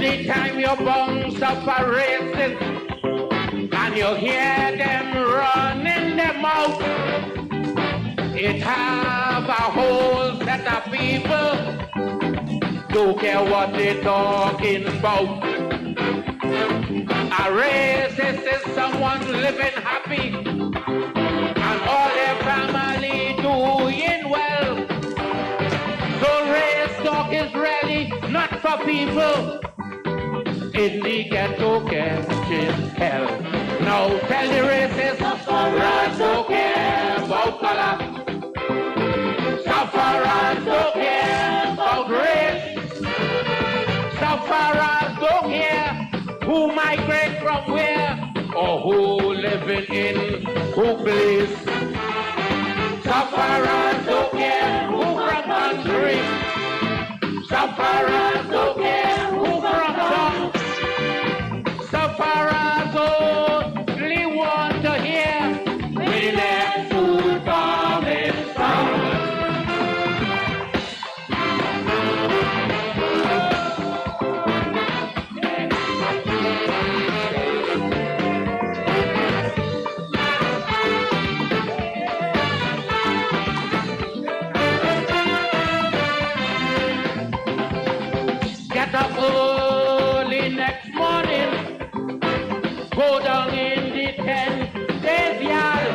Anytime you bounce up a racist and you hear them running them out, it have a whole set of people don't care what they're talking about. A racist is someone living happy and all their family doing well. So race talk is really not for people in the ghetto catching hell. Now tell the racists, sufferers don't care about color. Sufferers don't care about race. Sufferers don't care who migrate from where or who living in who place. Sufferers don't care who from country. Sufferers don't care who from town. Sufferers only want to hear when their food coming from. Get up early next morning, go down in the 10 yard.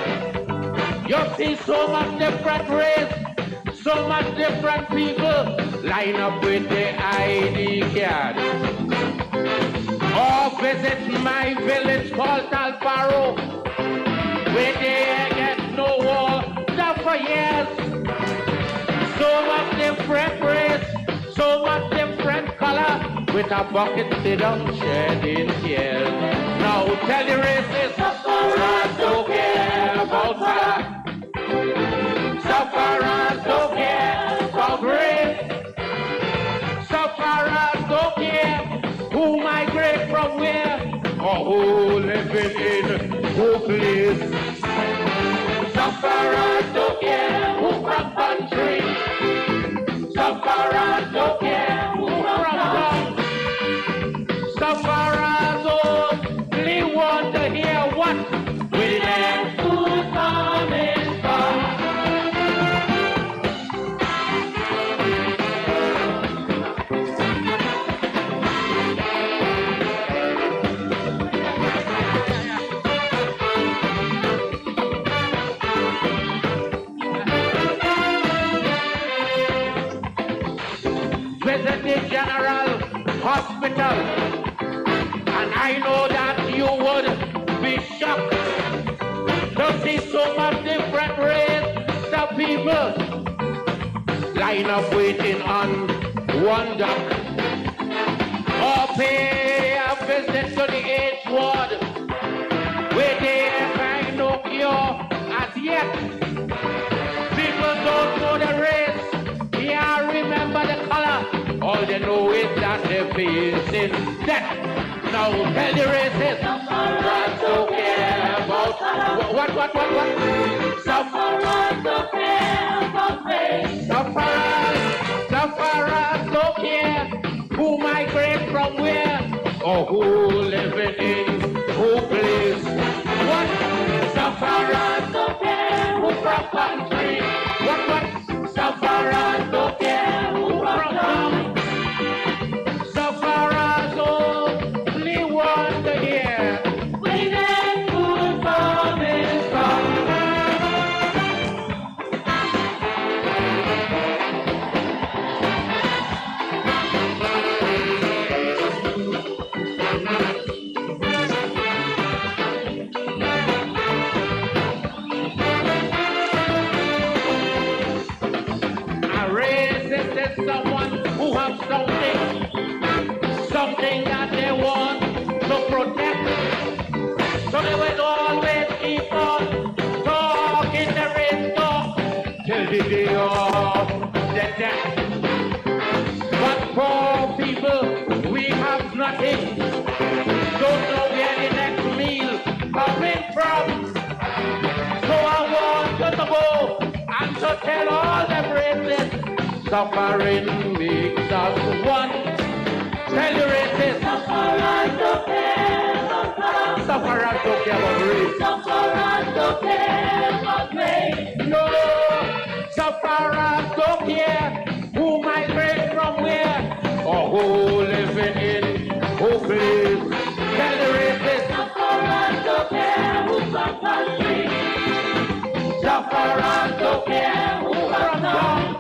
You see so much different race, so much different people line up with the ID card. Or visit my village called Talparo, where they get no water for years. So much different race, so much different color, with a bucket they don't shedding tears. Now tell the racists, sufferers don't care about color. Sufferers don't care about race. Sufferers don't care who migrate from where or who living in who place. Sufferers don't care who from country. Sufferers don't care who from town. Sufferers only want to hear what with their food coming from. Visit the General Hospital, and I know that you would be shocked to see so much different race of people line up waiting on one dock, or pay a visit to the AIDS ward where they find no cure as yet. People don't know the race, yeah, remember the color. All they know is that they're facing death. Now tell the racists, sufferers don't care about what? Sufferers don't care about race. Sufferers don't care who migrate from where or who living in who place. What? Sufferers don't care who from country. What? Sufferers don't care who from town. Sufferers only want to hear when their food coming from. A racist is someone who has something that they want to protect. So they will always keep on talking the race talk till the day of the death. But poor people, we have nothing. Don't know where the next meal coming from. So I want you to go and to tell all the racists, suffering makes us one. Tell the racists, Sufferers don't care about race. Sufferers don't care about race. No, sufferers don't care who migrate from where or who living in who place. Tell the racist. Sufferers don't care who's from country. Sufferers don't care who from town.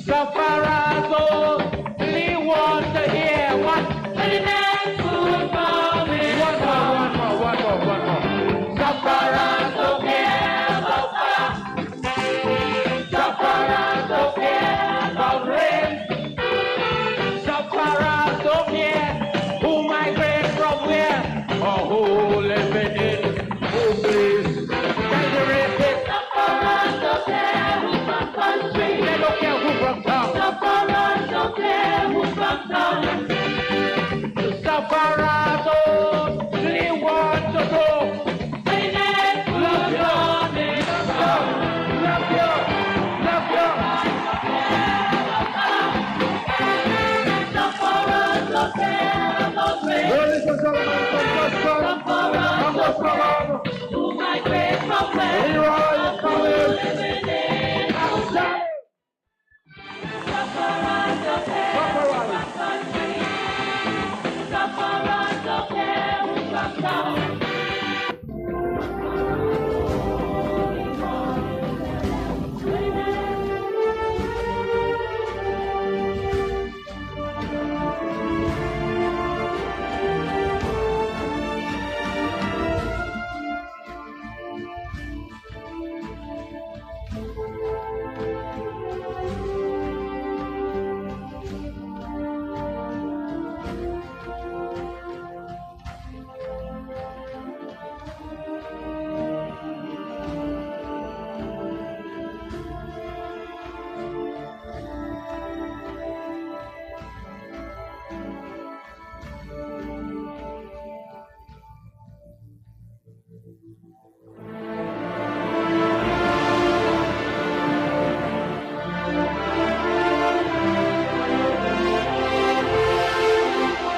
Sufferers only want to hear what the next food coming. One more. Sufferers don't care about fire. Sufferers don't care about rain. Sufferers don't care who migrate from where or who living in who place. Tell the racist. Sufferers don't care who's from country. They don't care who from town. Sufferers don't care who's from town. Sufferers only want to know. The next food coming. Love you. Sufferers don't care about race. Sufferers who migrate from where or who living in houses. Sufferers don't care who's from country. Sufferers don't care who's from town.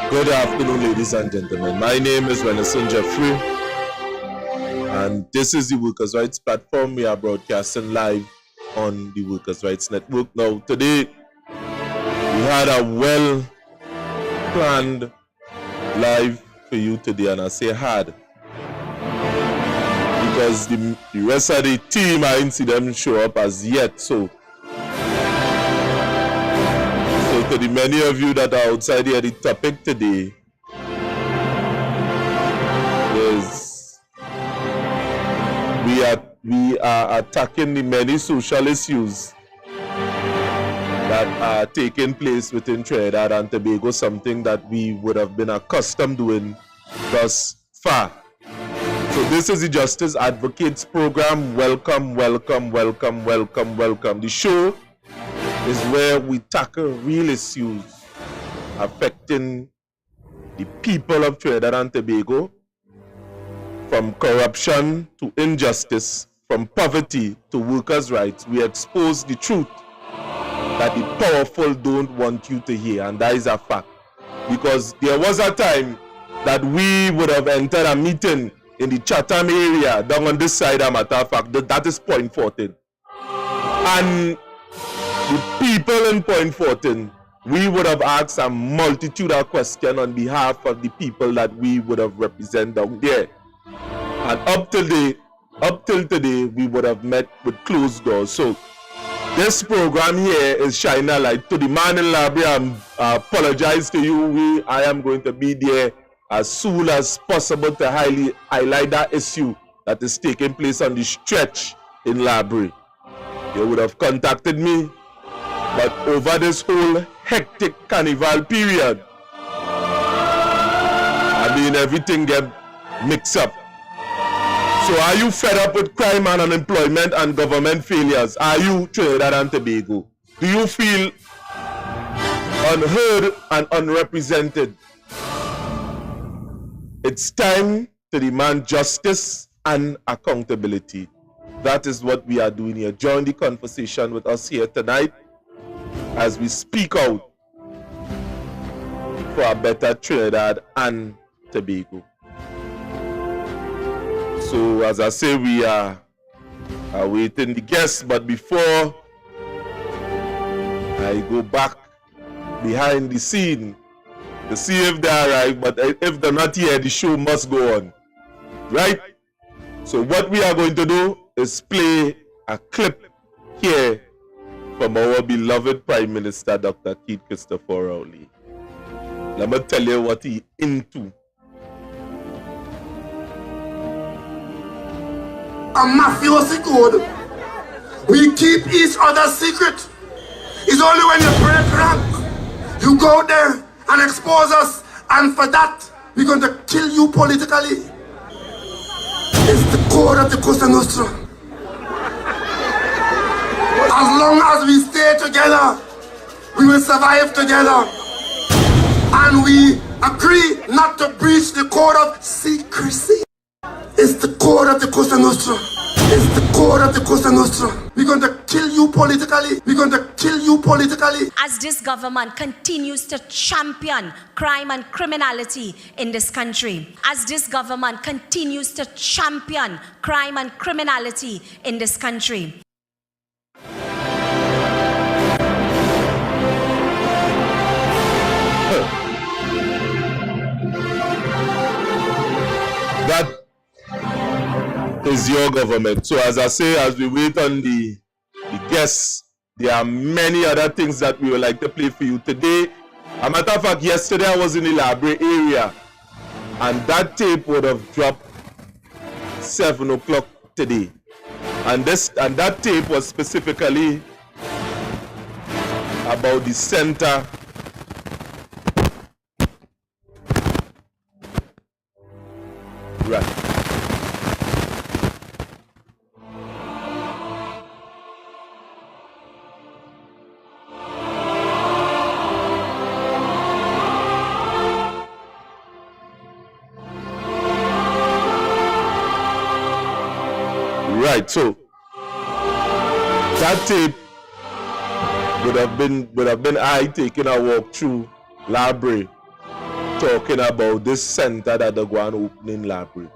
Good afternoon, ladies and gentlemen. My name is Renison Jeffrey, and this is the Workers' Rights Platform. We are broadcasting live on the Workers' Rights Network. Now, today, we had a well-planned live for you today, and I say had, because the rest of the team, I didn't see them show up as yet, so to the many of you that are outside here, the topic today is we are attacking the many social issues that are taking place within Trinidad and Tobago, something that we would have been accustomed doing thus far. So this is the Justice Advocates program. Welcome. The show is where we tackle real issues affecting the people of Trinidad and Tobago, from corruption to injustice, from poverty to workers' rights. We expose the truth that the powerful don't want you to hear, and that is a fact. Because there was a time that we would have entered a meeting in the Chatham area, down on this side, a matter of fact, that is Point 14. And the people in Point 14, we would have asked a multitude of questions on behalf of the people that we would have represented down there. And up till today, we would have met with closed doors. So this program here is shining a light to the man in library. I apologize to you. I am going to be there as soon as possible to highlight that issue that is taking place on the stretch in library. You would have contacted me. But over this whole hectic carnival period, everything get mixed up. So are you fed up with crime and unemployment and government failures? Are you Trinidad and Tobago? Do you feel unheard and unrepresented? It's time to demand justice and accountability. That is what we are doing here. Join the conversation with us here tonight as we speak out for a better Trinidad and Tobago. So as I say, we are awaiting the guests, but before I go back behind the scene to see if they arrive, but if they're not here, the show must go on, right? So what we are going to do is play a clip here from our beloved Prime Minister, Dr. Keith Christopher Rowley. Let me tell you what he into. A mafiosi code. We keep each other's secret. It's only when you break rank, you go there and expose us, and for that, we're going to kill you politically. It's the code of the Cosa Nostra. As long as we stay together, we will survive together. And we agree not to breach the code of secrecy. It's the code of the Cosa Nostra. It's the code of the Cosa Nostra. We're going to kill you politically. We're going to kill you politically. As this government continues to champion crime and criminality in this country. As this government continues to champion crime and criminality in this country. That is your government. So as I say, as we wait on the guests, there are many other things that we would like to play for you today. As a matter of fact, yesterday I was in the library area, and that tape would have dropped 7 o'clock today. And that tape was specifically about the center right. Right, so that tape would have been I taking a walk through library, talking about this center that they're going to open in library.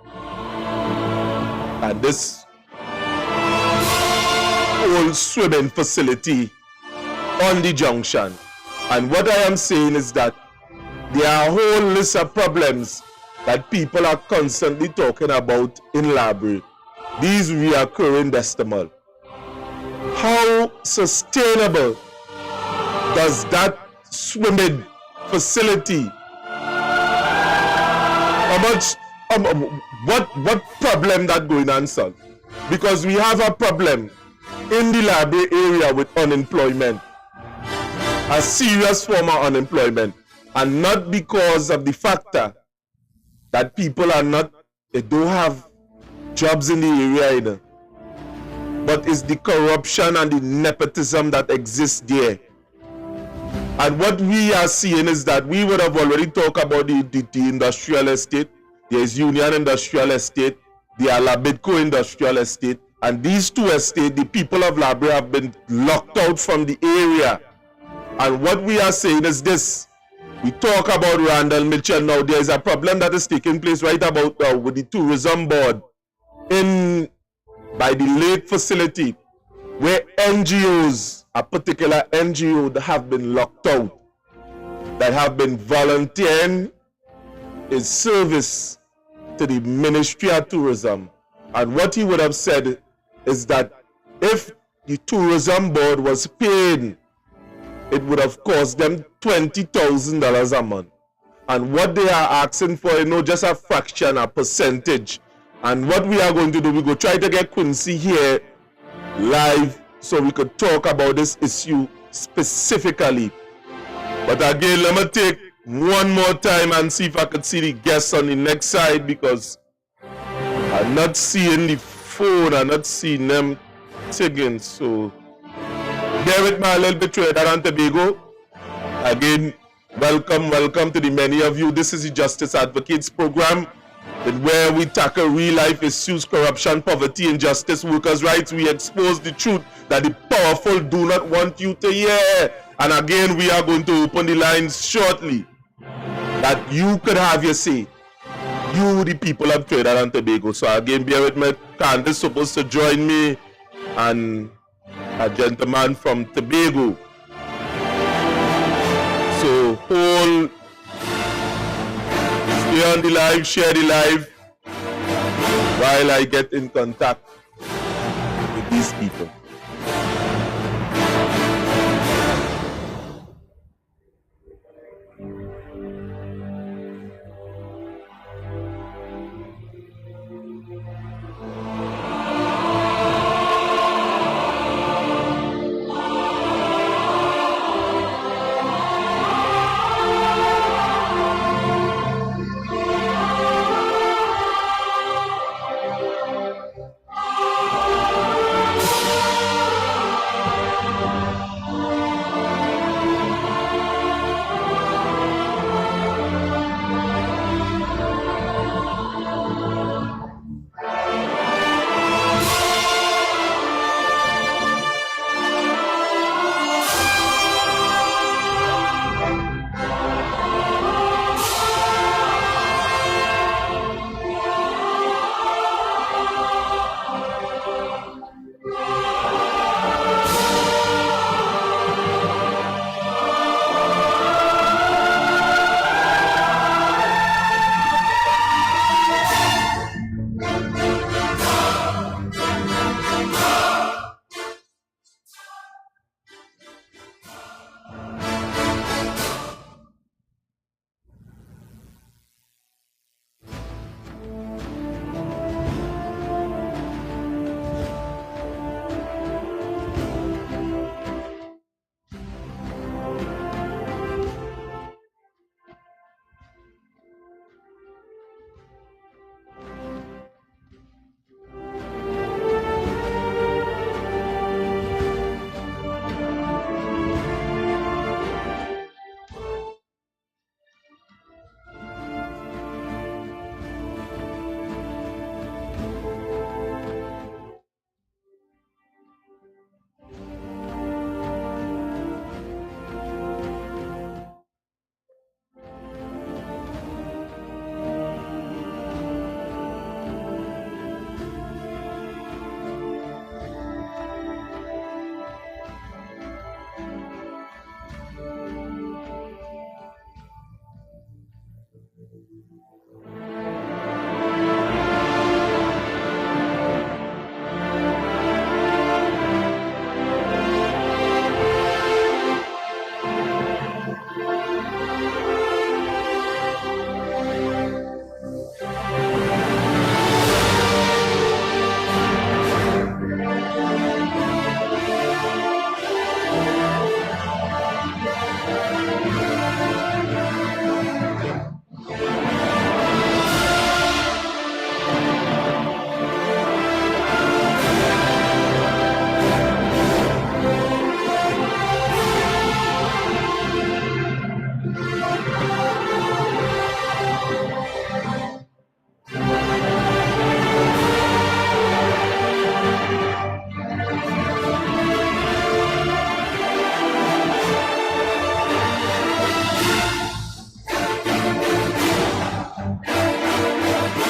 And this whole swimming facility on the junction. And what I am saying is that there are a whole list of problems that people are constantly talking about in library. These reoccurring decimal. How sustainable does that swimming facility, what problem that going on solve? Because we have a problem in the library area with unemployment, a serious form of unemployment, and not because of the factor that people are not, they don't have jobs in the area either, but it's the corruption and the nepotism that exists there. And what we are seeing is that we would have already talked about the industrial estate. There is Union Industrial Estate, the Alabitco Industrial Estate, and these two estates, the people of Library have been locked out from the area. And what we are saying is this. We talk about Randall Mitchell now. There is a problem that is taking place right about now with the tourism board by the lake facility, where NGOs, a particular NGO that have been locked out, that have been volunteering in service to the Ministry of Tourism. And what he would have said is that if the tourism board was paid, it would have cost them $20,000 a month. And what they are asking for, just a fraction, a percentage. And what we are going to do, we go try to get Quincy here live so we could talk about this issue specifically. But again, let me take one more time and see if I could see the guests on the next side, because I'm not seeing the phone, I'm not seeing them taking. So bear with me a little bit, Trinidad Tobago. Again, welcome to the many of you. This is the Justice Advocates program, where we tackle real life issues, corruption, poverty, injustice, workers' rights. We expose the truth that the powerful do not want you to hear. And again, we are going to open the lines shortly that you could have your say. you, the people of Trinidad and Tobago. So again, bear with me. Candace supposed to join me and a gentleman from Tobago. So hold, stay on the live, share the live while I get in contact with these people.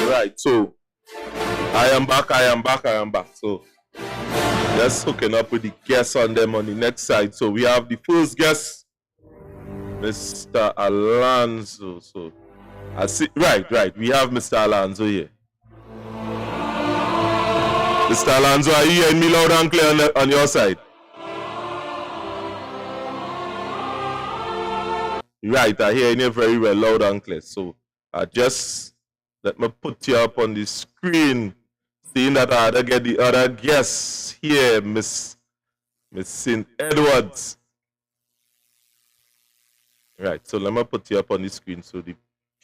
Right, so I am back. So just hooking up with the guests on them on the next side. So we have the first guest, Mr. Alonzo. So I see, right. We have Mr. Alonzo here. Mr. Alonzo, are you hearing me loud and clear on your side? Right, I hear you very well, loud and clear. So I just let me put you up on the screen, seeing that I had to get the other guests here, Miss St. Edwards. Right, so let me put you up on the screen so the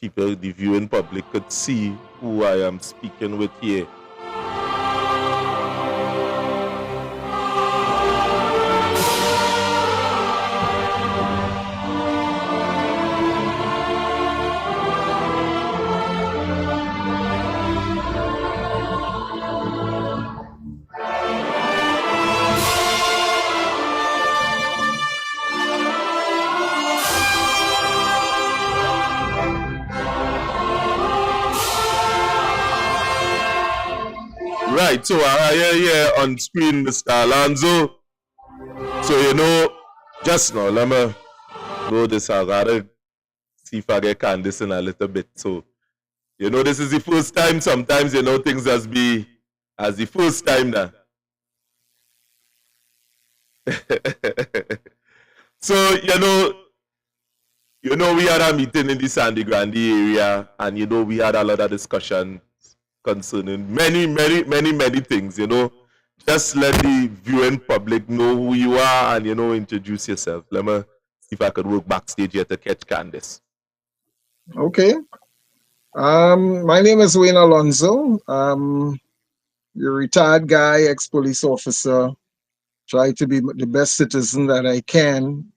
people, the viewing public could see who I am speaking with here. Right, so I hear here on screen Mr. Alonzo. So, just now, let me know this. I gotta see if I get Candice in a little bit. So, this is the first time. Sometimes, things as the first time now. So, we had a meeting in the Sandy Grande area, and we had a lot of discussion concerning many things. Just let the viewing public know who you are and introduce yourself. Let me see if I could work backstage here to catch Candice. Okay. My name is Wayne Alonzo. You're a retired guy, ex-police officer. Try to be the best citizen that I can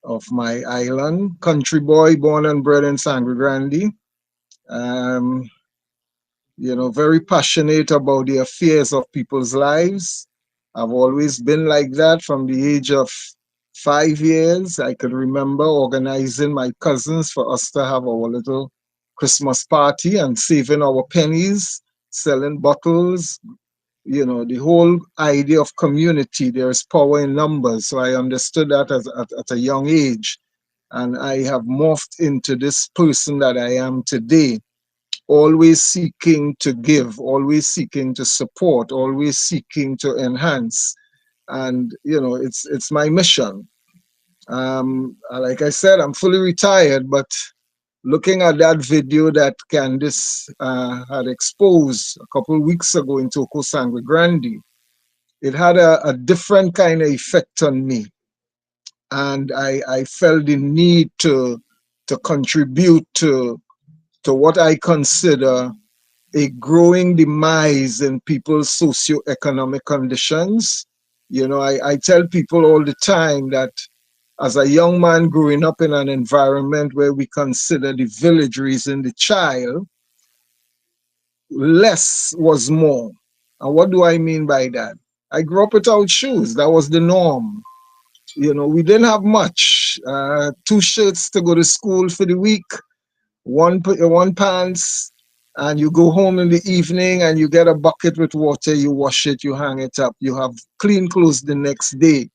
of my island. Country boy, born and bred in Sangre Grande. Very passionate about the affairs of people's lives. I've always been like that from the age of 5 years. I could remember organizing my cousins for us to have our little Christmas party and saving our pennies, selling bottles. The whole idea of community, there is power in numbers. So I understood that at a young age. And I have morphed into this person that I am today, always seeking to give, always seeking to support, always seeking to enhance. And, it's my mission. Like I said, I'm fully retired, but looking at that video that Candice had exposed a couple of weeks ago in Toko Sangre Grande, it had a different kind of effect on me. And I felt the need to contribute to what I consider a growing demise in people's socioeconomic conditions. I tell people all the time that as a young man growing up in an environment where we consider the village raising the child, less was more. And what do I mean by that? I grew up without shoes. That was the norm. We didn't have much. 2 shirts to go to school for the week, one pants, and you go home in the evening and you get a bucket with water, you wash it, you hang it up, you have clean clothes the next day.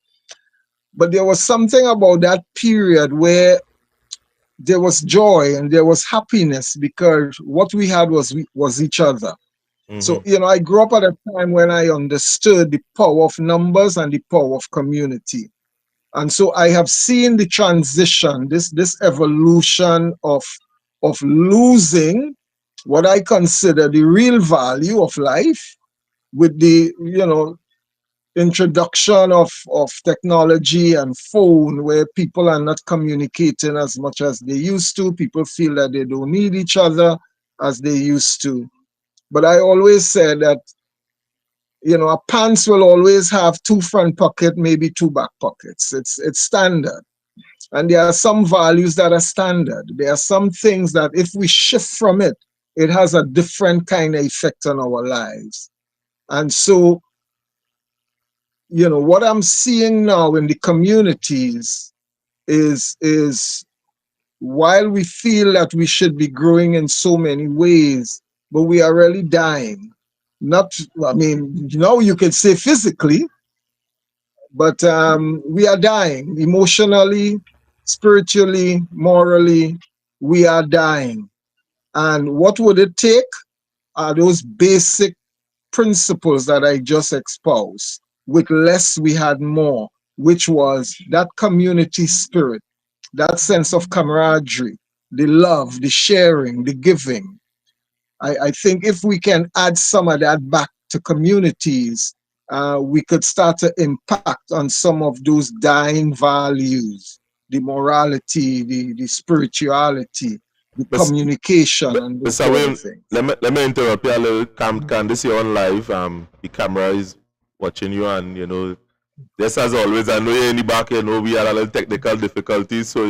But there was something about that period where there was joy and there was happiness because what we had was each other. Mm-hmm. So, I grew up at a time when I understood the power of numbers and the power of community. And so I have seen the transition, this evolution of losing what I consider the real value of life with the, introduction of technology and phone, where people are not communicating as much as they used to. People feel that they don't need each other as they used to. But I always said that, a pants will always have 2 front pockets, maybe 2 back pockets. It's standard. And there are some values that are standard. There are some things that if we shift from it, it has a different kind of effect on our lives. And so, what I'm seeing now in the communities is while we feel that we should be growing in so many ways, but we are really dying. You could say physically, but we are dying emotionally, spiritually, morally. We are dying. And what would it take are those basic principles that I just espoused. With less, we had more, which was that community spirit, that sense of camaraderie, the love, the sharing, the giving. I think if we can add some of that back to communities, we could start to impact on some of those dying values, the morality, the spirituality, the communication, and those Mr. Wayne, things. Let me interrupt you a little. Candice, you're on live. The camera is watching you, and just as always, I know you're in the back. We had a little technical difficulties, so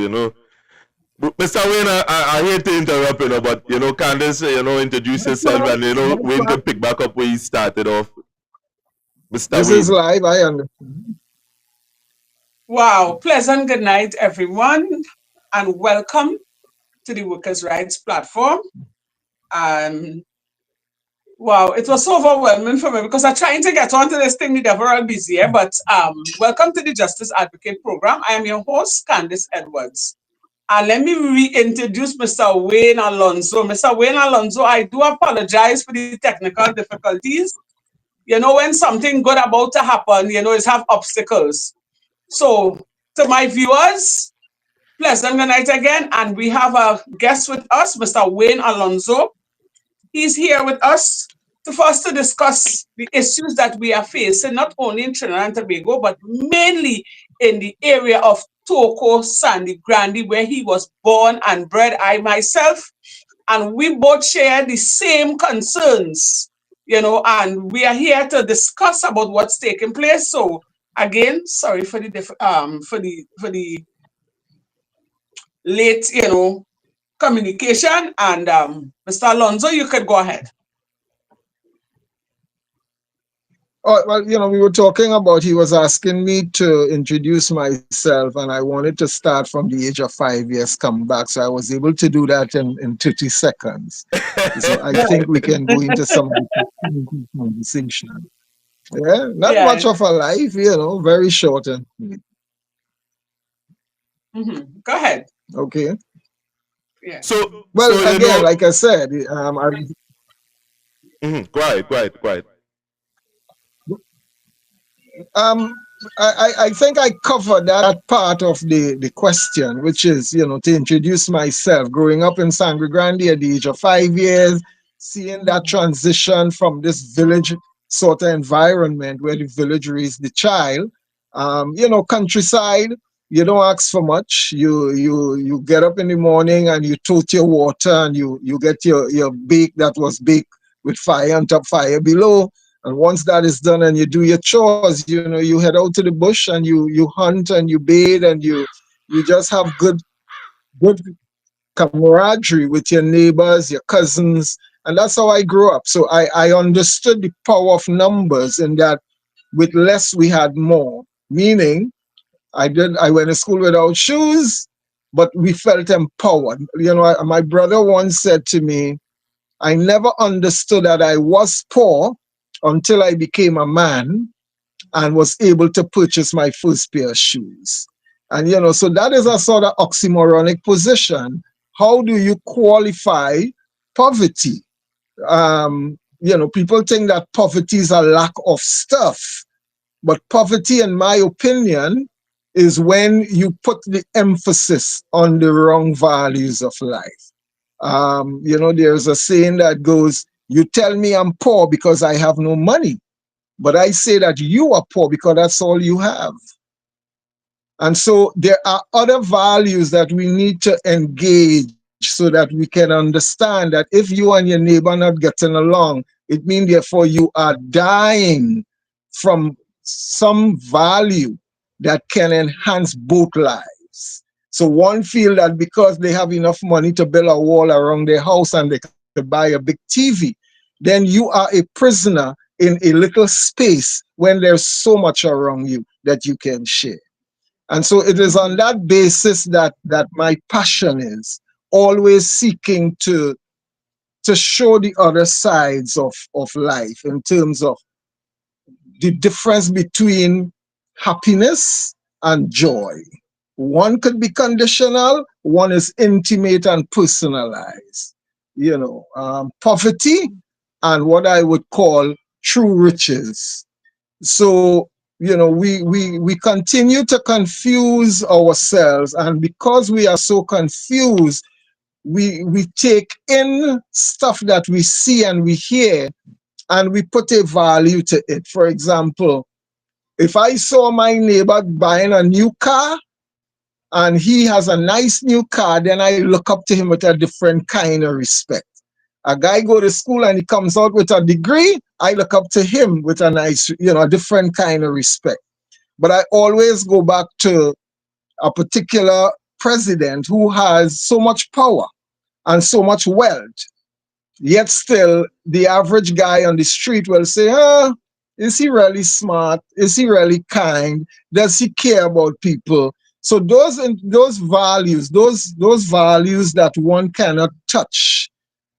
Mr. Wayne, I hate to interrupt, but Candice, introduce yourself, and Wayne can pick back up where he started off. Mr. This Wayne. Is live. I understand. Wow, pleasant good night, everyone, and welcome to the Workers' Rights Platform. Wow, it was so overwhelming for me because I'm trying to get onto this thing, they're very busy here. But welcome to the Justice Advocate Program. I am your host, Candice Edwards. And let me reintroduce Mr. Wayne Alonzo. Mr. Wayne Alonzo, I do apologize for the technical difficulties. You know, when something good about to happen, you know, it's have obstacles. So, to my viewers, pleasant good night again. And we have a guest with us, Mr. Wayne Alonzo. He's here with us for us to discuss the issues that we are facing, not only in Trinidad and Tobago, but mainly in the area of Toko Sandy Grande, where he was born and bred, I myself. And we both share the same concerns, you know, and we are here to discuss about what's taking place. So again, sorry for the late, you know, communication. And Mr. Alonzo, you could go ahead. Oh, well, you know, we were talking about, he was asking me to introduce myself, and I wanted to start from the age of 5 years, come back. So I was able to do that in 30 seconds. So I think we can go into some conversation. Yeah, not much Yeah. of a life, you know, very short. And Go ahead. okay. Yeah. So Well, you again, know, like I said, go ahead, go ahead, go ahead. Um, I think I covered that part of the question, which is, you know, to introduce myself. Growing up in Sangre Grande at the age of 5 years, seeing that transition from this village sort of environment where the village raised the child, you know, countryside. You don't ask for much. You get up in the morning and you tote your water and you get your bake that was baked with fire on top, fire below. And once that is done and you do your chores, you know, you head out to the bush and you hunt and you bathe and you just have good camaraderie with your neighbors, your cousins. And that's how I grew up. So I understood the power of numbers in that with less we had more. Meaning I went to school without shoes, but we felt empowered. You know, my brother once said to me, I never understood that I was poor until I became a man and was able to purchase my first pair of shoes. And, you know, so that is a sort of oxymoronic position. How do you qualify poverty? You know, people think that poverty is a lack of stuff. But poverty, in my opinion, is when you put the emphasis on the wrong values of life. You know, there's a saying that goes, you tell me I'm poor because I have no money, but I say that you are poor because that's all you have. And so there are other values that we need to engage so that we can understand that if you and your neighbor are not getting along, it means therefore you are dying from some value that can enhance both lives. So one feel that because they have enough money to build a wall around their house and they can buy a big TV, then you are a prisoner in a little space when there's so much around you that you can share. And so it is on that basis that my passion is always seeking to show the other sides of life in terms of the difference between happiness and joy. One could be conditional, one is intimate and personalized. You know, poverty and what I would call true riches. So, you know, we continue to confuse ourselves, and because we are so confused, we take in stuff that we see and we hear and we put a value to it. For example, if I saw my neighbor buying a new car and he has a nice new car, then I look up to him with a different kind of respect. A guy go to school and he comes out with a degree, I look up to him with a nice, you know, a different kind of respect. But I always go back to a particular president who has so much power and so much wealth. Yet still, the average guy on the street will say, is he really smart? Is he really kind? Does he care about people? So those values, those values that one cannot touch,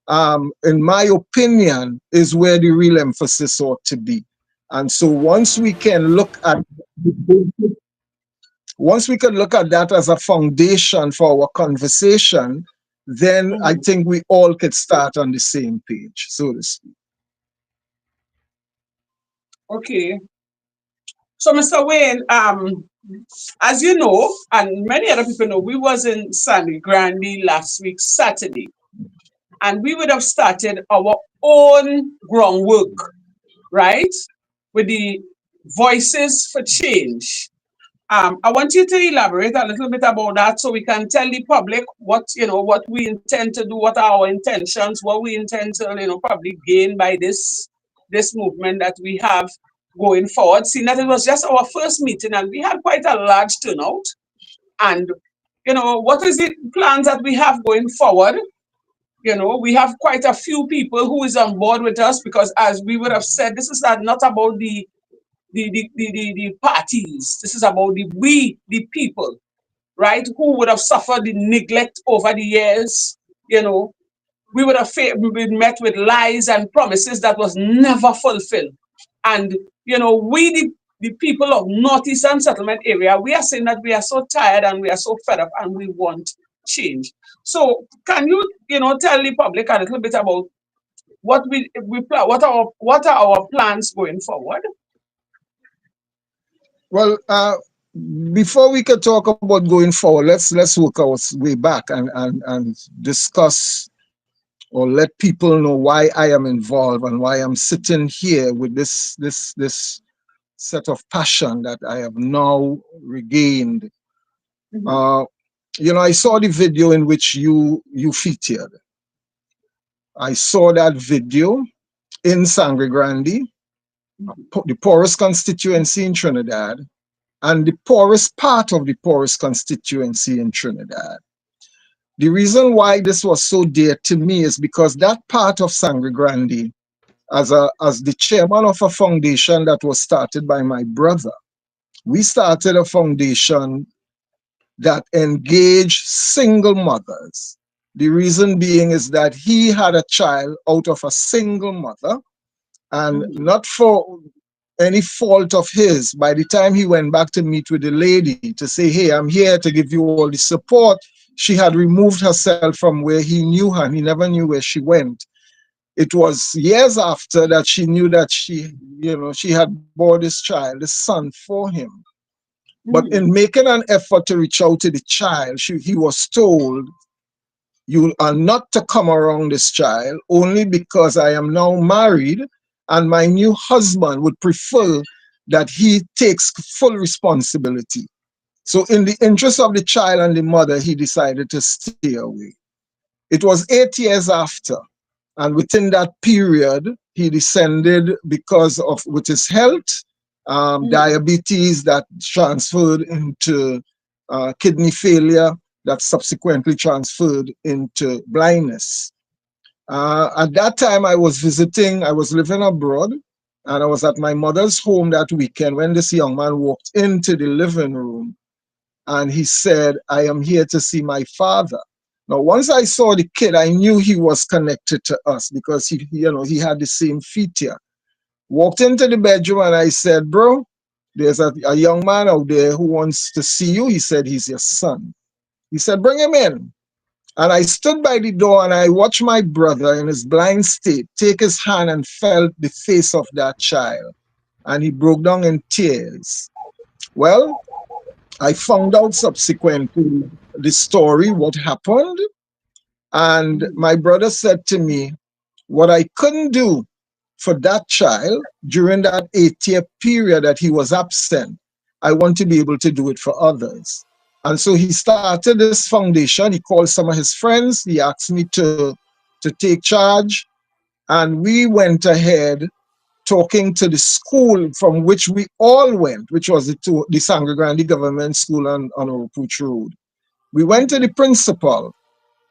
in my opinion, is where the real emphasis ought to be. And so once we can look at that as a foundation for our conversation, then I think we all could start on the same page, so to speak. Okay. So, Mr. Wayne, as you know, and many other people know, we was in Sangre Grande last week, Saturday, and we would have started our own groundwork, right? With the Voices for Change. I want you to elaborate a little bit about that so we can tell the public what, what we intend to do, what are our intentions, what we intend to, probably gain by this movement that we have going forward. Seeing that it was just our first meeting and we had quite a large turnout. And, what is the plans that we have going forward? We have quite a few people who is on board with us because, as we would have said, this is not about the parties. This is about the people, right? Who would have suffered the neglect over the years. We would have been met with lies and promises that was never fulfilled. And, we, the people of Northeastern Settlement Area, we are saying that we are so tired and we are so fed up and we want change. So can you, tell the public a little bit about what what are our plans going forward? Well, before we can talk about going forward, let's work our way back and discuss or let people know why I am involved and why I'm sitting here with this set of passion that I have now regained. I saw the video in which you featured. I saw that video in Sangre Grande, the poorest constituency in Trinidad, and the poorest part of the poorest constituency in Trinidad. The reason why this was so dear to me is because that part of Sangre Grande, as the chairman of a foundation that was started by my brother, we started a foundation that engaged single mothers. The reason being is that he had a child out of a single mother, and not for any fault of his. By the time he went back to meet with the lady to say, hey, I'm here to give you all the support, she had removed herself from where he knew her, and he never knew where she went. It was years after that she knew that she had bore this child, this son, for him. But in making an effort to reach out to the child, he was told, you are not to come around this child only because I am now married and my new husband would prefer that he takes full responsibility. So in the interest of the child and the mother, he decided to stay away. It was 8 years after, and within that period, he descended with his health, diabetes that transferred into kidney failure, that subsequently transferred into blindness. At that time, I was living abroad, and I was at my mother's home that weekend when this young man walked into the living room, and he said, I am here to see my father. Now, once I saw the kid, I knew he was connected to us because he had the same feature. Walked into the bedroom and I said, bro, there's a young man out there who wants to see you. He said, he's your son. He said, bring him in. And I stood by the door and I watched my brother in his blind state take his hand and felt the face of that child. And he broke down in tears. Well, I found out subsequently the story, what happened. And my brother said to me, what I couldn't do for that child during that 8-year period that he was absent, I want to be able to do it for others. And so he started this foundation. He called some of his friends. He asked me to take charge. And we went ahead talking to the school from which we all went, which was the Sangre Grande Government School on Oropuch Road. We went to the principal,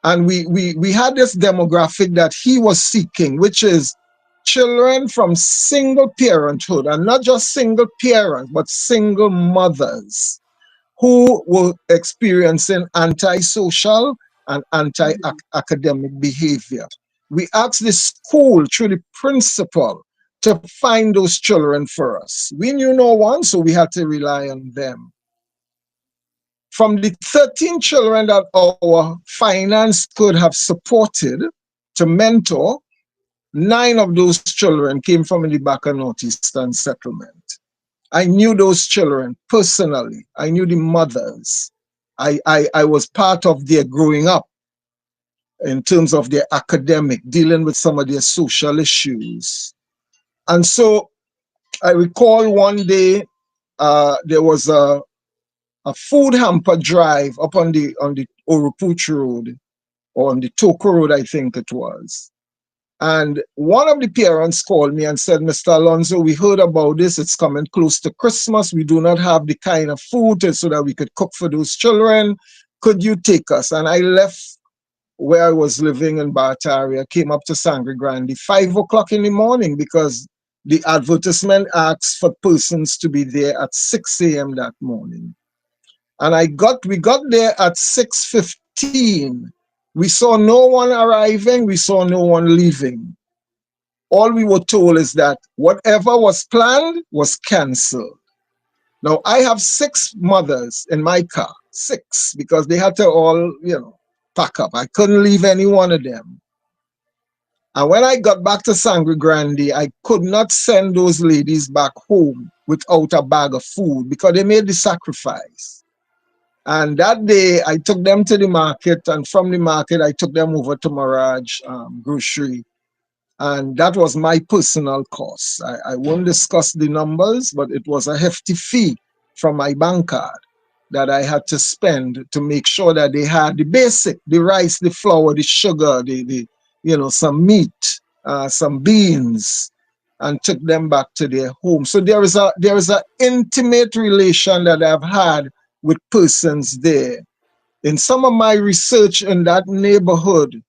and we had this demographic that he was seeking, which is children from single parenthood, and not just single parents, but single mothers who were experiencing antisocial and anti-academic behavior. we asked the school through the principal to find those children for us. We knew no one, so we had to rely on them. From the 13 children that our finance could have supported to mentor, 9 of those children came from the back of Northeastern settlement. I knew those children personally. I knew the mothers. I was part of their growing up in terms of their academic, dealing with some of their social issues. And so I recall one day there was a food hamper drive up on the Orupuch Road, or on the Toko Road, I think it was. And one of the parents called me and said, Mr. Alonzo, we heard about this. It's coming close to Christmas. We do not have the kind of food so that we could cook for those children. Could you take us? And I left where I was living in Bartaria, came up to Sangre Grande, 5 o'clock in the morning, because the advertisement asked for persons to be there at 6 a.m. that morning. And we got there at 6:15. We saw no one arriving, we saw no one leaving. All we were told is that whatever was planned was cancelled. Now, I have 6 mothers in my car, 6, because they had to all, pack up. I couldn't leave any one of them. And when I got back to Sangre Grande, I could not send those ladies back home without a bag of food because they made the sacrifice. And that day, I took them to the market, and from the market, I took them over to Mirage Grocery. And that was my personal cost. I won't discuss the numbers, but it was a hefty fee from my bank card that I had to spend to make sure that they had the basic, the rice, the flour, the sugar, some meat, some beans, and took them back to their home. So there is an intimate relation that I've had with persons there. In some of my research in that neighborhood,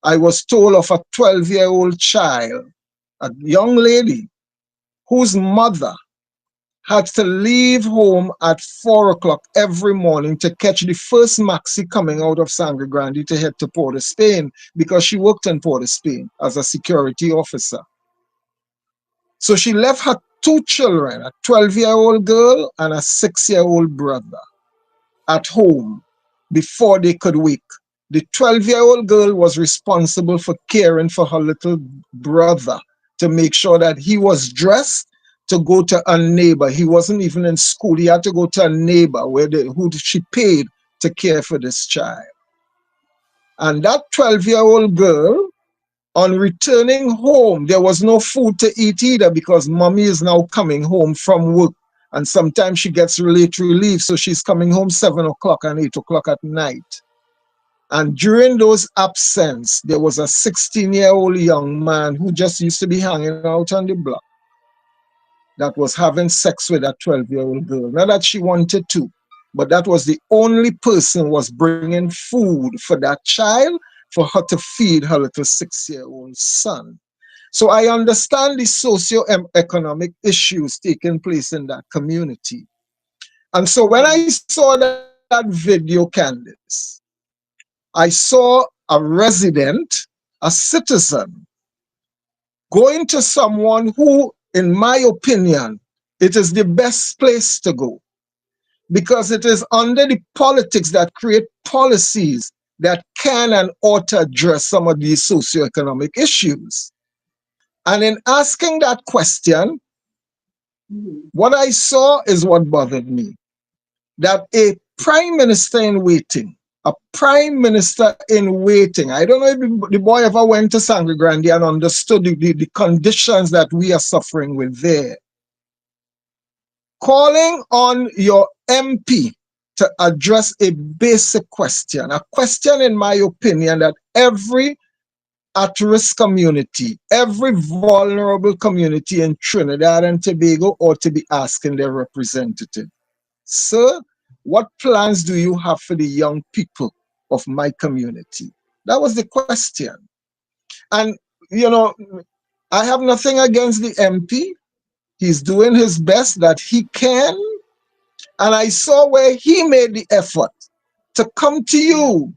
I was told of a 12-year-old child, a young lady, whose mother had to leave home at 4 o'clock every morning to catch the first maxi coming out of Sangre Grande to head to Port of Spain, because she worked in Port of Spain as a security officer. So she left her 2 children, a 12-year-old girl and a 6-year-old brother, at home before they could wake. The 12-year-old girl was responsible for caring for her little brother to make sure that he was dressed to go to a neighbor. He wasn't even in school. He had to go to a neighbor who she paid to care for this child. And that 12-year-old girl, on returning home, there was no food to eat either, because mommy is now coming home from work. And sometimes she gets late relief, so she's coming home 7 o'clock and 8 o'clock at night. And during those absence, there was a 16-year-old young man who just used to be hanging out on the block that was having sex with that 12-year-old girl. Not that she wanted to, but that was the only person who was bringing food for that child, for her to feed her little 6-year-old son. So I understand the socio-economic issues taking place in that community. And so when I saw that video, Candice, I saw a resident, a citizen, going to someone who, in my opinion, it is the best place to go, because it is under the politics that create policies that can and ought to address some of these socioeconomic issues. And in asking that question, what I saw is what bothered me. That a prime minister in waiting, I don't know if the boy ever went to Sangre Grande and understood the conditions that we are suffering with there. Calling on your MP to address a basic question, a question, in my opinion, that every at-risk community, every vulnerable community in Trinidad and Tobago ought to be asking their representative. Sir, what plans do you have for the young people of my community? That was the question. And, I have nothing against the MP. He's doing his best that he can. And I saw where he made the effort to come to you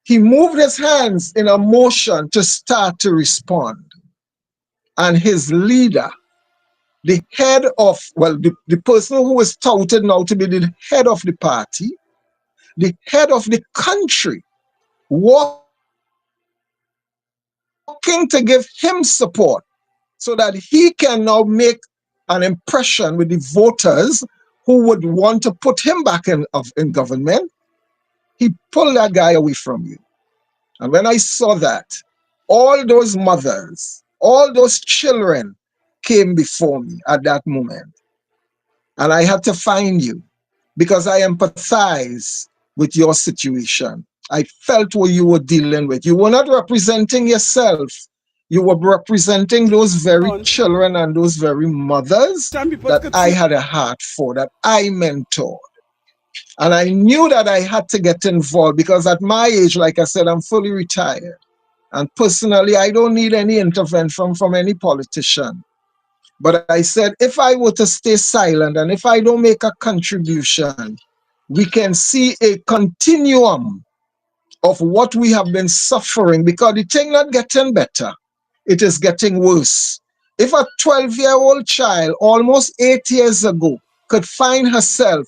he moved his hands in a motion to start to respond. And his leader, the head of, well, the person who is touted now to be the head of the party, the head of the country, walking to give him support so that he can now make an impression with the voters who would want to put him back in government. He pulled that guy away from you. And when I saw that, all those mothers, all those children came before me at that moment. And I had to find you because I empathize with your situation. I felt what you were dealing with. You were not representing yourself. You were representing those very children and those very mothers that I had a heart for, that I mentored. And I knew that I had to get involved because at my age, like I said, I'm fully retired. And personally, I don't need any intervention from any politician. But I said, if I were to stay silent and if I don't make a contribution, we can see a continuum of what we have been suffering because the thing not getting better, it is getting worse. If a 12-year-old child almost 8 years ago could find herself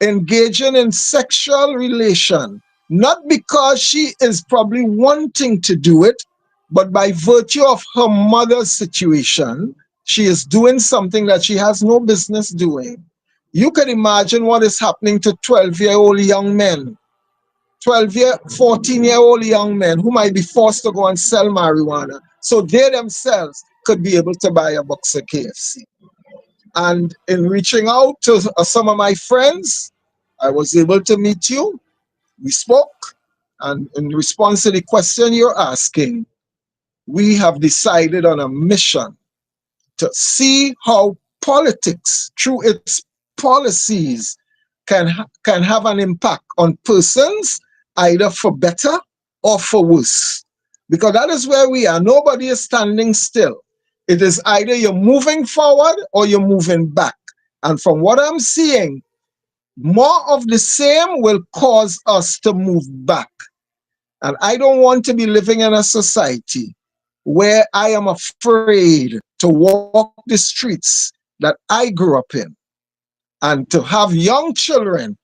engaging in sexual relation, not because she is probably wanting to do it, but by virtue of her mother's situation, she is doing something that she has no business doing. You can imagine what is happening to 12-year-old young men, 14-year-old young men who might be forced to go and sell marijuana so they themselves could be able to buy a box of KFC. And in reaching out to some of my friends, I was able to meet you. We spoke. And in response to the question you're asking, we have decided on a mission to see how politics, through its policies, can have an impact on persons, either for better or for worse. Because that is where we are. Nobody is standing still. It is either you're moving forward or you're moving back. And from what I'm seeing, more of the same will cause us to move back. And I don't want to be living in a society where I am afraid to walk the streets that I grew up in and to have young children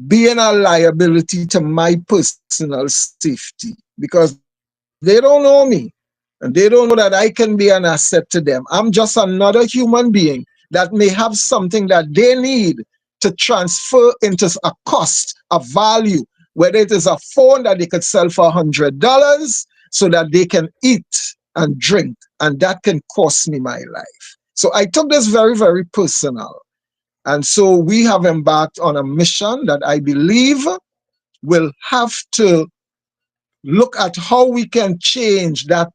being a liability to my personal safety because they don't know me and they don't know that I can be an asset to them. I'm just another human being that may have something that they need to transfer into a cost, a value, whether it is a phone that they could sell for $100 so that they can eat and drink, and that can cost me my life. So I took this very, very personal. And so we have embarked on a mission that I believe will have to look at how we can change that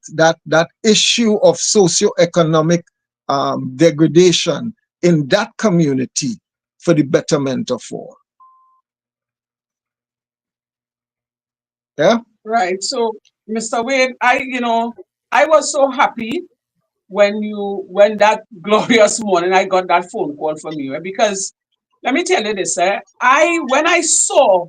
issue of socioeconomic degradation in that community for the betterment of all. Yeah. Right. So, Mr. Wade, I was so happy when that glorious morning I got that phone call from you, because let me tell you this, when I saw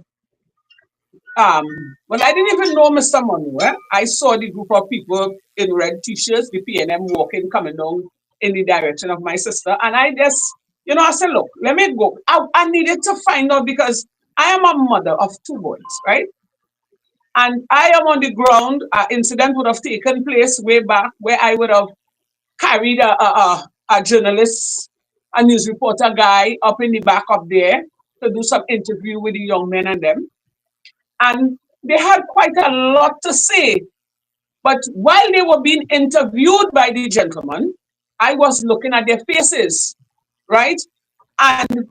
well, I didn't even know Mr. Manu. I saw the group of people in red t-shirts, the PNM walking, coming down in the direction of my sister. And I just, I said, look, let me go. I needed to find out because I am a mother of 2 boys, right? And I am on the ground. An incident would have taken place way back where I would have carried a journalist, a news reporter guy up in the back up there to do some interview with the young men and them. And they had quite a lot to say. But while they were being interviewed by the gentleman, I was looking at their faces, right? And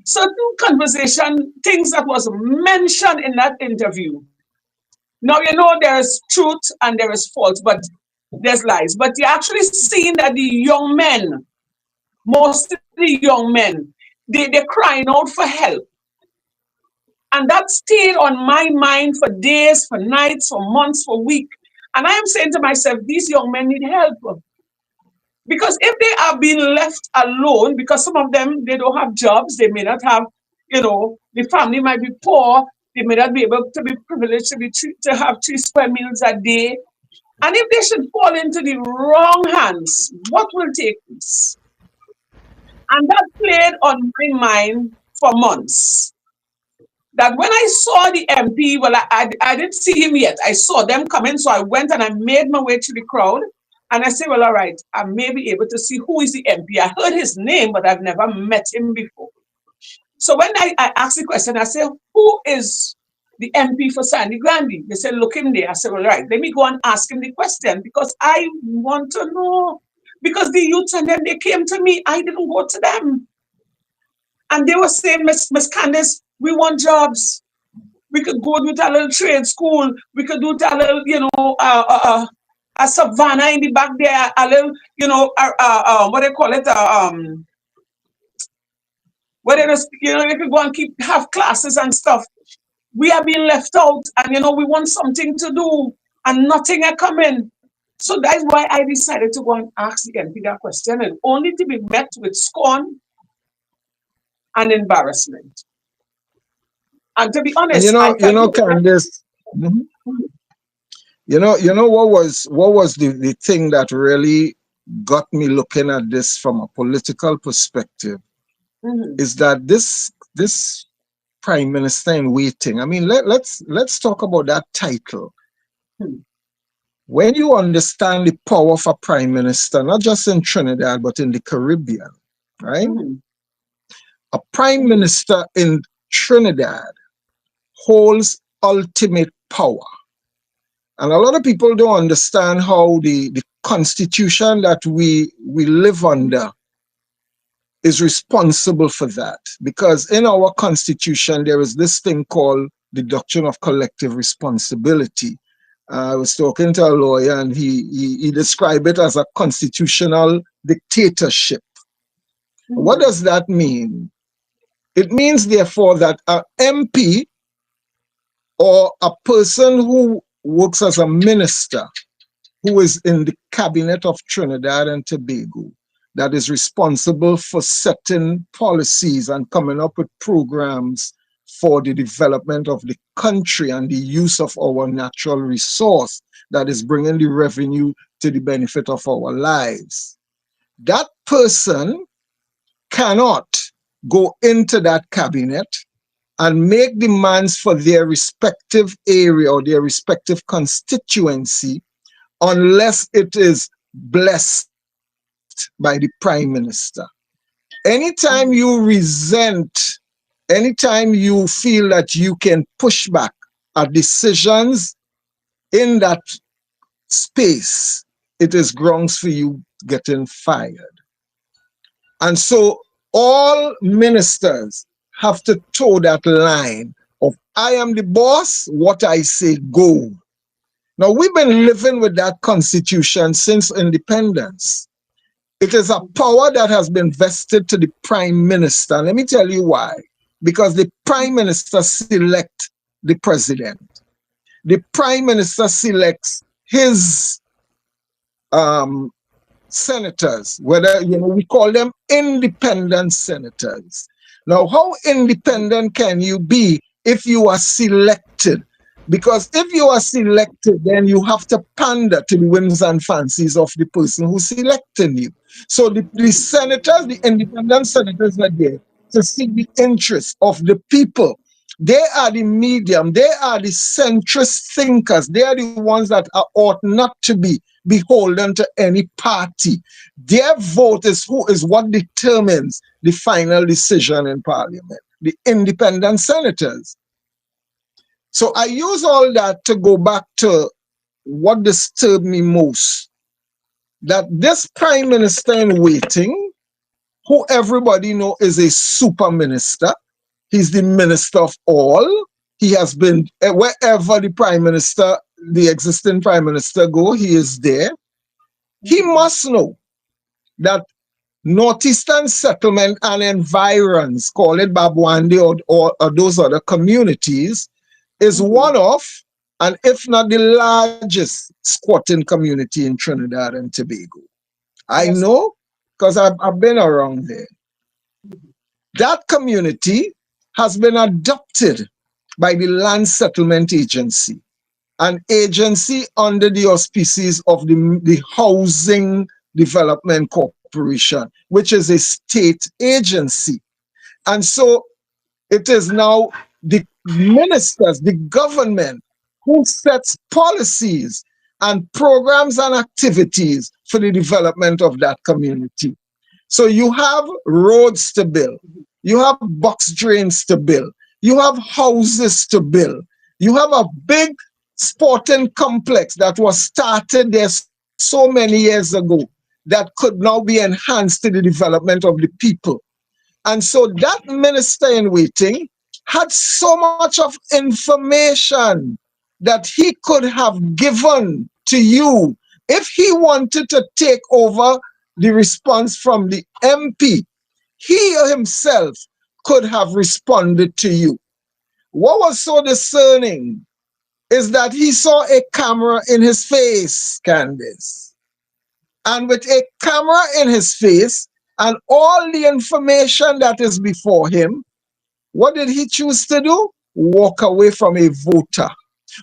certain conversation, things that was mentioned in that interview. Now, there is truth and there is false, but there's lies. But you're actually seeing that the young men, mostly the young men, they're crying out for help. And that stayed on my mind for days, for nights, for months, for weeks. And I am saying to myself, these young men need help. Because if they are being left alone, because some of them, they don't have jobs, they may not have, the family might be poor, They may not be able to be privileged to have 3 square meals a day. And if they should fall into the wrong hands, what will take place? And that played on my mind for months. That when I saw the MP, well, I didn't see him yet. I saw them coming, so I went and I made my way to the crowd. And I said, well, all right, I may be able to see who is the MP. I heard his name, but I've never met him before. So when I asked the question, I said, who is the MP for Sandy Grandy? They said, look him there. I said, well, right, let me go and ask him the question because I want to know. Because the youths and them, they came to me. I didn't go to them. And they were saying, Miss Candice, we want jobs. We could go to a little trade school. We could do a little, a savannah in the back there, a little, what do they call it? Where they just, they could go and have classes and stuff. We are being left out, and we want something to do, and nothing are coming. So that's why I decided to go and ask the MP that question, and only to be met with scorn and embarrassment. And to be honest, Candice, mhm. What was the thing that really got me looking at this from a political perspective is that this Prime Minister in waiting. I mean, let's talk about that title. When you understand the power of a Prime Minister, not just in Trinidad, but in the Caribbean, right? A Prime Minister in Trinidad holds ultimate power. And a lot of people don't understand how the constitution that we live under is responsible for that. Because in our constitution, there is this thing called the doctrine of collective responsibility. I was talking to a lawyer and he described it as a constitutional dictatorship. What does that mean? It means, therefore, that an MP or a person who works as a minister who is in the cabinet of Trinidad and Tobago that is responsible for setting policies and coming up with programs for the development of the country and the use of our natural resource that is bringing the revenue to the benefit of our lives. That person cannot go into that cabinet and make demands for their respective area or their respective constituency unless it is blessed by the Prime Minister. Anytime you resent, anytime you feel that you can push back at decisions in that space, it is grounds for you getting fired. And so all ministers have to toe that line of I am the boss, what I say go. Now we've been living with that constitution since independence. It is a power that has been vested to the Prime Minister. Let me tell you why. Because the Prime Minister selects the president. The Prime Minister selects his senators, whether we call them independent senators. Now, how independent can you be if you are selected? Because if you are selected, then you have to pander to the whims and fancies of the person who's selecting you. So the senators, the independent senators are there to seek the interests of the people. They are the medium. They are the centrist thinkers. They are the ones that ought not to be beholden to any party. Their vote is what determines the final decision in Parliament, the independent senators. So I use all that to go back to what disturbed me most, that this Prime Minister in waiting, who everybody know is a super minister, he's the minister of all. He has been, wherever the Prime Minister, the existing Prime Minister go, he is there. He must know that Northeastern Settlement and environs, call it Babwande or those other communities, is one of, and if not the largest squatting community in Trinidad and Tobago. I know because I've been around there. That community has been adopted by the Land Settlement Agency, an agency under the auspices of the Housing Development Corporation, which is a state agency. And so it is now the ministers, the government, who sets policies and programs and activities for the development of that community. So you have roads to build, you have box drains to build, you have houses to build, you have a big sporting complex that was started there so many years ago that could now be enhanced to the development of the people. And so that minister in waiting had so much of information that he could have given to you if he wanted to take over the response from the MP. He himself could have responded to you. What was so discerning is that he saw a camera in his face, Candice. And with a camera in his face and all the information that is before him, what did he choose to do? Walk away from a voter,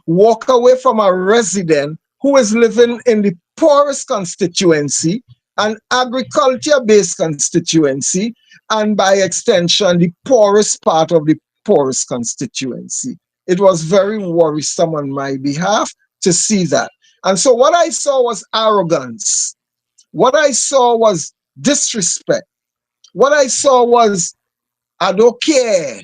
walk away from a resident who is living in the poorest constituency, an agriculture-based constituency, and by extension, the poorest part of the poorest constituency. It was very worrisome on my behalf to see that. And so what I saw was arrogance. What I saw was disrespect. What I saw was, I don't care.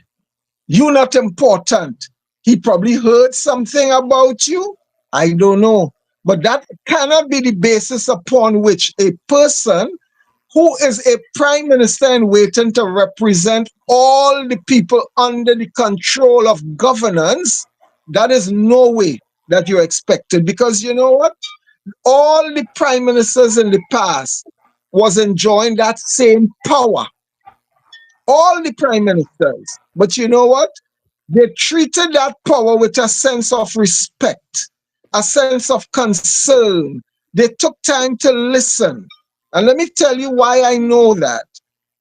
You're not important. He probably heard something about you. I don't know. But that cannot be the basis upon which a person who is a prime minister in waiting to represent all the people under the control of governance, that is no way that you're expected. Because you know what? All the prime ministers in the past was enjoying that same power. All the prime ministers. But you know what? They treated that power with a sense of respect, a sense of concern. They took time to listen. And let me tell you why I know that.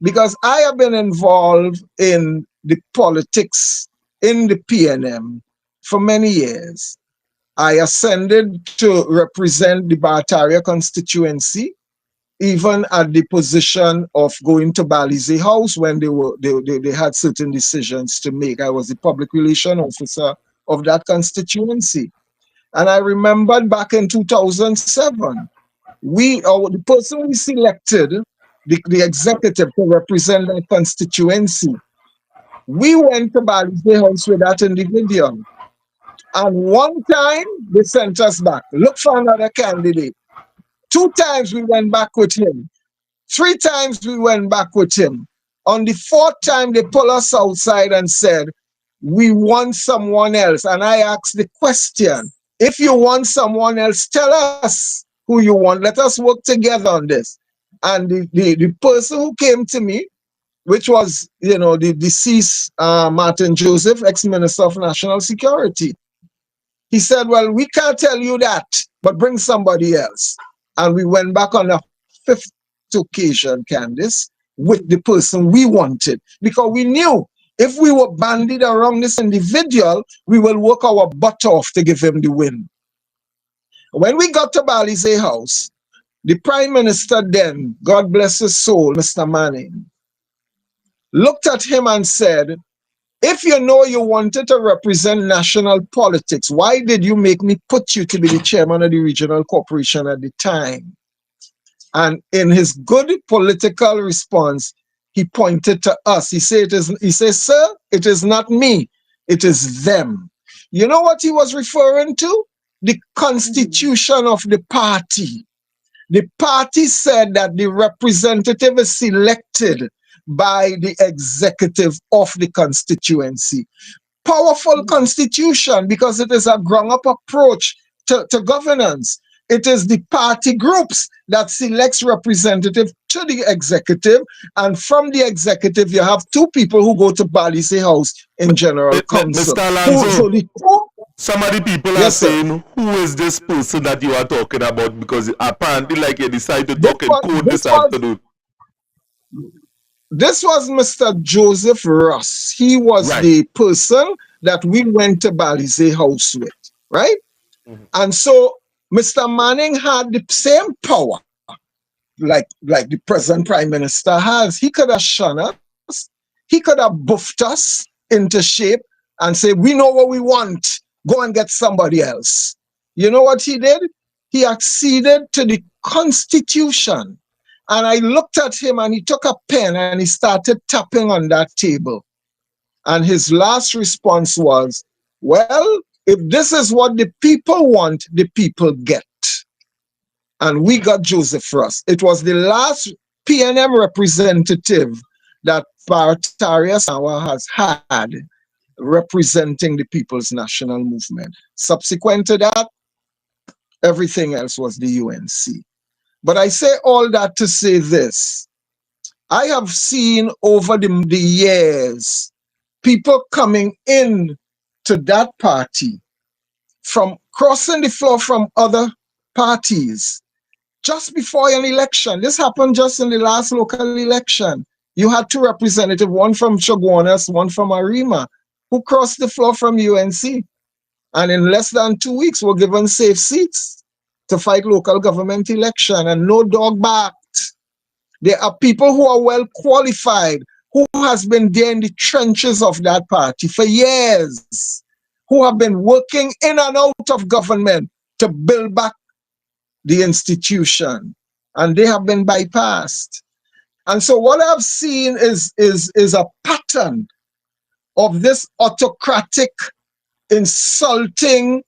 Because I have been involved in the politics in the PNM for many years. I ascended to represent the Barataria constituency, even at the position of going to Balize House when they had certain decisions to make. I was the public relation officer of that constituency. And I remembered back in 2007, the person we selected, the executive to represent that constituency, we went to Balize House with that individual. And one time they sent us back, look for another candidate. 2 times we went back with him. 3 times we went back with him. On the 4th time they pulled us outside and said, we want someone else. And I asked the question, if you want someone else, tell us who you want. Let us work together on this. And the person who came to me, which was, the deceased Martin Joseph, ex-minister of national security, he said, well, we can't tell you that, but bring somebody else. And we went back on a 5th occasion, Candice, with the person we wanted. Because we knew if we were bandied around this individual, we will work our butt off to give him the win. When we got to Balize House, the Prime Minister then, God bless his soul, Mr. Manning, looked at him and said, if you know you wanted to represent national politics, why did you make me put you to be the chairman of the regional corporation at the time? And in his good political response, he pointed to us. He said, sir, it is not me, it is them. You know what he was referring to? The constitution of the party. The party said that the representative is selected by the executive of the constituency. Powerful constitution because it is a ground-up approach to governance. It is the party groups that selects representative to the executive, and from the executive you have 2 people who go to Balize House in general council. Mr. Alonzo, some of the people are saying, who is this person that you are talking about? Because apparently like you decided to talk in code this afternoon. This was Mr. Joseph Ross. He was the person that we went to Balize House with, right? Mhm. And so Mr. Manning had the same power like the present prime minister has. He could have shun us, he could have buffed us into shape and say, we know what we want, go and get somebody else. You know what he did? He acceded to the Constitution. And I looked at him and he took a pen and he started tapping on that table. And his last response was, well, if this is what the people want, the people get. And we got Joseph Ross. It was the last PNM representative that Barataria Sawa has had representing the People's National Movement. Subsequent to that, everything else was the UNC. But I say all that to say this. I have seen over the years people coming in to that party from crossing the floor from other parties just before an election. This happened just in the last local election. You had two representatives, one from Chaguanas, one from Arima, who crossed the floor from UNC. And in less than 2 weeks, were given safe seats to fight local government election, and no dog barked. There are people who are well qualified, who has been there in the trenches of that party for years, who have been working in and out of government to build back the institution, and they have been bypassed. And so what I've seen is a pattern of this autocratic, insulting,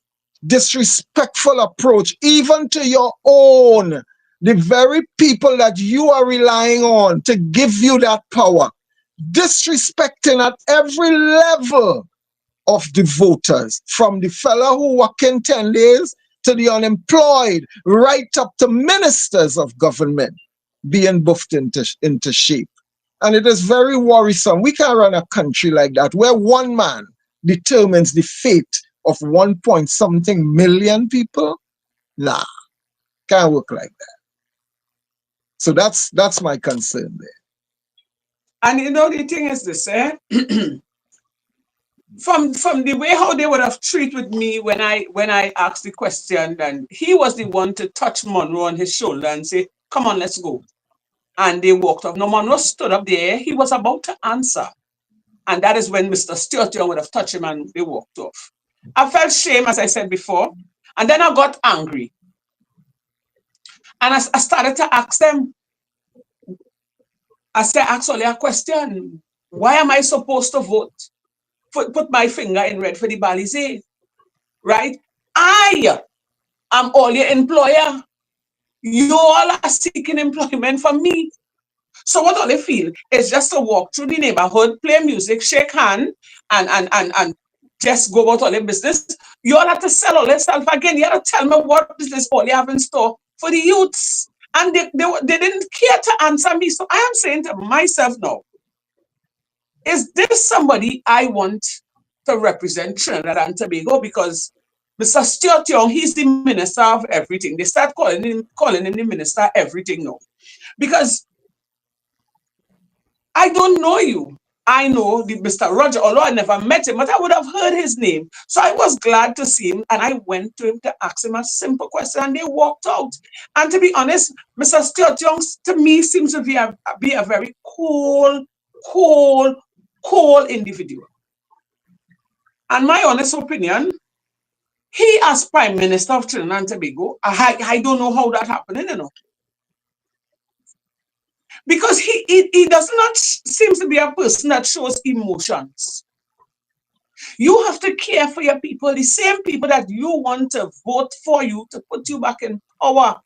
disrespectful approach, even to your own, the very people that you are relying on to give you that power, disrespecting at every level of the voters, from the fellow who work in 10 days to the unemployed, right up to ministers of government being buffed into shape. And it is very worrisome. We can't run a country like that, where one man determines the fate of 1 point something million people. Nah, can't work like that. So that's my concern there. And you know, the thing is this, from the way how they would have treated me when I asked the question, and he was the one to touch Monroe on his shoulder and say, come on, let's go. And they walked off. No, Monroe stood up there. He was about to answer. And that is when Mr. Stuart Young would have touched him and they walked off. I felt shame, as I said before. And then I got angry. And I started to ask them, I said, actually, a question. Why am I supposed to vote? Put my finger in red for the Balize, right? I am all your employer. You all are seeking employment from me. So what all they feel is just to walk through the neighborhood, play music, shake hand, and just go about all their business. You all have to sell all their stuff again. You have to tell me what business all you have in store for the youths. And they didn't care to answer me. So I am saying to myself now, is this somebody I want to represent Trinidad and Tobago? Because Mr. Stuart Young, he's the minister of everything. They start calling him the minister of everything now. Because I don't know you. I know the Mr. Roger, although I never met him, but I would have heard his name. So I was glad to see him, and I went to him to ask him a simple question, and they walked out. And to be honest, Mr. Stuart Young, to me, seems to be a very cool individual. And my honest opinion, he as Prime Minister of Trinidad and Tobago, I don't know how that happened, you know. Because he does not seem to be a person that shows emotions. You have to care for your people, the same people that you want to vote for you to put you back in power.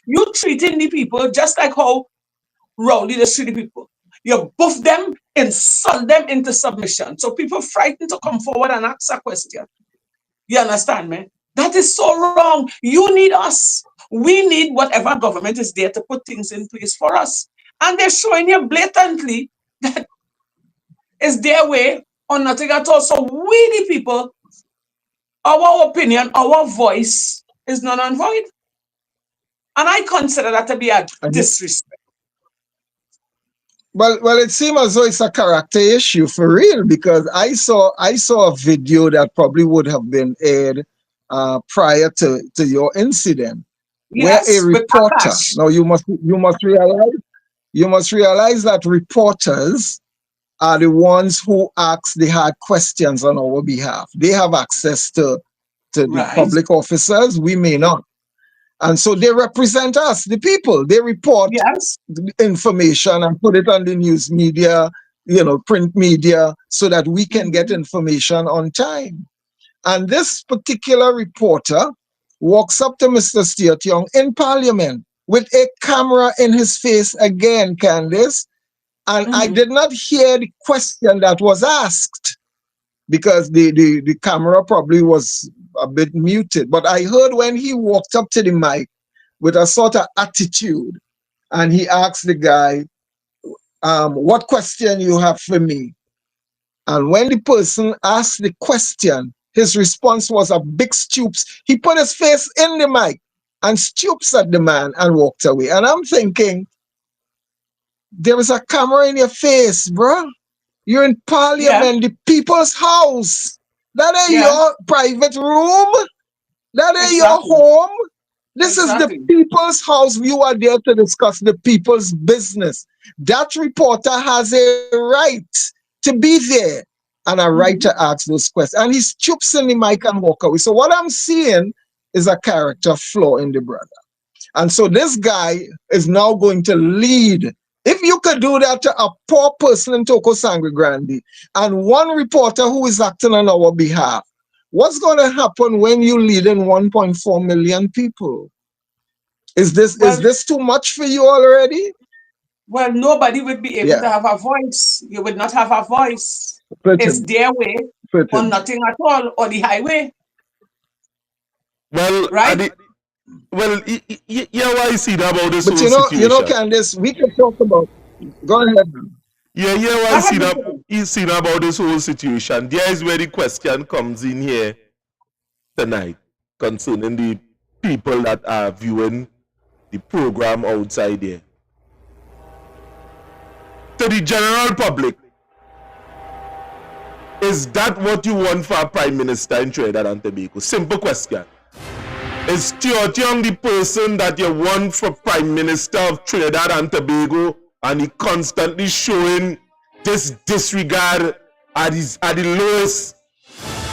You treating the people just like how Rowley does treat the people. You buff them, insult them into submission. So people frightened to come forward and ask a question. You understand me? That is so wrong. You need us. We need whatever government is there to put things in place for us. And they're showing you blatantly that it's their way or nothing at all. So we, the people, our opinion, our voice is null and void. And I consider that to be a disrespect. Well, it seems as though it's a character issue for real, because I saw a video that probably would have been aired prior to your incident, where a Yes, with reporter. Akash. Now you must realize that reporters are the ones who ask the hard questions on our behalf. They have access to the Right. public officers. We may not. And so they represent us, the people. They report Yes. the information and put it on the news media, print media, so that we can get information on time. And this particular reporter walks up to Mr. Stuart Young in Parliament with a camera in his face again, Candice. And I did not hear the question that was asked, because the camera probably was a bit muted. But I heard when he walked up to the mic with a sort of attitude, and he asked the guy, what question you have for me? And when the person asked the question, his response was a big stoops. He put his face in the mic and stoops at the man and walked away. And I'm thinking, there is a camera in your face, bro. You're in Parliament, the people's house. That ain't your private room. That ain't your home. This is the people's house. You are there to discuss the people's business. That reporter has a right to be there and a right to ask those questions. And he stoops in the mic and walk away. So what I'm seeing is a character flaw in the brother. And so this guy is now going to lead. If you could do that to a poor person in Toko Sangre Grande and one reporter who is acting on our behalf, what's going to happen when you lead in 1.4 million people? Is this too much for you already? Well, nobody would be able to have a voice. You would not have a voice. It's their way or nothing at all, or the highway. Well, right? Yeah, why I see that about this But whole situation. Candice, we can talk about. Go ahead. Yeah, why I see that. You see that about this whole situation. There is where the question comes in here tonight concerning the people that are viewing the program outside there. To the general public, is that what you want for a prime minister in Trinidad and Tobago? Simple question. Is Stuart Young the person that you want for prime minister of Trinidad and Tobago, and he constantly showing this disregard at the lowest?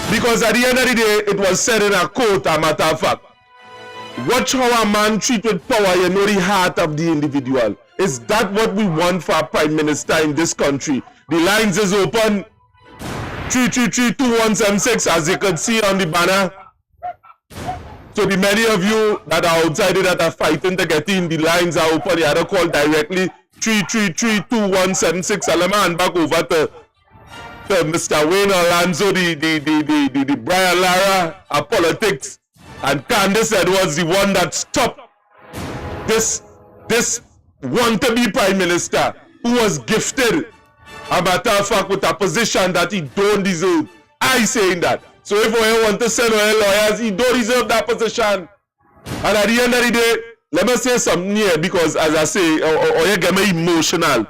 Because at the end of the day, it was said in a quote, a matter of fact, watch how a man treat with power, you know the heart of the individual. Is that what we want for a prime minister in this country? The lines is open, 333-2176, as you can see on the banner. So the many of you that are outside that are fighting to get in, the lines are open. You have to call directly 333-2176. I'll hand back over to Mr. Wayne Alonzo, the Brian Lara of politics, and Candice Edwards, the one that stopped this want-to-be prime minister, who was gifted, a matter of fact, with a position that he don't deserve. I saying that. So if we want to send our lawyers, he don't deserve that position. And at the end of the day, let me say something here, because as I say, or you get me emotional.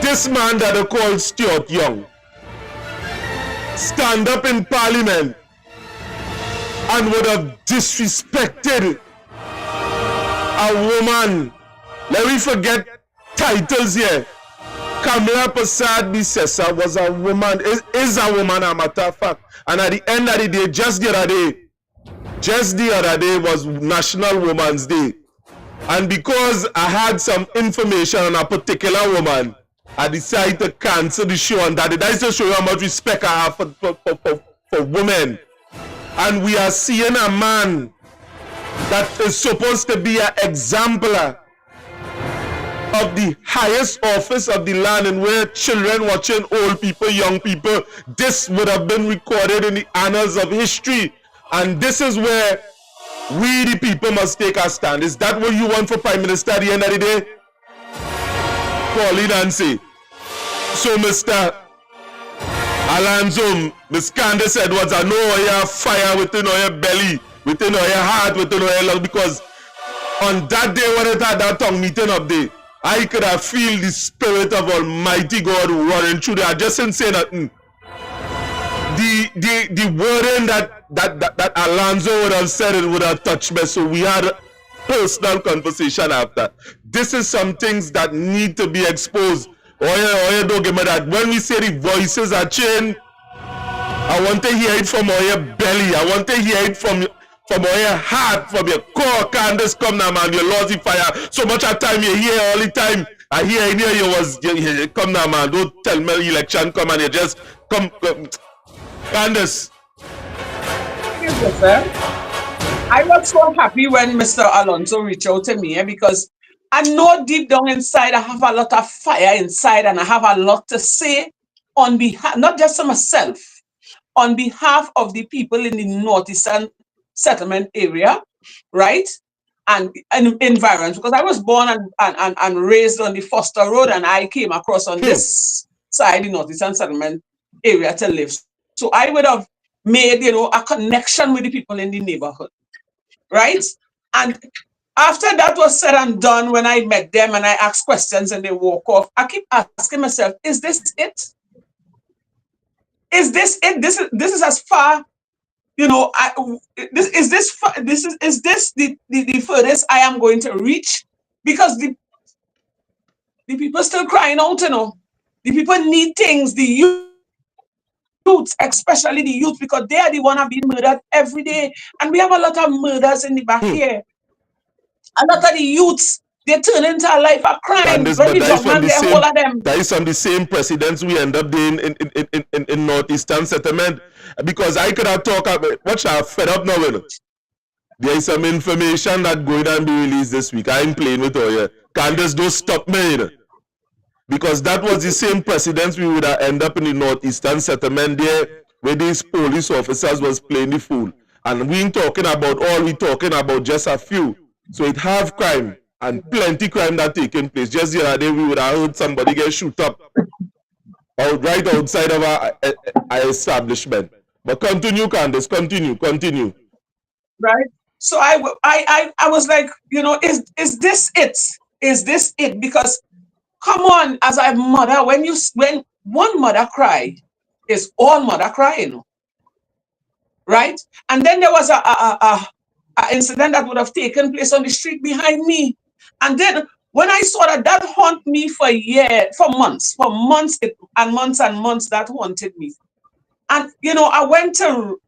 This man that they call Stuart Young stand up in Parliament and would have disrespected a woman. Let me forget titles here. Kamala Prasad Bisesa was a woman, is a woman, a matter of fact. And at the end of the day, just the other day was National Women's Day. And because I had some information on a particular woman, I decided to cancel the show, and that is to show you how much respect I have for women. And we are seeing a man that is supposed to be an exemplar of the highest office of the land, and where children watching old people, young people, this would have been recorded in the annals of history. And this is where we the people must take our stand. Is that what you want for Prime Minister at the end of the day? Pauline Nancy. So Mr. Alonzo, Ms. Candice Edwards, I know you have fire within your belly, within your heart, within your lung, because on that day when it had that tongue meeting up there, I could have feel the spirit of Almighty God running through there. I just didn't say nothing. The wording that Alonzo would have said, it would have touched me. So we had a personal conversation after. This is some things that need to be exposed. Oh, don't give me that. When we say the voices are changed, I want to hear it from your belly. I want to hear it from your heart, from your core. Candace, come now, man. You lost the fire. So much of time you hear all the time. I hear in here you come now, man. Don't tell me election come and you just come. Candace. Yes, sir. I was so happy when Mr. Alonzo reached out to me because I know deep down inside I have a lot of fire inside and I have a lot to say on behalf, not just of myself, on behalf of the people in the northeastern settlement area, right? And environs, because I was born and raised on the Foster Road and I came across on this side, the northeastern settlement area to live. So I would have made, a connection with the people in the neighborhood, right? And after that was said and done, when I met them and I asked questions and they walk off, I keep asking myself, is this it? Is this it? This is as far, is this the furthest I am going to reach? Because the people still crying out, The people need things, the youth, especially the youth, because they are the one being murdered every day. And we have a lot of murders in the back here. A lot of the youths, they turn into a life of crime. Candace, When but the that is drug from man the get same. hold of them. That is from the same precedents we end up doing in northeastern settlement. Because I could have talked about what I fed up now with. There is some information that going to be released this week. I ain't playing with her. Candace, don't stop me. Because that was the same precedents we would have end up in the northeastern settlement there, where these police officers was playing the fool. And we ain't talking about all, we talking about just a few. So it have crime and plenty crime that taking place. Just the other day we would have heard somebody get shoot up right outside of our establishment. But continue, Candace, continue. Right? So I was like, is this it? Is this it? Because come on, as a mother, when one mother cry, is all mother crying, right? And then there was a incident that would have taken place on the street behind me, and then when I saw that haunted me for months and months that haunted me, and I went to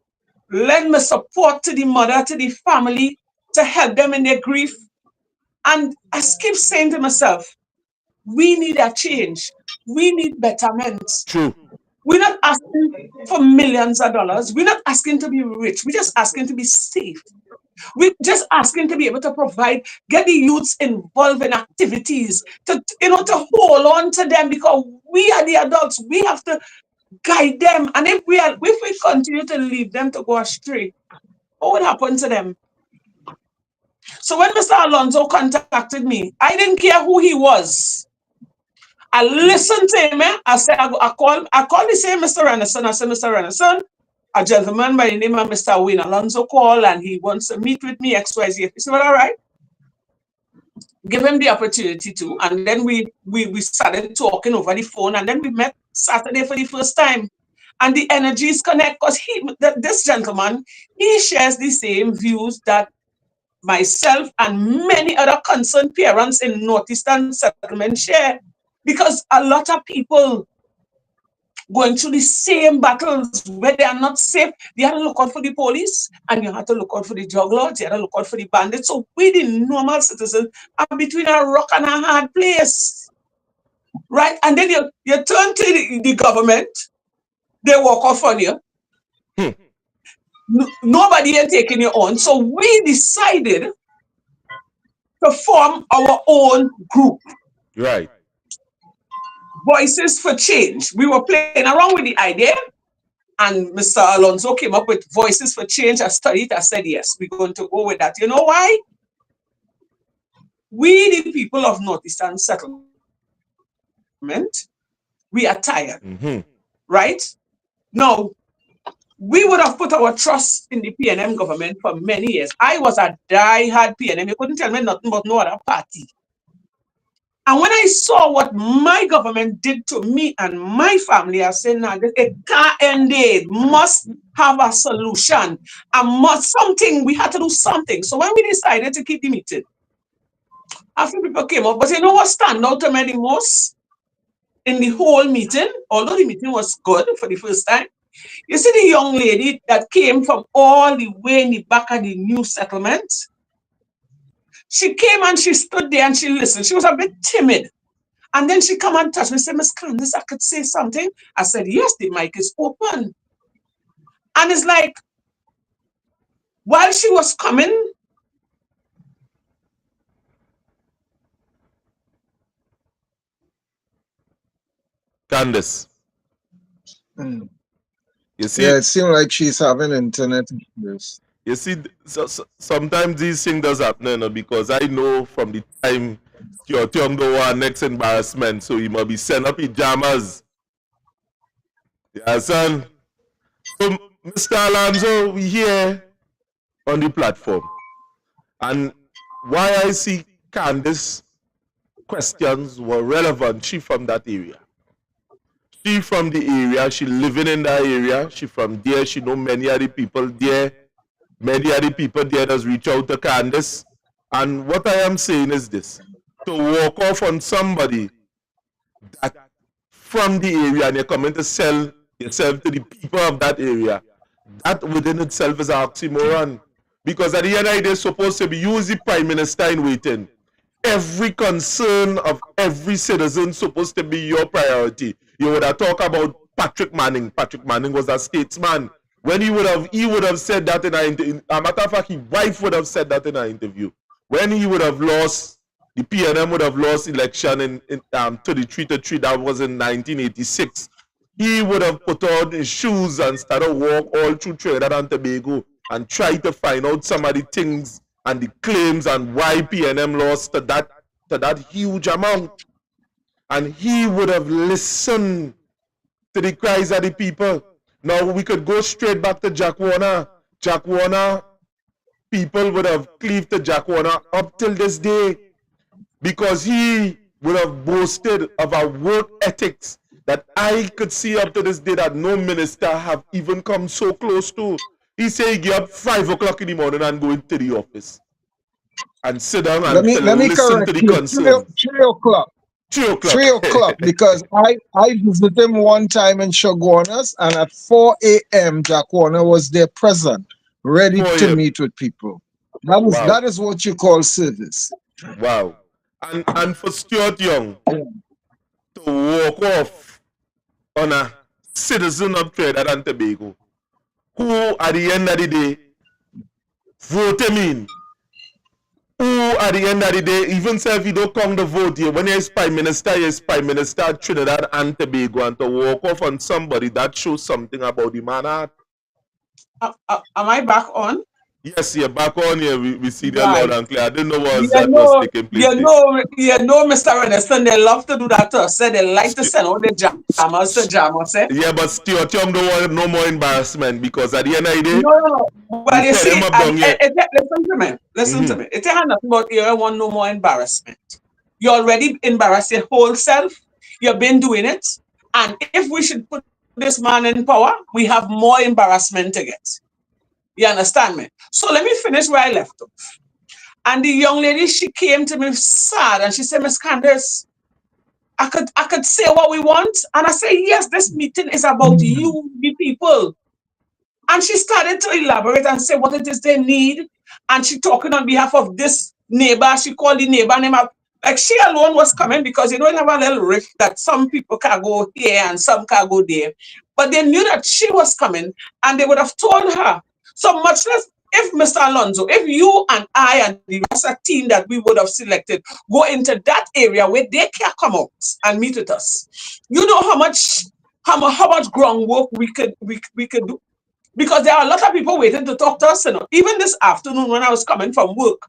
lend my support to the mother, to the family, to help them in their grief, and I keep saying to myself, we need a change. We need betterment. True. We're not asking for millions of dollars. We're not asking to be rich. We're just asking to be safe. We're just asking to be able to provide, get the youths involved in activities, to hold on to them, because we are the adults. We have to guide them. And if we continue to leave them to go astray, what would happen to them? So when Mr. Alonzo contacted me, I didn't care who he was. I listened to him. I said, I called the same Mr. Renison. I said, Mr. Renison, a gentleman by the name of Mr. Wayne Alonzo called and he wants to meet with me, XYZ. He said, well, all right. Give him the opportunity to. And then we started talking over the phone, and then we met Saturday for the first time. And the energies connect because this gentleman, he shares the same views that myself and many other concerned parents in Northeastern settlement share. Because a lot of people going through the same battles where they are not safe. They had to look out for the police, and you had to look out for the drug lords, you had to look out for the bandits. So we, the normal citizens, are between a rock and a hard place. Right? And then you turn to the government, they walk off on you. Nobody is taking you on. So we decided to form our own group. Right. Voices for Change. We were playing around with the idea, and Mr. Alonzo came up with Voices for Change. I studied. I said, yes, we're going to go with that. You know why? We, the people of Northeastern settlement, we are tired. Right? Now, we would have put our trust in the PNM government for many years. I was a die-hard PNM. You couldn't tell me nothing about no other party. And when I saw what my government did to me and my family, I said, nah, it can't end there. It must have a solution. And must something, we had to do something. So when we decided to keep the meeting, a few people came up, but you know what stand out to me the most in the whole meeting, although the meeting was good for the first time, you see the young lady that came from all the way in the back of the new settlement? She came and she stood there and she listened. She was a bit timid. And then she come and touch me, say, Miss Candice, I could say something. I said, yes, the mic is open. And it's like, while she was coming, Candice, Mm. you see, Yeah, it seems like she's having internet issues. you see, sometimes these things does happen, you know, because I know from the time your tongue do one next embarrassment, so you must be sent up pajamas. Yeah, son. So, Mr. Alonzo, we here on the platform. And why I see Candice questions were relevant, she from that area. She from the area, she living in that area, she from there, she know many of the people there. Many of the people there does reach out to Candice. And what I am saying is this, to walk off on somebody that from the area and you're coming to sell yourself to the people of that area, that within itself is an oxymoron. Because at the end of the day, it's supposed to be you as the Prime Minister in waiting. Every concern of every citizen supposed to be your priority. You would have talked about Patrick Manning. Patrick Manning was a statesman. When he would have said that in an interview. A matter of fact, his wife would have said that in an interview. When he would have lost, the PNM would have lost election in 33-3. That was in 1986. He would have put on his shoes and started walk all through Trinidad and Tobago and try to find out some of the things and the claims and why PNM lost to that huge amount. And he would have listened to the cries of the people. Now we could go straight back to Jack Warner. Jack Warner, people would have cleaved to Jack Warner up till this day because he would have boasted of a work ethics that I could see up to this day that no minister have even come so close to. He say he get up 5 o'clock in the morning and go into the office and sit down and Let me listen correct to the you. concerns. 3 o'clock. 3 o'clock. 3 o'clock, because I visited him one time in Shogunas, and at 4 a.m. Jack Warner was there present, ready 4 to a.m. meet with people. Wow. That is what you call service. Wow. And for Stuart Young to walk off on a citizen of Trinidad and Tobago who at the end of the day vote him in, who at the end of the day, even say if you don't come to vote here, when you're Prime Minister of Trinidad and Tobago, and to walk off on somebody that shows something about the man heart. Am I back on? Yes, you're back on here. We see that Right. loud and clear. I didn't know what was taking place. You know, Mr. Reneston, they love to do that to us. They like to send out the jammers to jam us. Yeah, but Stuart Young don't want no more embarrassment because at the end of the day, No. But you see, listen to Mhm. me. It ain't nothing about you want no more embarrassment. You already embarrassed your whole self. You've been doing it. And if we should put this man in power, we have more embarrassment to get. You understand me? So let me finish where I left off. And the young lady, she came to me sad and she said, Miss Candice, I could say what we want. And I say, yes, this meeting is about you, the people. And she started to elaborate and say what it is they need. And she talking on behalf of this neighbor. She called the neighbor name up. Like she alone was coming because you know you have a little rift that some people can go here and some can go there. But they knew that she was coming and they would have told her. So much less if Mr. Alonzo, if you and I and the rest of the team that we would have selected go into that area where they can come out and meet with us, you know how much groundwork we could do. Because there are a lot of people waiting to talk to us. You know. Even this afternoon when I was coming from work,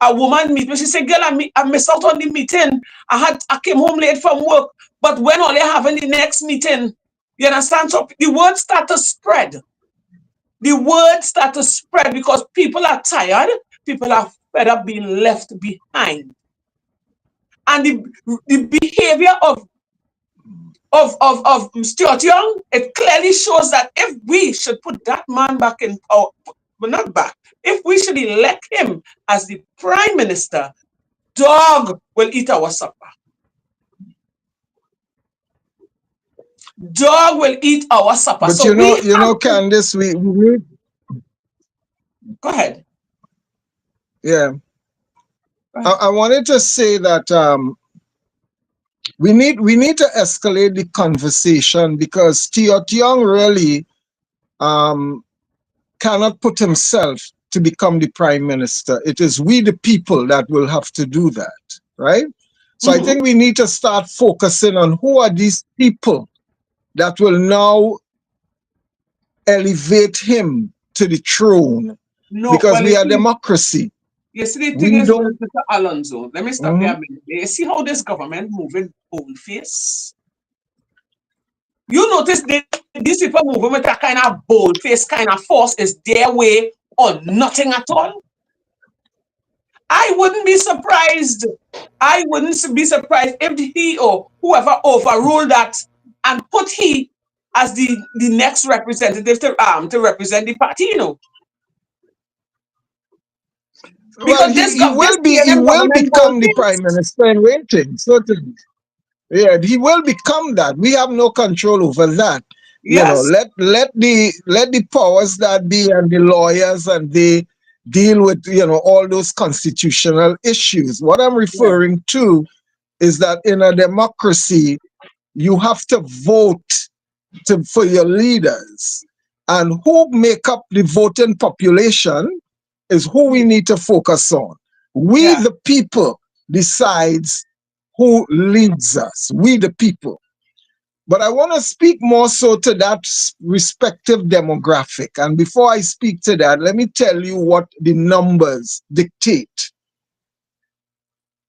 a woman meet me. She said, girl, I missed out on the meeting. I came home late from work. But when are they having the next meeting? You understand? So the word start to spread. The word start to spread because people are tired. People are fed up being left behind. And the behavior of Stuart Young, it clearly shows that if we should put that man back in power, well, not back, if we should elect him as the prime minister, dog will eat our supper. Dog will eat our supper. But So you know, Candice, we need. Go ahead. Yeah. I wanted to say that we need to escalate the conversation, because Stuart Young really cannot put himself to become the prime minister. It is we the people that will have to do that, right? So I think we need to start focusing on who are these people that will now elevate him to the throne, because we are democracy. You see, the thing is, Mr. Alonzo, let me stop there a minute. You see how this government moving bold face? You notice these people moving with that kind of bold face, kind of force is their way or nothing at all? I wouldn't be surprised. I wouldn't be surprised if he or whoever overruled that and put he as the next representative to represent the party, you know. Well, he will become the prime minister in waiting, certainly. Yeah, he will become that. We have no control over that. Yes. You know, let the powers that be and the lawyers and they deal with, you know, all those constitutional issues. What I'm referring to is that in a democracy, you have to vote for your leaders, and who make up the voting population is who we need to focus on. We, the people, decides who leads us. We, the people. But I want to speak more so to that respective demographic. And before I speak to that, let me tell you what the numbers dictate.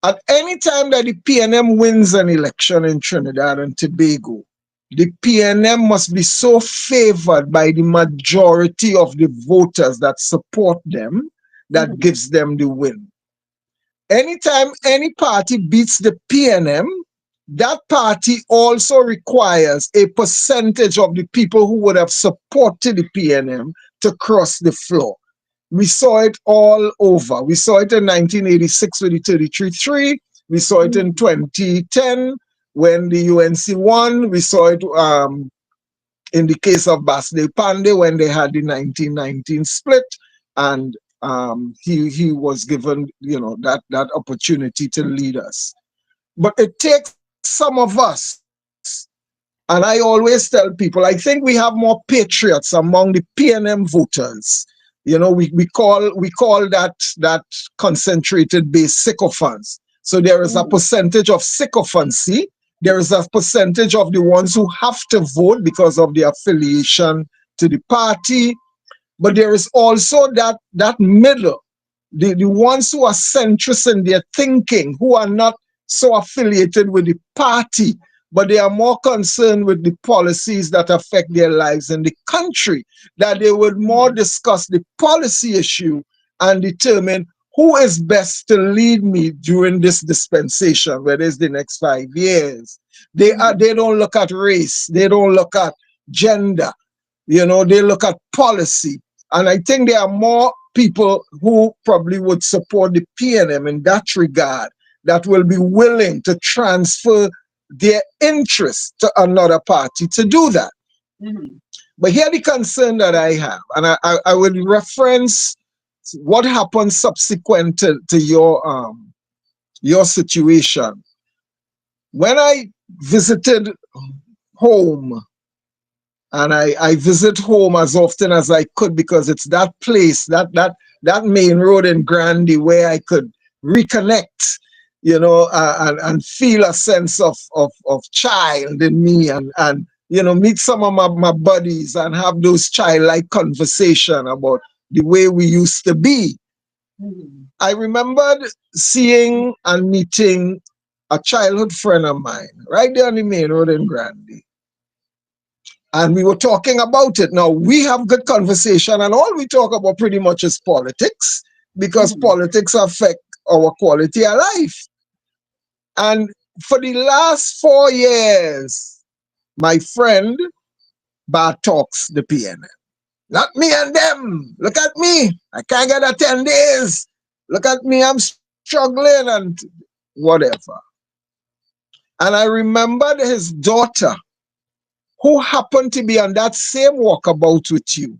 At any time that the PNM wins an election in Trinidad and Tobago, the PNM must be so favored by the majority of the voters that support them that gives them the win. Anytime any party beats the PNM, that party also requires a percentage of the people who would have supported the PNM to cross the floor. We saw it all over. We saw it in 1986 with the 33-3. We saw it in 2010 when the UNC won. We saw it in the case of Basdeo Panday when they had the 1919 split, and he was given, you know, that opportunity to lead us. But it takes some of us, and I always tell people, I think we have more patriots among the PNM voters. You know, we call that concentrated base sycophants. So there is a percentage of sycophancy. There is a percentage of the ones who have to vote because of their affiliation to the party. But there is also that middle, the ones who are centrist in their thinking, who are not so affiliated with the party, but they are more concerned with the policies that affect their lives in the country, that they would more discuss the policy issue and determine who is best to lead me during this dispensation, whether it's the next 5 years. They don't look at race, they don't look at gender, you know, they look at policy. And I think there are more people who probably would support the PNM in that regard, that will be willing to transfer their interest to another party to do that. But here the concern that I have, and I would reference what happened subsequent to your situation. When I visited home, and I visit home as often as I could, because it's that place, that main road in Grandy where I could reconnect, you know, and feel a sense of child in me, and you know, meet some of my buddies and have those childlike conversation about the way we used to be. I remembered seeing and meeting a childhood friend of mine right there on the main road in Grandy. And we were talking about it. Now, we have good conversation, and all we talk about pretty much is politics, because politics affect our quality of life. And for the last 4 years, my friend talks the PNM. Not me and them. Look at me. I can't get a 10 days. Look at me. I'm struggling and whatever. And I remembered his daughter, who happened to be on that same walkabout with you,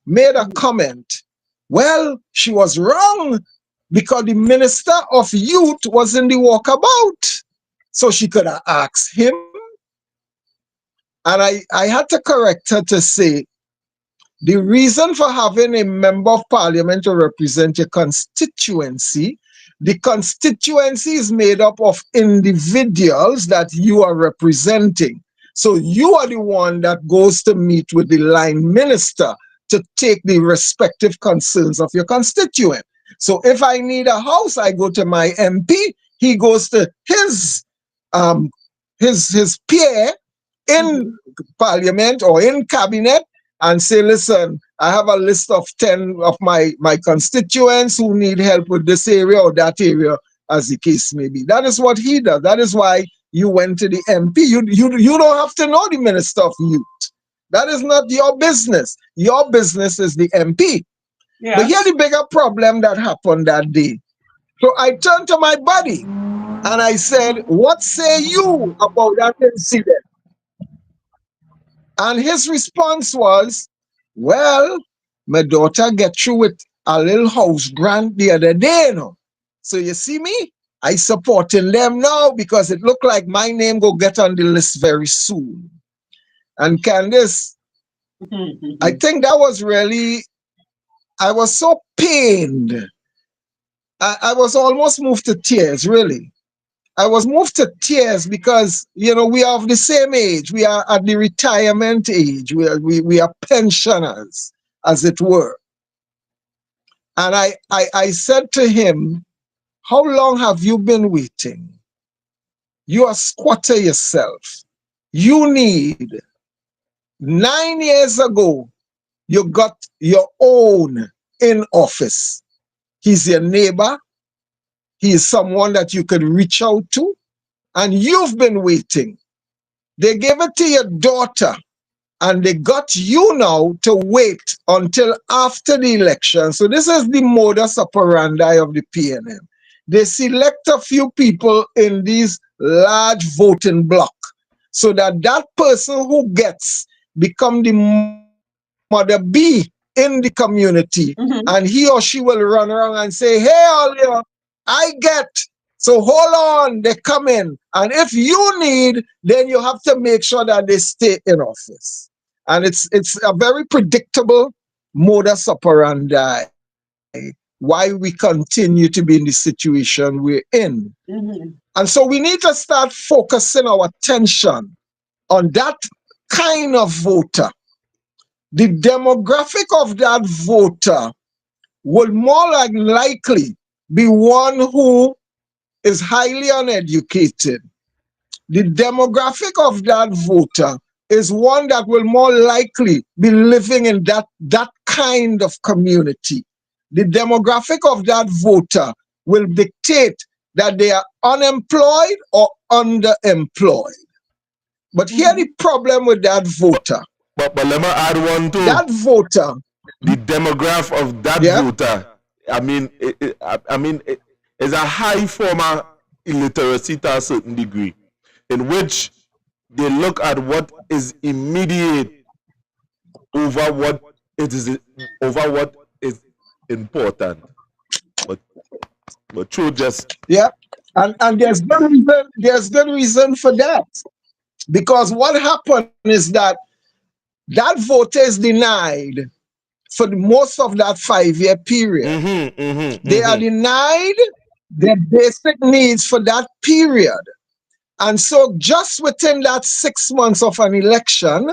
made a comment. Well, she was wrong because the minister of youth was in the walkabout. So she could have asked him. And I had to correct her to say, the reason for having a member of parliament to represent your constituency, the constituency is made up of individuals that you are representing. So you are the one that goes to meet with the line minister to take the respective concerns of your constituent. So if I need a house, I go to my MP, he goes to his peer in parliament or in cabinet and say, listen, I have a list of 10 of my constituents who need help with this area or that area, as the case may be. That is what he does. That is why you went to the MP. You don't have to know the Minister of Youth. That is not your business. Your business is the MP. Yes. But here's the bigger problem that happened that day. So I turned to my buddy and I said, what say you about that incident? And his response was, well, my daughter get through with a little house grant the other day, you know. So you see me? I supporting them now because it look like my name go get on the list very soon. And Candice, I think that was really, I was so pained. I was almost moved to tears, really. I was moved to tears because, you know, we are of the same age. We are at the retirement age. We are pensioners, as it were. And I said to him, how long have you been waiting? You are squatter yourself. You need, 9 years ago, you got your own in office. He's your neighbor. He is someone that you could reach out to. And you've been waiting. They gave it to your daughter and they got you now to wait until after the election. So this is the modus operandi of the PNM. They select a few people in these large voting block so that that person who gets become the mother B in the community, and he or she will run around and say, hey, Olio, I get. So hold on, they come in. And if you need, then you have to make sure that they stay in office. And it's a very predictable modus operandi why we continue to be in the situation we're in. And so we need to start focusing our attention on that kind of voter. The demographic of that voter will more than likely be one who is highly uneducated. The demographic of that voter is one that will more likely be living in that kind of community. The demographic of that voter will dictate that they are unemployed or underemployed. But here the problem with that voter. But let me add one too. That voter. The demographic of that voter, I mean, it is a high form of illiteracy to a certain degree, in which they look at what is immediate over what is important. But true, just and there's good reason for that, because what happened is that voter is denied for most of that 5-year period. They are denied their basic needs for that period. And so just within that 6 months of an election,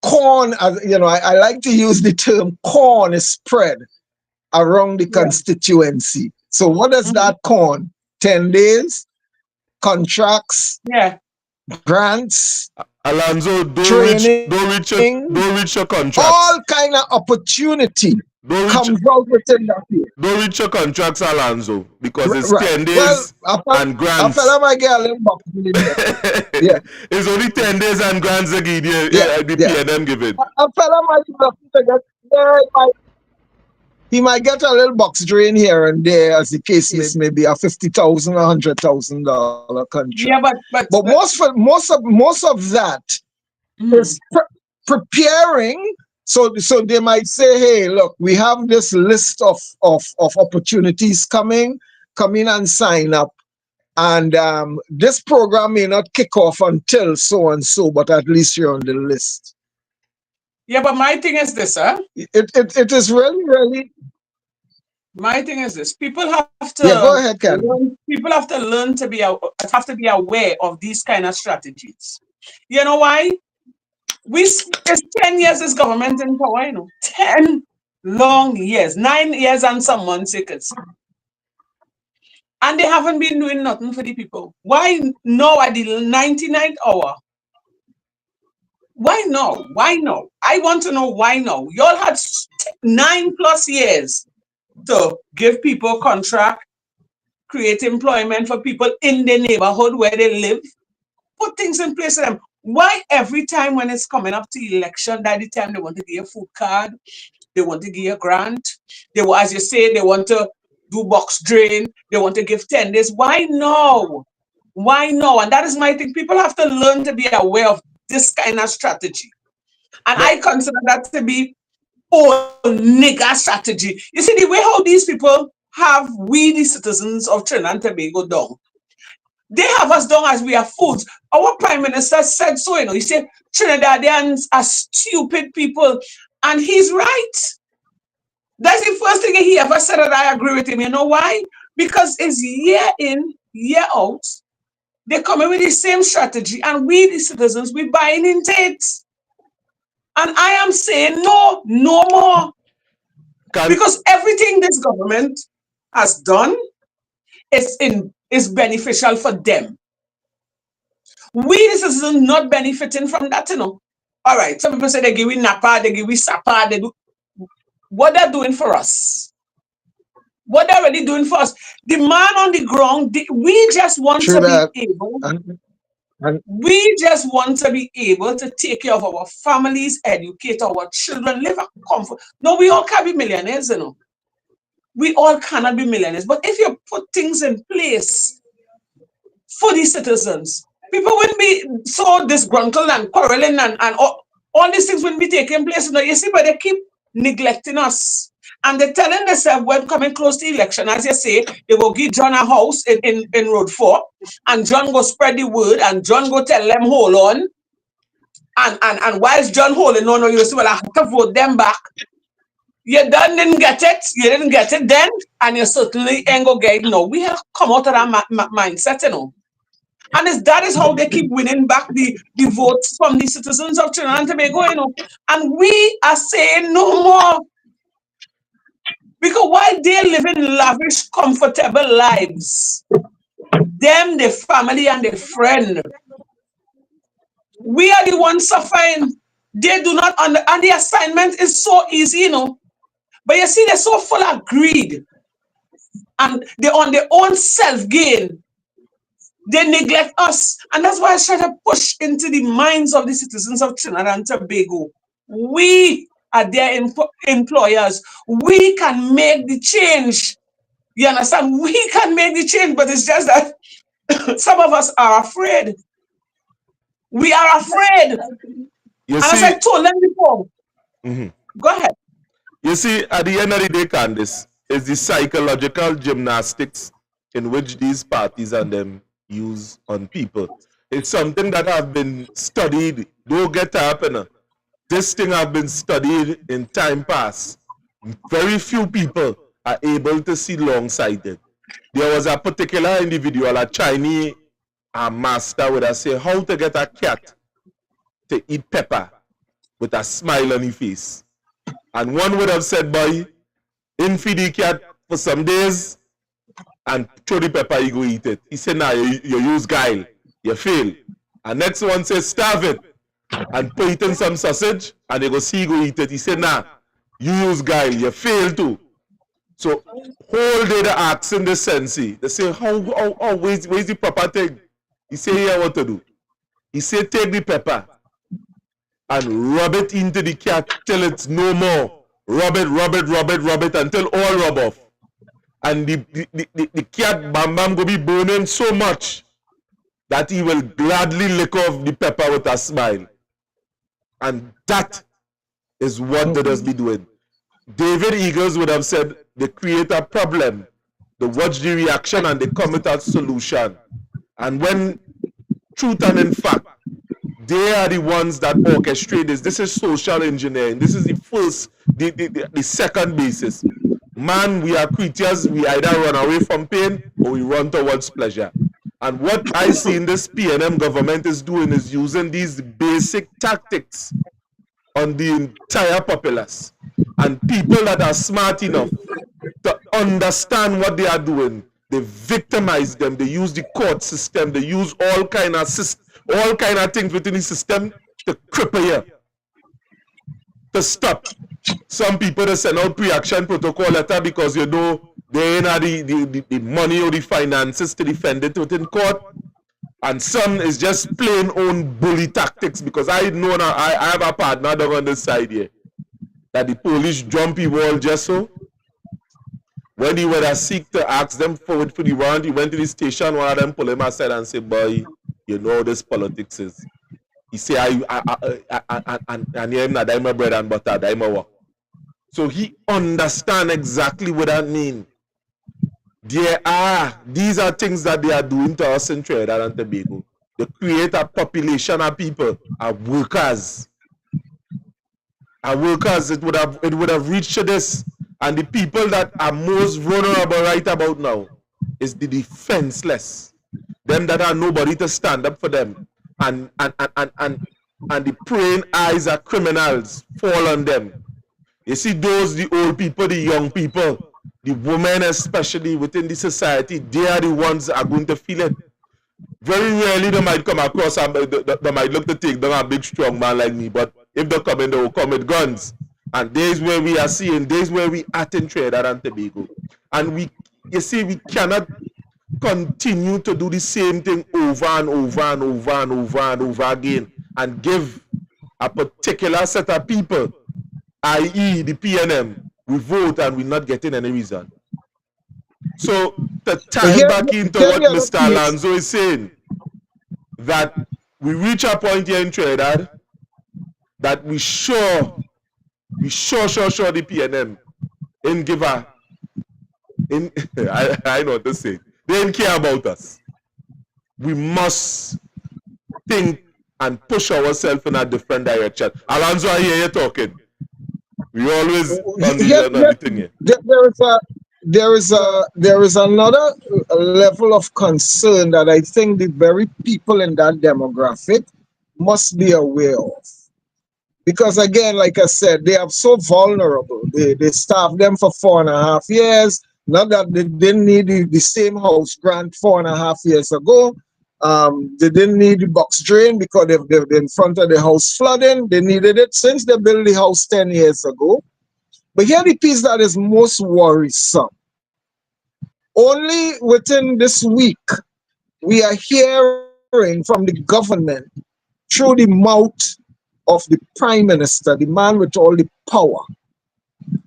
corn, you know, I like to use the term corn is spread around the constituency. So what is that corn? 10 days, contracts, grants, Alonzo, training, don't reach your contracts. all kind of opportunity comes out within that year. Don't reach your contracts, Alonzo, because it's Right. 10 Well, days and grants. a fella might get a little box. Yeah. It's only 10 days and grants the PNM give it. A fella might be lucky to get he might get a little box drain here and there, as the case may be, a $50,000, $100,000 contract. Yeah, but most of that is preparing. So they might say, hey, look, we have this list of opportunities coming and sign up. And this program may not kick off until so and so, but at least you're on the list. Yeah, but my thing is this, huh? It is really. My thing is this: people have to. Yeah, go ahead, Ken. People have to learn to be aware of these kind of strategies. You know why? It's 10 years this government in power. You know, 10 long years, 9 years and some months, and they haven't been doing nothing for the people. Why now at the 99th hour? Why no? Why no? I want to know why no. Y'all had 9+ years to give people contract, create employment for people in the neighborhood where they live, put things in place for them. Why every time when it's coming up to election, that the time they want to give you a food card, they want to give you a grant, as you say, they want to do box drain, they want to give 10 days. Why no? Why no? And that is my thing. People have to learn to be aware of this kind of strategy. And I consider that to be nigger strategy. You see, the way how these people have we, the citizens of Trinidad and Tobago, down. They have us down as we are fools. Our Prime Minister said so, you know. He said Trinidadians are stupid people. And he's right. That's the first thing he ever said, and I agree with him. You know why? Because it's year in, year out. They come in with the same strategy, and we, the citizens, we buying into it. And I am saying no more. Because everything this government has done is beneficial for them. We, the citizens, not benefiting from that, you know. All right, some people say they give we NAPA, they give we SAPA, they do. What they're doing for us? What they're really doing for us? The man on the ground, we just want to be able. We just want to be able to take care of our families, educate our children, live a comfort. No, we all can't be millionaires, you know. We all cannot be millionaires. But if you put things in place for the citizens, people wouldn't be so disgruntled and quarreling and all these things wouldn't be taking place. You know, you see, but they keep neglecting us. And they're telling themselves when coming close to election, as you say, they will give John a house in Road 4, and John go spread the word, and John go tell them, hold on. And whilst John holding on, you say, well, I have to vote them back. You didn't get it then, and you certainly ain't go get it. No, we have come out of that mindset, you know. And that is how they keep winning back the votes from the citizens of Trinidad and Tobago, you know. And we are saying no more. Because while they live in lavish, comfortable lives, them, their family, and their friend, we are the ones suffering. They do not and the assignment is so easy, you know. But you see, they're so full of greed. And they're on their own self-gain. They neglect us. And that's why I try to push into the minds of the citizens of Trinidad and Tobago. We are their employers. We can make the change. You understand? We can make the change, but it's just that some of us are afraid. We are afraid. As I told them before, go ahead. You see, at the end of the day, Candice, it's the psychological gymnastics in which these parties and them use on people. It's something that have been studied. Don't get up, you know. This thing have been studied in time past. Very few people are able to see long-sighted. There was a particular individual, a Chinese master, would have said how to get a cat to eat pepper with a smile on his face. And one would have said, boy, feed the cat for some days and throw the pepper, you go eat it. He said, nah, you use guile, you fail. And next one says, starve it. and put it in some sausage, and they go see, go eat it. He said, nah, you use guile, you fail to. So whole day they ask in the sense, they say, where's the proper thing? He say, here what to do. He say, take the pepper and rub it into the cat till it's no more. Rub it until all rub off. And the cat bam bam go be burning so much that he will gladly lick off the pepper with a smile. And that is what they does be doing. David Eagles would have said, they create a problem, they watch the reaction, and they come with a solution. And when truth and in fact, they are the ones that orchestrate this. This is social engineering. This is the first, the second basis. Man, we are creatures. We either run away from pain or we run towards pleasure. And what I see in this PNM government is doing is using these basic tactics on the entire populace. And people that are smart enough to understand what they are doing, they victimize them. They use the court system. They use all kind of things within the system to cripple you, to stop. Some people they send out pre-action protocol letter because you know they ain't have the money or the finances to defend it within court. And some is just plain own bully tactics, because I know now I have a partner down on this side here that the police jumpy wall just so. When he would have seek to ask them for the warrant, he went to the station, one of them pull him aside and say, boy, you know how this politics is. He say, and him not my bread and butter, my work. So he understand exactly what that means. These are things that they are doing to us in Trinidad and Tobago. They create a population of people, of workers. It would have reached to this. And the people that are most vulnerable right about now is the defenseless. Them that are nobody to stand up for them. And the praying eyes of criminals fall on them. You see those, the old people, the young people, the women especially within the society, they are the ones that are going to feel it. Very rarely they might come across, they might look to take down a big strong man like me, but if they come in, they will come with guns. And there's where we are seeing, there's where we at in Trinidad and Tobago. And we cannot continue to do the same thing over and over again and give a particular set of people, i.e. the PNM, we vote and we're not getting any result. So to tie back into what Mr. Alonzo is saying, that we reach a point here in Trinidad that we sure the PNM in give a I know what to say. They didn't care about us. We must think and push ourselves in a different direction. Alonzo, I hear you talking. We always on the thing here. There is another level of concern that I think the very people in that demographic must be aware of. Because again, like I said, they are so vulnerable. They starved them for 4.5 years. Not that they didn't need the same house grant 4.5 years ago. They didn't need the box drain because they're in front of the house flooding. They needed it since they built the house 10 years ago. But here the piece that is most worrisome. Only within this week, we are hearing from the government through the mouth of the Prime Minister, the man with all the power,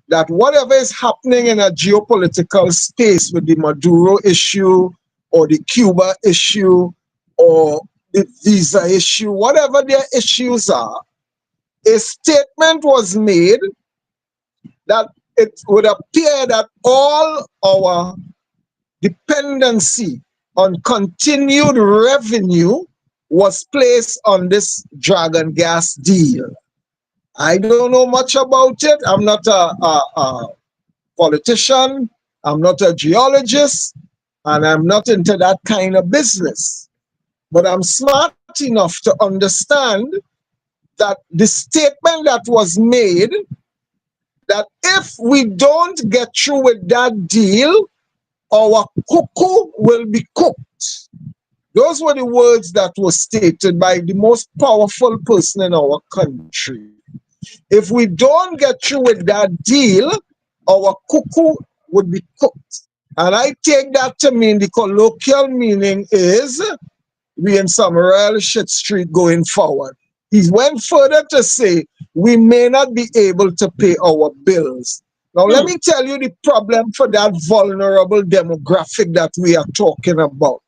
that whatever is happening in a geopolitical space with the Maduro issue or the Cuba issue or the visa issue, whatever their issues are, a statement was made that it would appear that all our dependency on continued revenue was placed on this Dragon gas deal. I don't know much about it. I'm not a politician. I'm not a geologist. And I'm not into that kind of business. But I'm smart enough to understand that the statement that was made, that if we don't get through with that deal, our cuckoo will be cooked. Those were the words that were stated by the most powerful person in our country. If we don't get through with that deal, our cuckoo would be cooked. And I take that to mean the colloquial meaning is we in some real shit street going forward. He went further to say we may not be able to pay our bills. Now, let me tell you the problem for that vulnerable demographic that we are talking about.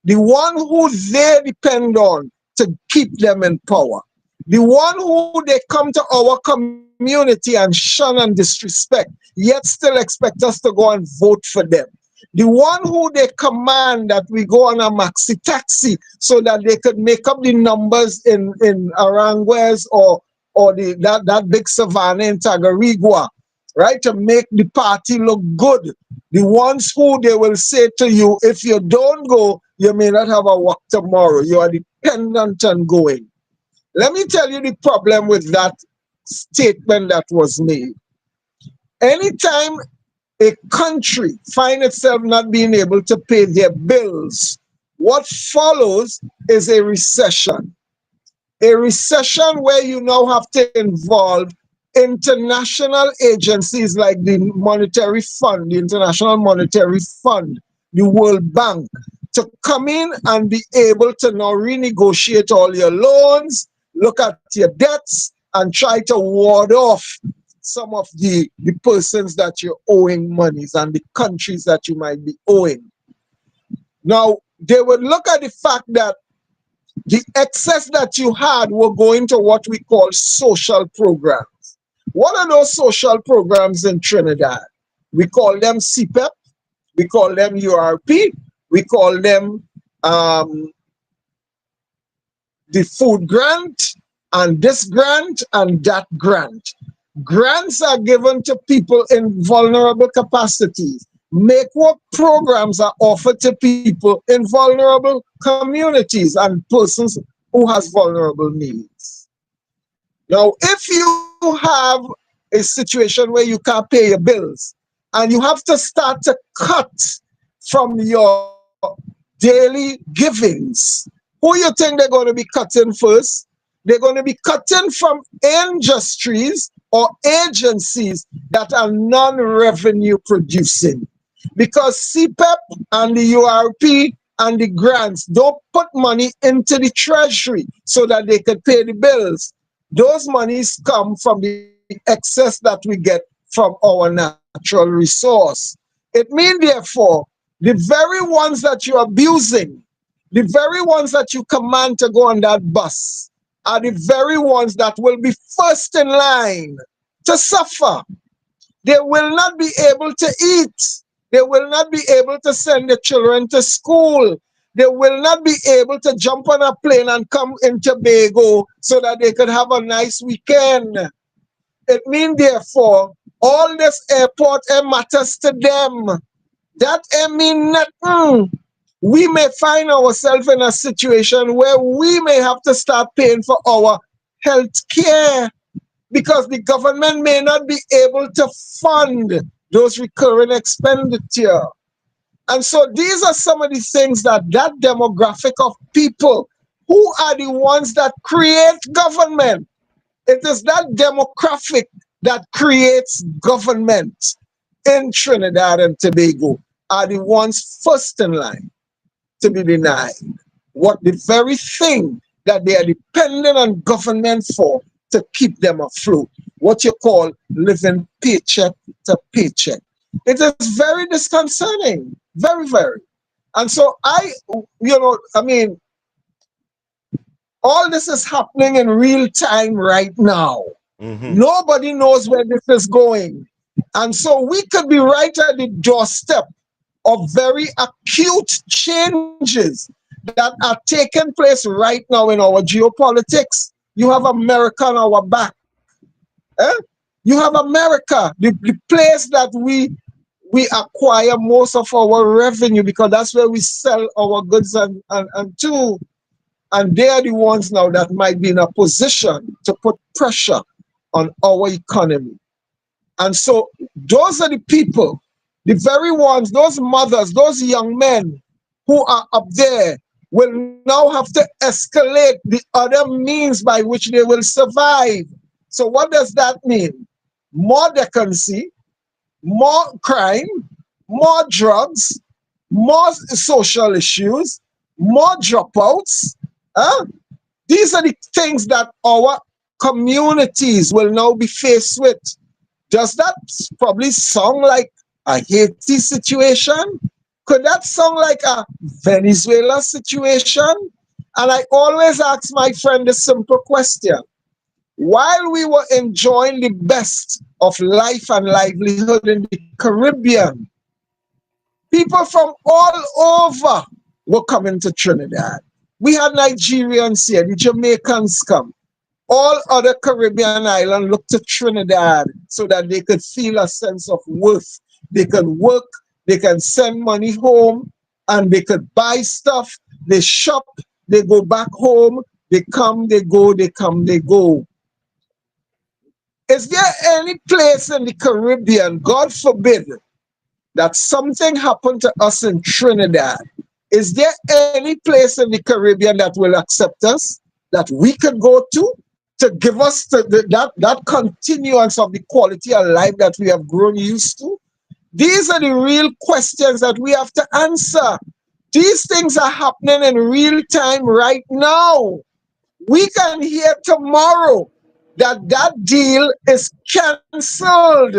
The one who they depend on to keep them in power. The one who they come to our community and shun and disrespect, yet still expect us to go and vote for them. The one who they command that we go on a maxi taxi so that they could make up the numbers in Arrogance or that big savannah in Tagarigua, right, to make the party look good. The ones who they will say to you, if you don't go, you may not have a work tomorrow. You are dependent on going. Let me tell you the problem with that statement that was made. Anytime a country find itself not being able to pay their bills, what follows is a recession. A recession where you now have to involve international agencies like the Monetary Fund, the International Monetary Fund, the World Bank, to come in and be able to now renegotiate all your loans, look at your debts, and try to ward off some of the persons that you're owing monies and the countries that you might be owing. Now, they would look at the fact that the excess that you had were going to what we call social programs. What are those social programs in Trinidad? We call them CPEP, we call them URP, we call them the food grant, and this grant and that grant. Grants are given to people in vulnerable capacities. Make work programs are offered to people in vulnerable communities and persons who has vulnerable needs. Now, if you have a situation where you can't pay your bills and you have to start to cut from your daily givings, who you think they're going to be cutting first? They're going to be cutting from industries or agencies that are non-revenue producing. Because CPEP and the URP and the grants don't put money into the treasury so that they can pay the bills. Those monies come from the excess that we get from our natural resource. It means, therefore, the very ones that you're abusing, the very ones that you command to go on that bus, are the very ones that will be first in line to suffer. They will not be able to eat. They will not be able to send their children to school. They will not be able to jump on a plane and come in Tobago so that they could have a nice weekend. It means, therefore, all this airport matters to them. That mean nothing. We may find ourselves in a situation where we may have to start paying for our health care because the government may not be able to fund those recurring expenditure. And so these are some of the things that demographic of people who are the ones that create government. It is that demographic that creates government in Trinidad and Tobago are the ones first in line to be denied what the very thing that they are dependent on government for to keep them afloat, what you call living paycheck to paycheck. It is very disconcerting, very, very. And so all this is happening in real time right now. Nobody knows where this is going. And so we could be right at the doorstep of very acute changes that are taking place right now in our geopolitics. You have America on our back. You have America, the place that we acquire most of our revenue because that's where we sell our goods and to. And they are the ones now that might be in a position to put pressure on our economy. And so those are the people, the very ones, those mothers, those young men who are up there will now have to escalate the other means by which they will survive. So what does that mean? More decency, more crime, more drugs, more social issues, more dropouts. Huh? These are the things that our communities will now be faced with. Does that probably sound like a Haiti situation? Could that sound like a Venezuela situation? And I always ask my friend a simple question. While we were enjoying the best of life and livelihood in the Caribbean, people from all over were coming to Trinidad. We had Nigerians here, the Jamaicans come. All other Caribbean islands looked to Trinidad so that they could feel a sense of worth. They could work, they can send money home, and they could buy stuff. They shop, they go back home, they come, they go, they come, they go. Is there any place in the Caribbean, God forbid, that something happened to us in Trinidad? Is there any place in the Caribbean that will accept us, that we could go to give us that continuance of the quality of life that we have grown used to? These are the real questions that we have to answer. These things are happening in real time right now. We can hear tomorrow that that deal is cancelled.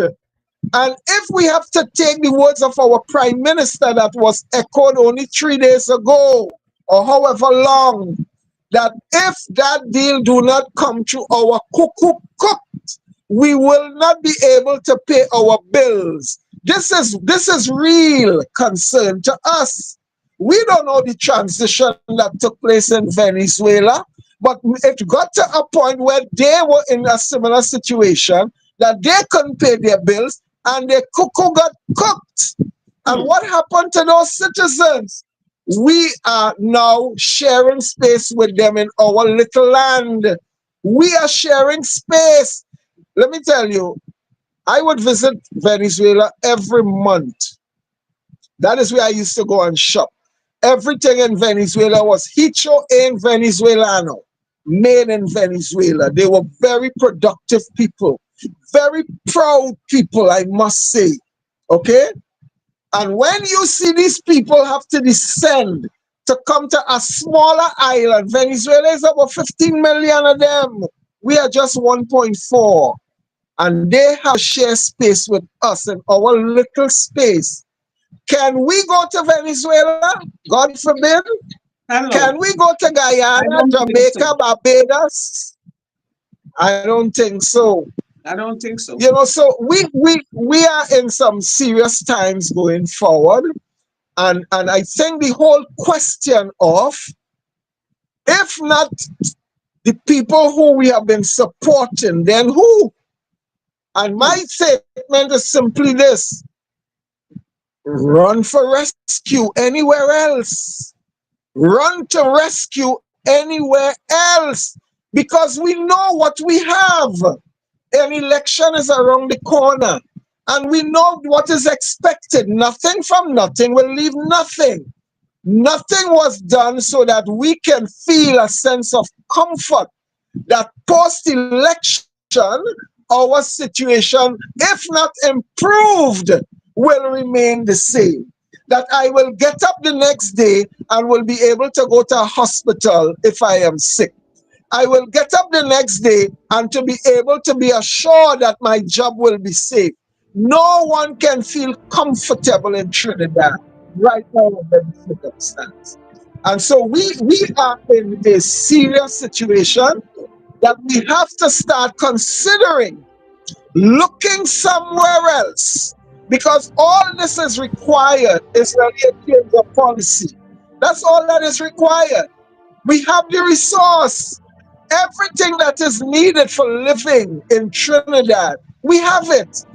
And if we have to take the words of our prime minister that was echoed only 3 days ago, or however long, that if that deal do not come to our cook, we will not be able to pay our bills. This is real concern to us. We don't know the transition that took place in Venezuela, but it got to a point where they were in a similar situation, that they couldn't pay their bills and their cuckoo got cooked. And what happened to those citizens? We are now sharing space with them in our little land. We are sharing space. Let me tell you, I would visit Venezuela every month. That is where I used to go and shop. Everything in Venezuela was hecho en Venezuelano, made in Venezuela. They were very productive people, very proud people, I must say. Okay? And when you see these people have to descend to come to a smaller island, Venezuela is about 15 million of them. We are just 1.4. And they have to share space with us in our little space. Can we go to Venezuela? God forbid. Hello. Can we go to Guyana, Jamaica, Barbados? I don't think so. I don't think so. You know, so we are in some serious times going forward. And I think the whole question of, if not the people who we have been supporting, then who? And my statement is simply this: run for rescue anywhere else. Run to rescue anywhere else, because we know what we have. An election is around the corner, and we know what is expected. Nothing from nothing will leave nothing. Nothing was done so that we can feel a sense of comfort that post-election, our situation, if not improved, will remain the same. That I will get up the next day and will be able to go to a hospital if I am sick. I will get up the next day and to be able to be assured that my job will be safe. No one can feel comfortable in Trinidad right now under the circumstance. And so we are in a serious situation that we have to start considering looking somewhere else, because all this is required is really a change of policy. That's all that is required. We have the resource. Everything that is needed for living in Trinidad, we have it.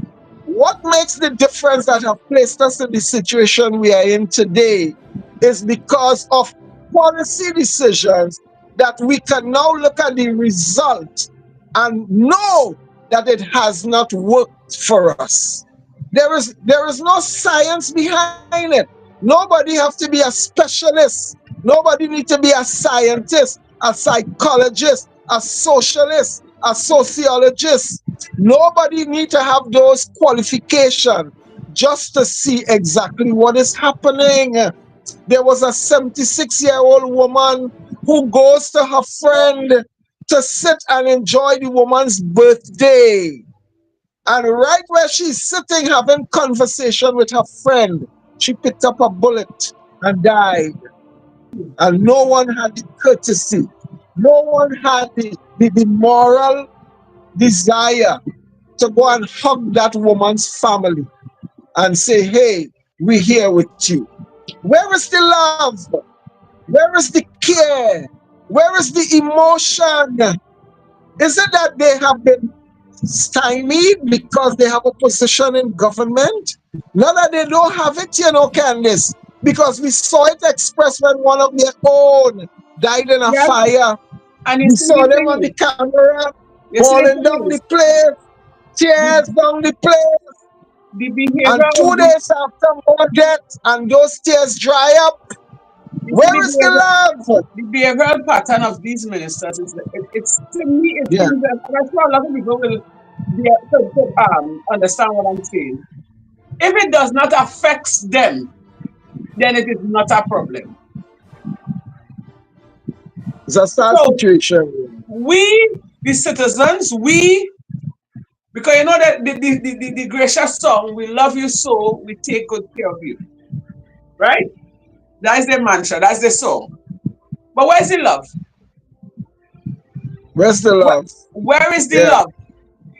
What makes the difference that have placed us in the situation we are in today is because of policy decisions that we can now look at the result and know that it has not worked for us. There is no science behind it. Nobody has to be a specialist Nobody needs to be a scientist, a psychologist, a socialist, a sociologist. Nobody needs to have those qualifications just to see exactly what is happening. There was a 76-year-old woman who goes to her friend to sit and enjoy the woman's birthday. And right where she's sitting having conversation with her friend, she picked up a bullet and died. And no one had the courtesy, no one had the moral desire to go and hug that woman's family and say, hey, we're here with you. Where is the love? Where is the care? Where is the emotion? Is it that they have been stymied because they have a position in government? Not that they don't have it, Candice, because we saw it expressed when one of their own died in a Yes. fire. And We saw them on the camera, falling down the place, tears down the place. the And behavior 2 days after more death, and those tears dry up. Where is the love? The behavioral pattern of these ministers is it's to me it Yeah. seems that that's why a lot of people will understand what I'm saying. If it does not affect them, then it is not a problem. It's a sad situation. We, the citizens, because you know that the gracious song, we love you so, we take good care of you. Right? That's the mantra, that's the song. But where's the love? Where's the love? Where is the love?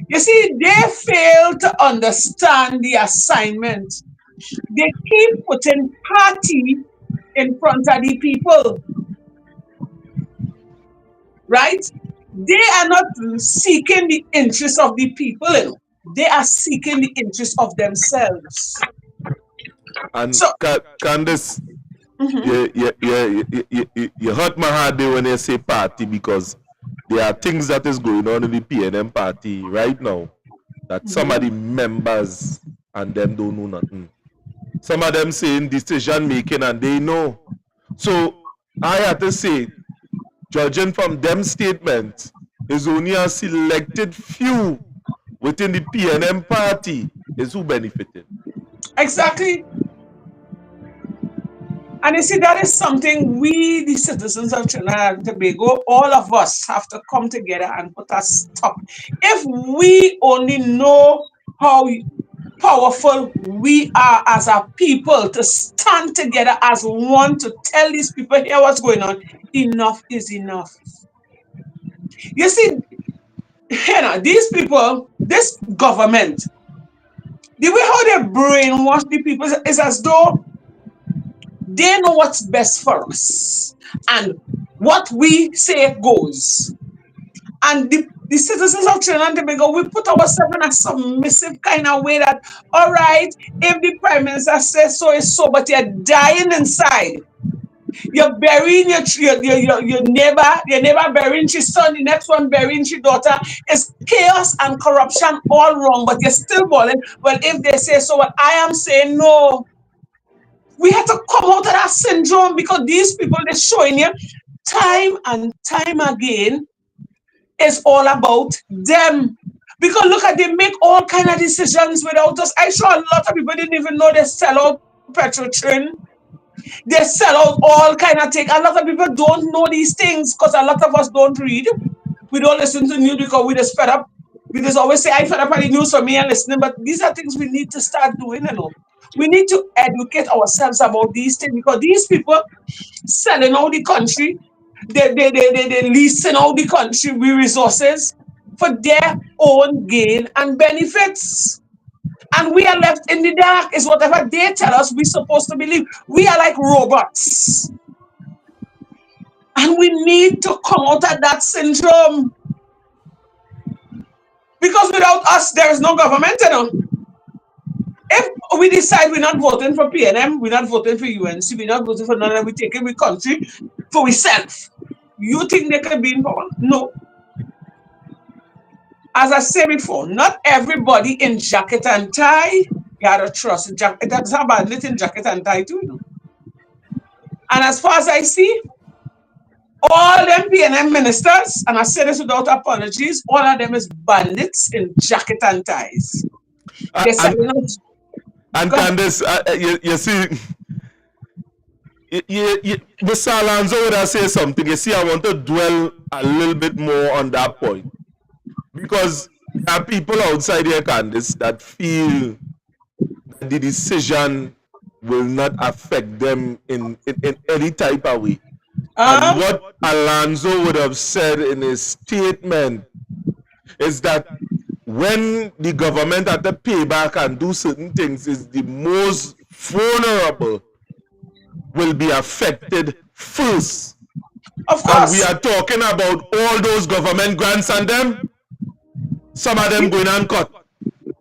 You see, they fail to understand the assignment. They keep putting party in front of the people. Right? They are not seeking the interest of the people, They are seeking the interest of themselves. And Candice, you hurt my heart there when you say party, because there are things that is going on in the PNM party right now that some of the members and them don't know nothing. Some of them saying decision making and they know. So I have to say, judging from them statements, is only a selected few within the PNM party is who benefited. Exactly. And you see, that is something we, the citizens of Trinidad and Tobago, all of us have to come together and put a stop. If we only know how powerful we are as a people to stand together as one to tell these people here what's going on, enough is enough. You see, these people, this government, the way how they brainwash the people is as though they know what's best for us. And what we say goes. And the citizens of Trinidad and Tobago, we put ourselves in a submissive kind of way that, all right, if the Prime Minister says so, it's so, but you're dying inside. You're burying your neighbor burying his son, the next one burying his daughter. It's chaos and corruption all wrong, but you're still balling. Well, if they say so, what I am saying, no. We have to come out of that syndrome, because these people, they're showing you time and time again, it's all about them. Because look at, they make all kind of decisions without us. I saw a lot of people didn't even know they sell out Petrotrin. They sell out all kind of things. A lot of people don't know these things because a lot of us don't read. We don't listen to news because we just fed up. We just always say, I fed up on the news for me and listening. But these are things we need to start doing, We need to educate ourselves about these things, because these people selling out the country, they leasing out the country with resources for their own gain and benefits. And we are left in the dark, is whatever they tell us we're supposed to believe. We are like robots. And we need to come out of that syndrome. Because without us, there is no government, If we decide we're not voting for PNM, we're not voting for UNC, we're not voting for none of we taking we country for ourselves, you think they can be in power? No. As I said before, not everybody in jacket and tie, you gotta trust. That's about little jacket and tie too, And as far as I see, all them PNM ministers, and I say this without apologies, all of them is bandits in jacket and ties. They're selling out. And Go ahead. Candice, you see, Mr. Alonzo would have said something. You see, I want to dwell a little bit more on that point. Because there are people outside here, Candice, that feel that the decision will not affect them in any type of way. And what Alonzo would have said in his statement is that when the government had to pay back and do certain things, is the most vulnerable will be affected first. Of And we course. are talking about all those government grants and them, some of them going uncut.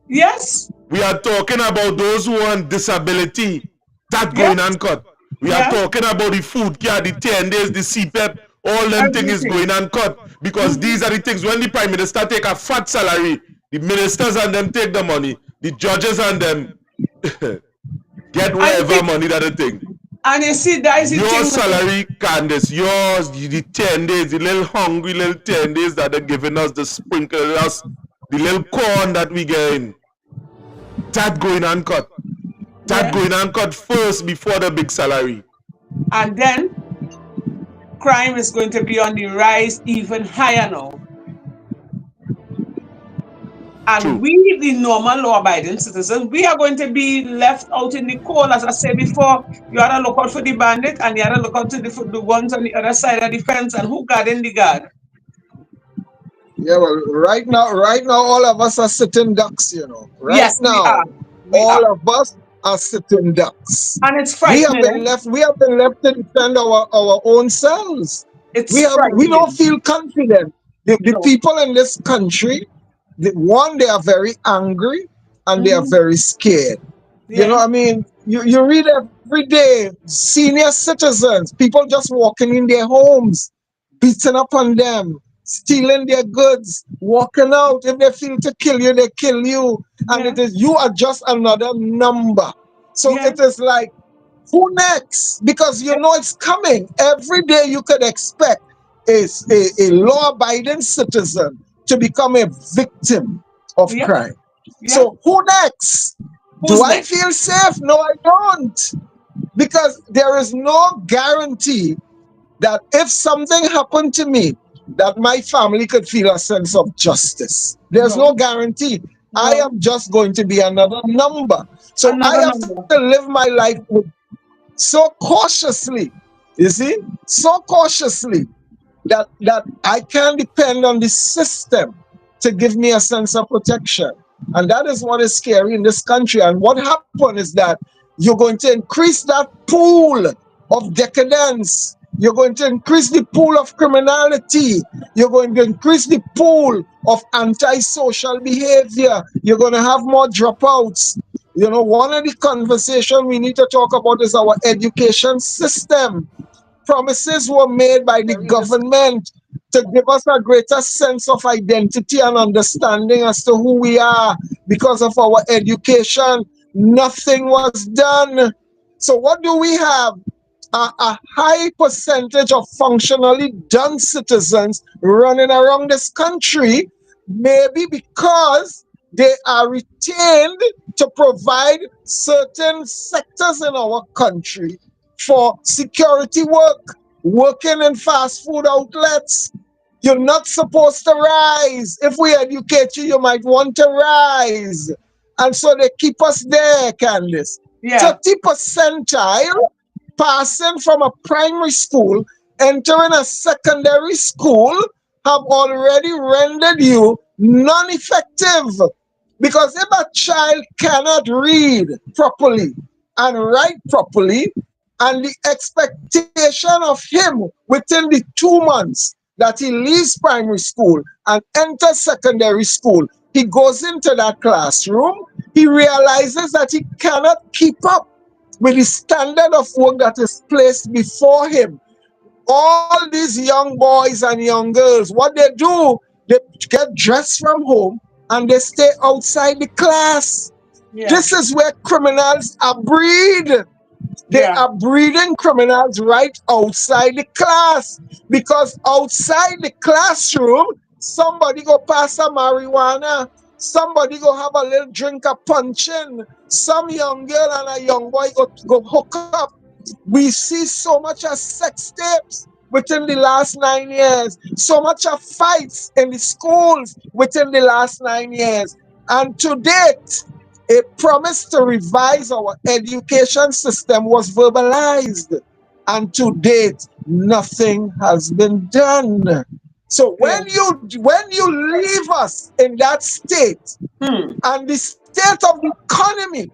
Yes. We are talking about those who are on disability, that going Yes. uncut. We are Yeah. talking about the food care, the 10 days, the CPEP, all them things is Everything. going uncut. Because these are the things, when the Prime Minister take a fat salary, the ministers and them take the money, the judges and them get whatever money that they take. And you see, that is the Your thing. salary, Candice, yours, the 10 days, the little hungry little 10 days that they're giving us, the sprinkle us, the little corn that we get in, that going uncut. That going uncut first before the big salary. And then crime is going to be on the rise even higher now. And True. we, the normal law-abiding citizens, we are going to be left out in the cold. As I said before, you have to look out for the bandit and you have to look out for the ones on the other side of the fence and who guarding the guard. Yeah, well, right now, all of us are sitting ducks, you know. Right Yes, now, we all are. of us are sitting ducks. And it's We have frightening. been left. We have been left to defend our own selves. It's We frightening. don't feel confident. The No. people in this country, one, they are very angry and they are very scared. You know what I mean? You read every day, senior citizens, people just walking in their homes, beating up on them, stealing their goods, walking out. If they feel to kill you, they kill you. And it is, you are just another number. So it is like, who next? Because you know it's coming. Every day you could expect a law-abiding citizen to become a victim of crime. So who next? Do I feel safe? No, I don't. Because there is no guarantee that if something happened to me, that my family could feel a sense of justice. There's no guarantee. I am just going to be another number. So I have to live my life so cautiously, you see, so cautiously that I can depend on the system to give me a sense of protection. And that is what is scary in this country. And what happened is that you're going to increase that pool of decadence. You're going to increase the pool of criminality. You're going to increase the pool of antisocial behavior. You're going to have more dropouts. You know, one of the conversations we need to talk about is our education system. Promises were made by the government to give us a greater sense of identity and understanding as to who we are because of our education. Nothing was done. So what do we have? A high percentage of functionally done citizens running around this country, maybe because they are retained to provide certain sectors in our country for security work, working in fast food outlets. You're not supposed to rise. If we educate you, you might want to rise. And so they keep us there, Candice. 30 percentile passing from a primary school, entering a secondary school, have already rendered you non-effective. Because if a child cannot read properly and write properly, and the expectation of him within the 2 months that he leaves primary school and enters secondary school, he goes into that classroom, he realizes that he cannot keep up with the standard of work that is placed before him. All these young boys and young girls, what they do, they get dressed from home and they stay outside the class. This is where criminals are breed. They Yeah. are breeding criminals right outside the class, because outside the classroom, somebody go pass a marijuana, somebody go have a little drink of punching, some young girl and a young boy go hook up. We see so much of sex tapes within the last 9 years, so much of fights in the schools within the last 9 years. And to date, a promise to revise our education system was verbalized. And to date, nothing has been done. So Yeah. when you leave us in that state, Hmm. and the state of the economy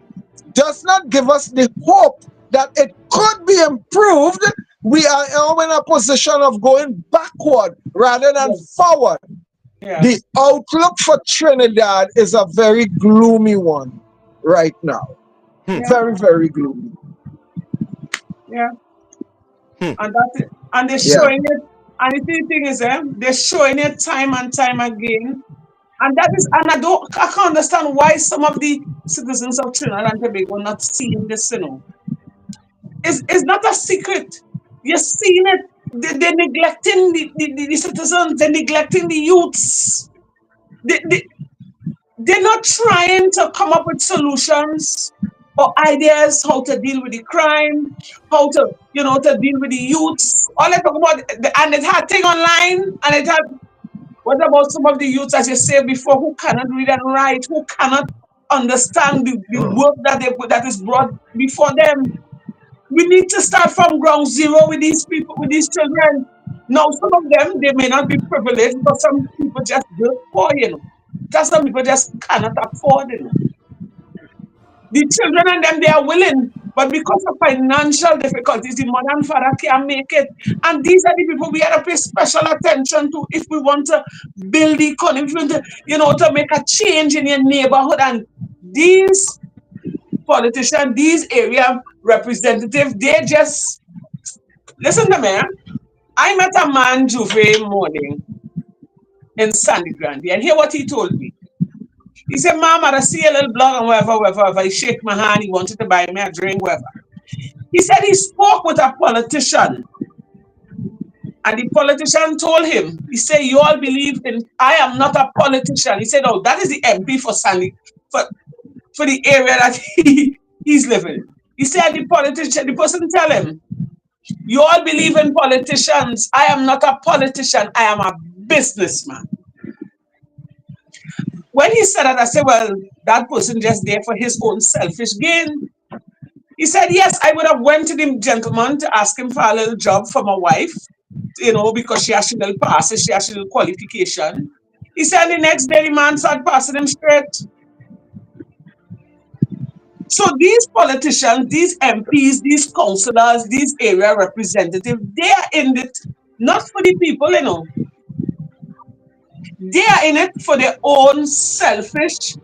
does not give us the hope that it could be improved, we are now in a position of going backward rather than Yes. forward. The Yes. outlook for Trinidad is a very gloomy one right now. Yeah. Very, very gloomy. Yeah. Hmm. And that's it. And they're Yeah. showing it. And the thing is, they're showing it time and time again. And that is, and I can't understand why some of the citizens of Trinidad and Tobago are not seeing this, It's not a secret. You're seeing it. They're neglecting the citizens, they're neglecting the youths. They, they're not trying to come up with solutions or ideas how to deal with the crime, how to, to deal with the youths. All I talk about, and it had thing online, and it had, what about some of the youths, as you said before, who cannot read and write, who cannot understand the work that is brought before them? We need to start from ground zero with these people, with these children. Now, some of them, they may not be privileged, but some people just work poor. Just some people just cannot afford. The children and them, they are willing, but because of financial difficulties, the mother and father can't make it. And these are the people we have to pay special attention to if we want to build the economy, if we want to, to make a change in your neighborhood. And these politicians, these area representatives, they just listen to me. I met a man Juve morning in Sandy Grande, and hear what he told me. He said, Mom, I see a little blog and whatever. He shake my hand, he wanted to buy me a drink, whatever. He said he spoke with a politician, and the politician told him, he said, you all believe in, I am not a politician. He said, oh, that is the MP for Sandy, for the area that he's living in. He said, the person tell him, you all believe in politicians. I am not a politician. I am a businessman. When he said that, I said, well, that person just there for his own selfish gain. He said, yes, I would have went to the gentleman to ask him for a little job for my wife, because she has a little passes, she has a little qualification. He said the next day the man started passing him straight. So these politicians, these MPs, these councillors, these area representatives, they are in it not for the people, They are in it for their own selfish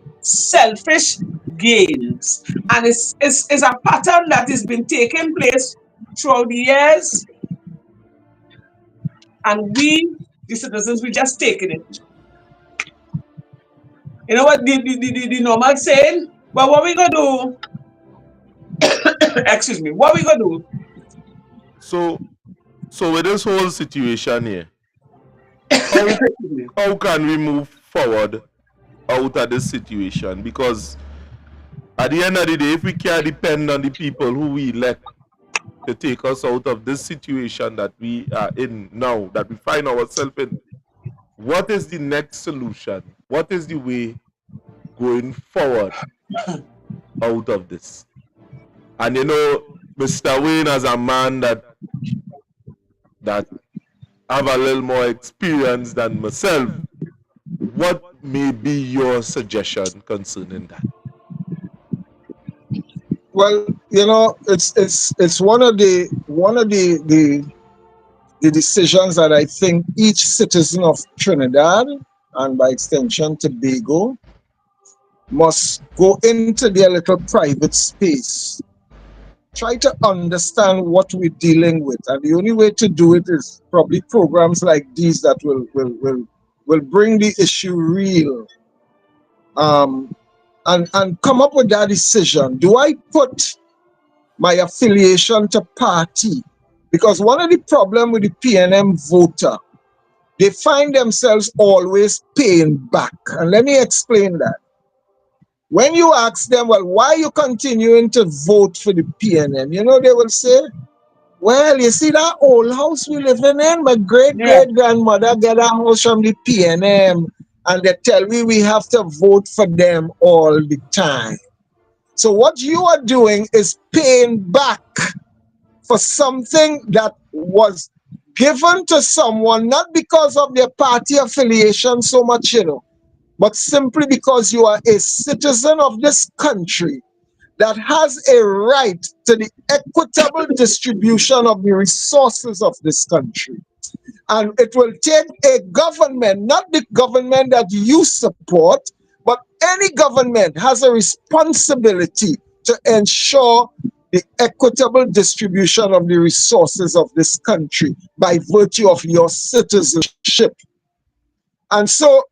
gains. And it's a pattern that has been taking place throughout the years. And we, the citizens, we just taking it. You know what the normal saying? Well, what we gonna do? Excuse me. What we gonna do? So with this whole situation here, how can we move forward out of this situation? Because at the end of the day, if we can't depend on the people who we elect to take us out of this situation that we are in now, that we find ourselves in, what is the next solution? What is the way going forward out of this? And Mr. Wayne, as a man that have a little more experience than myself, what may be your suggestion concerning that? Well, it's one of the decisions that I think each citizen of Trinidad, and by extension Tobago, must go into their little private space, try to understand what we're dealing with. And the only way to do it is probably programs like these that will bring the issue real, and come up with that decision. Do I put my affiliation to party. Because one of the problems with the PNM voter, they find themselves always paying back. And let me explain that. When you ask them, well, why are you continuing to vote for the PNM? You know, they will say, well, you see that old house we living in? My Yeah. great-great-grandmother get a house from the PNM, and they tell me we have to vote for them all the time. So what you are doing is paying back for something that was given to someone, not because of their party affiliation so much, you know, but simply because you are a citizen of this country that has a right to the equitable distribution of the resources of this country. And it will take a government, not the government that you support, but any government has a responsibility to ensure the equitable distribution of the resources of this country by virtue of your citizenship. And so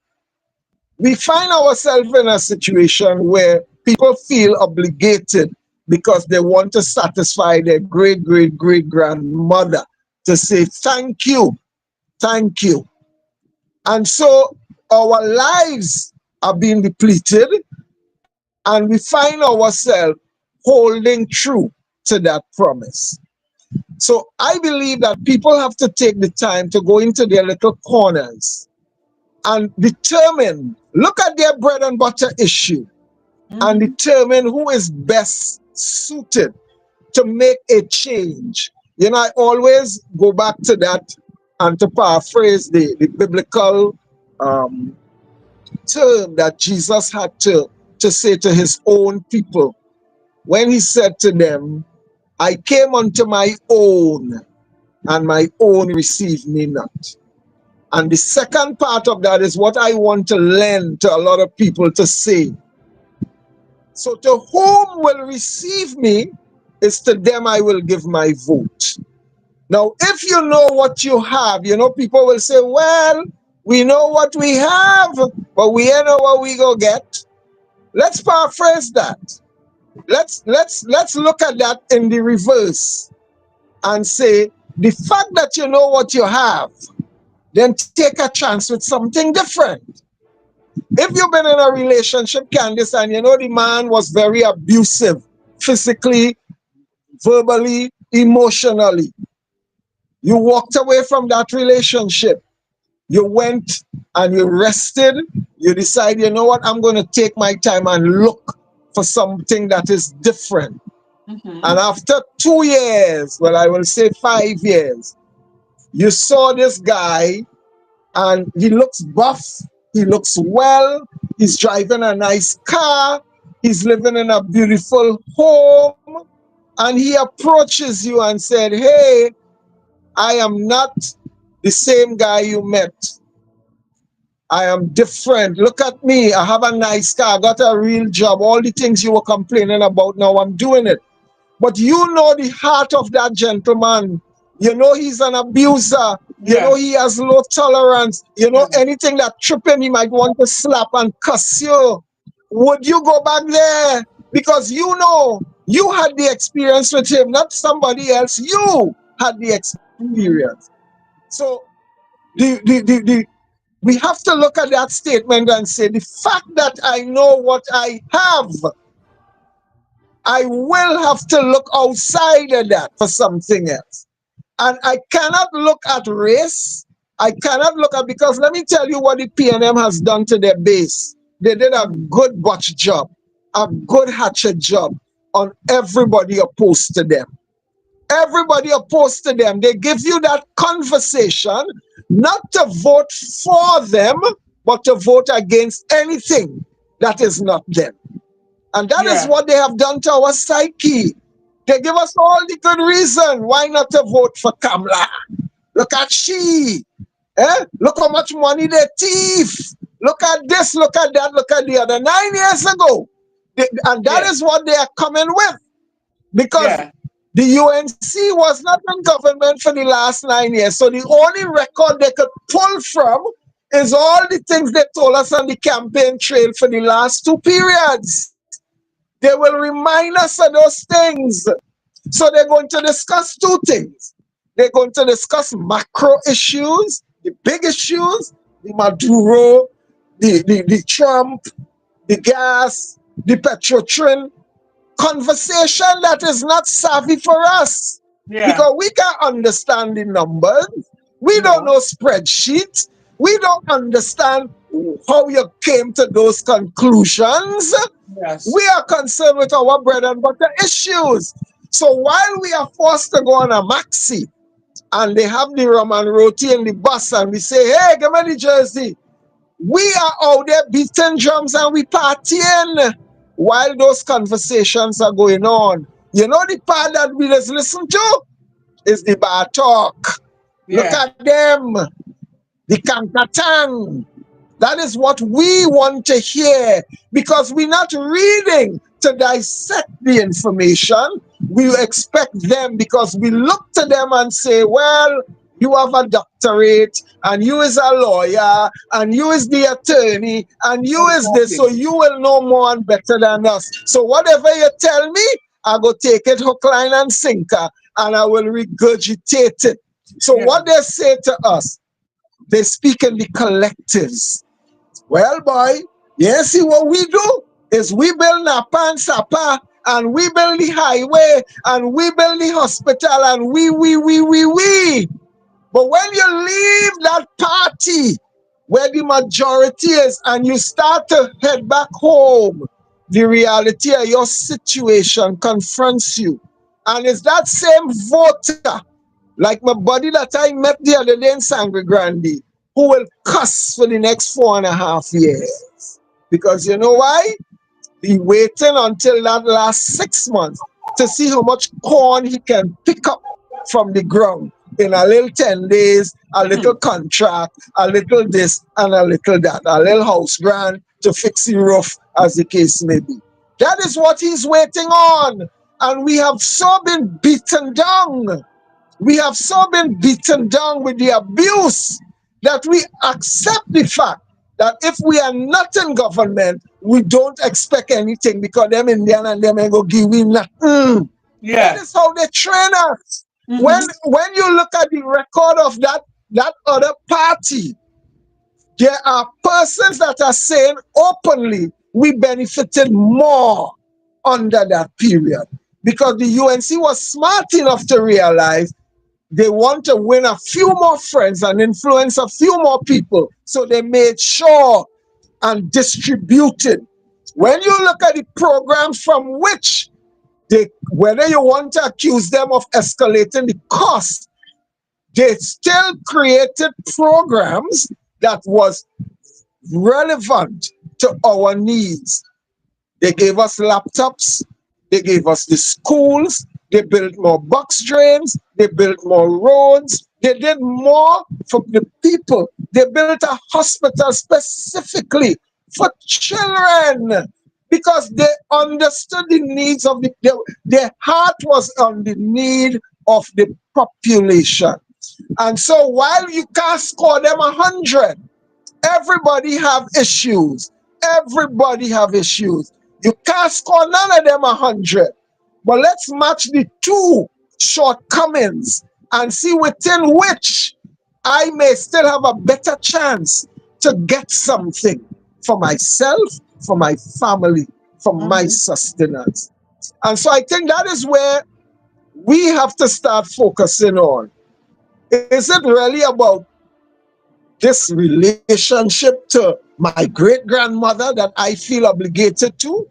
we find ourselves in a situation where people feel obligated because they want to satisfy their great-great-great-grandmother to say thank you, thank you. And so our lives are being depleted, and we find ourselves holding true to that promise. So I believe that people have to take the time to go into their little corners and determine, look at their bread and butter issue, and determine who is best suited to make a change. You know, I always go back to that and to paraphrase the biblical term that Jesus had to say to his own people when he said to them, I came unto my own, and my own received me not. And the second part of that is what I want to lend to a lot of people to say. So to whom will receive me is to them I will give my vote. Now, if you know what you have, you know, people will say, well, we know what we have, but we ain't know what we go get. Let's paraphrase that. Let's look at that in the reverse and say, the fact that you know what you have, then take a chance with something different. If you've been in a relationship, Candice, and you know the man was very abusive, physically, verbally, emotionally, you walked away from that relationship. You went and you rested. You decide, you know what, I'm going to take my time and look for something that is different. And after 2 years, well, I will say 5 years, you saw this guy and he looks buff, he looks well, he's driving a nice car, he's living in a beautiful home, and he approaches you and said, hey, I am not the same guy you met. I am different. Look at me. I have a nice car. I got a real job. All the things you were complaining about, now I'm doing it. But you know the heart of that gentleman. You know he's an abuser. You know he has low tolerance. You know anything that trip him, he might want to slap and cuss you. Would you go back there? Because you know you had the experience with him, not somebody else. You had the experience. So we have to look at that statement and say, the fact that I know what I have, I will have to look outside of that for something else. And I cannot look at race. I cannot look at, because let me tell you what the PNM has done to their base. They did a good botch job, a good hatchet job on everybody opposed to them. Everybody opposed to them. They give you that conversation not to vote for them, but to vote against anything that is not them. And that is what they have done to our psyche. They give us all the good reason why not to vote for Kamala. Look at she. Look how much money they thief. Look at this, look at that, look at the other. 9 years ago. And that is what they are coming with. Because the UNC was not in government for the last 9 years. So the only record they could pull from is all the things they told us on the campaign trail for the last 2 periods. They will remind us of those things. So they're going to discuss two things. They're going to discuss macro issues, the big issues, the Maduro, the Trump, the gas, the Petrotrin, conversation that is not savvy for us. Yeah. Because we can't understand the numbers. We don't know spreadsheets. We don't understand how you came to those conclusions. Yes. We are concerned with our bread and butter issues. So while we are forced to go on a maxi and they have the rum and roti in the bus and we say, hey, give me the jersey. We are out there beating drums and we partying while those conversations are going on. You know the part that we just listen to? Is the bar talk. Look at them. The kankatang. That is what we want to hear because we're not reading to dissect the information. We expect them because we look to them and say, well, you have a doctorate and you is a lawyer and you is the attorney and you is this, so you will know more and better than us. So whatever you tell me, I go take it hook, line and sinker and I will regurgitate it. So what they say to us, they speak in the collectives. Well, boy, you see what we do is we build Napa and Sapa and we build the highway and we build the hospital and we. But when you leave that party where the majority is and you start to head back home, the reality of your situation confronts you. And it's that same voter, like my buddy that I met the other day in Sangre Grande, who will cuss for the next 4.5 years. Because you know why? He waiting until that last 6 months to see how much corn he can pick up from the ground in a little 10 days, a little contract, a little this and a little that, a little house grant to fix the roof, as the case may be. That is what he's waiting on. And we have so been beaten down. We have so been beaten down with the abuse that we accept the fact that if we are not in government, we don't expect anything because them Indian and them ain't go give we nothing. That is how they train us. When you look at the record of that other party, there are persons that are saying openly we benefited more under that period because the UNC was smart enough to realize they want to win a few more friends and influence a few more people. So they made sure and distributed. When you look at the programs from which whether you want to accuse them of escalating the cost, they still created programs that was relevant to our needs. They gave us laptops, they gave us the schools, they built more box drains, they built more roads, they did more for the people. They built a hospital specifically for children because they understood the needs of their heart was on the need of the population. And so while you can't score them 100, everybody have issues. Everybody have issues. You can't score none of them 100. But let's match the two shortcomings and see within which I may still have a better chance to get something for myself, for my family, for my sustenance. And so I think that is where we have to start focusing on. Is it really about this relationship to my great-grandmother that I feel obligated to?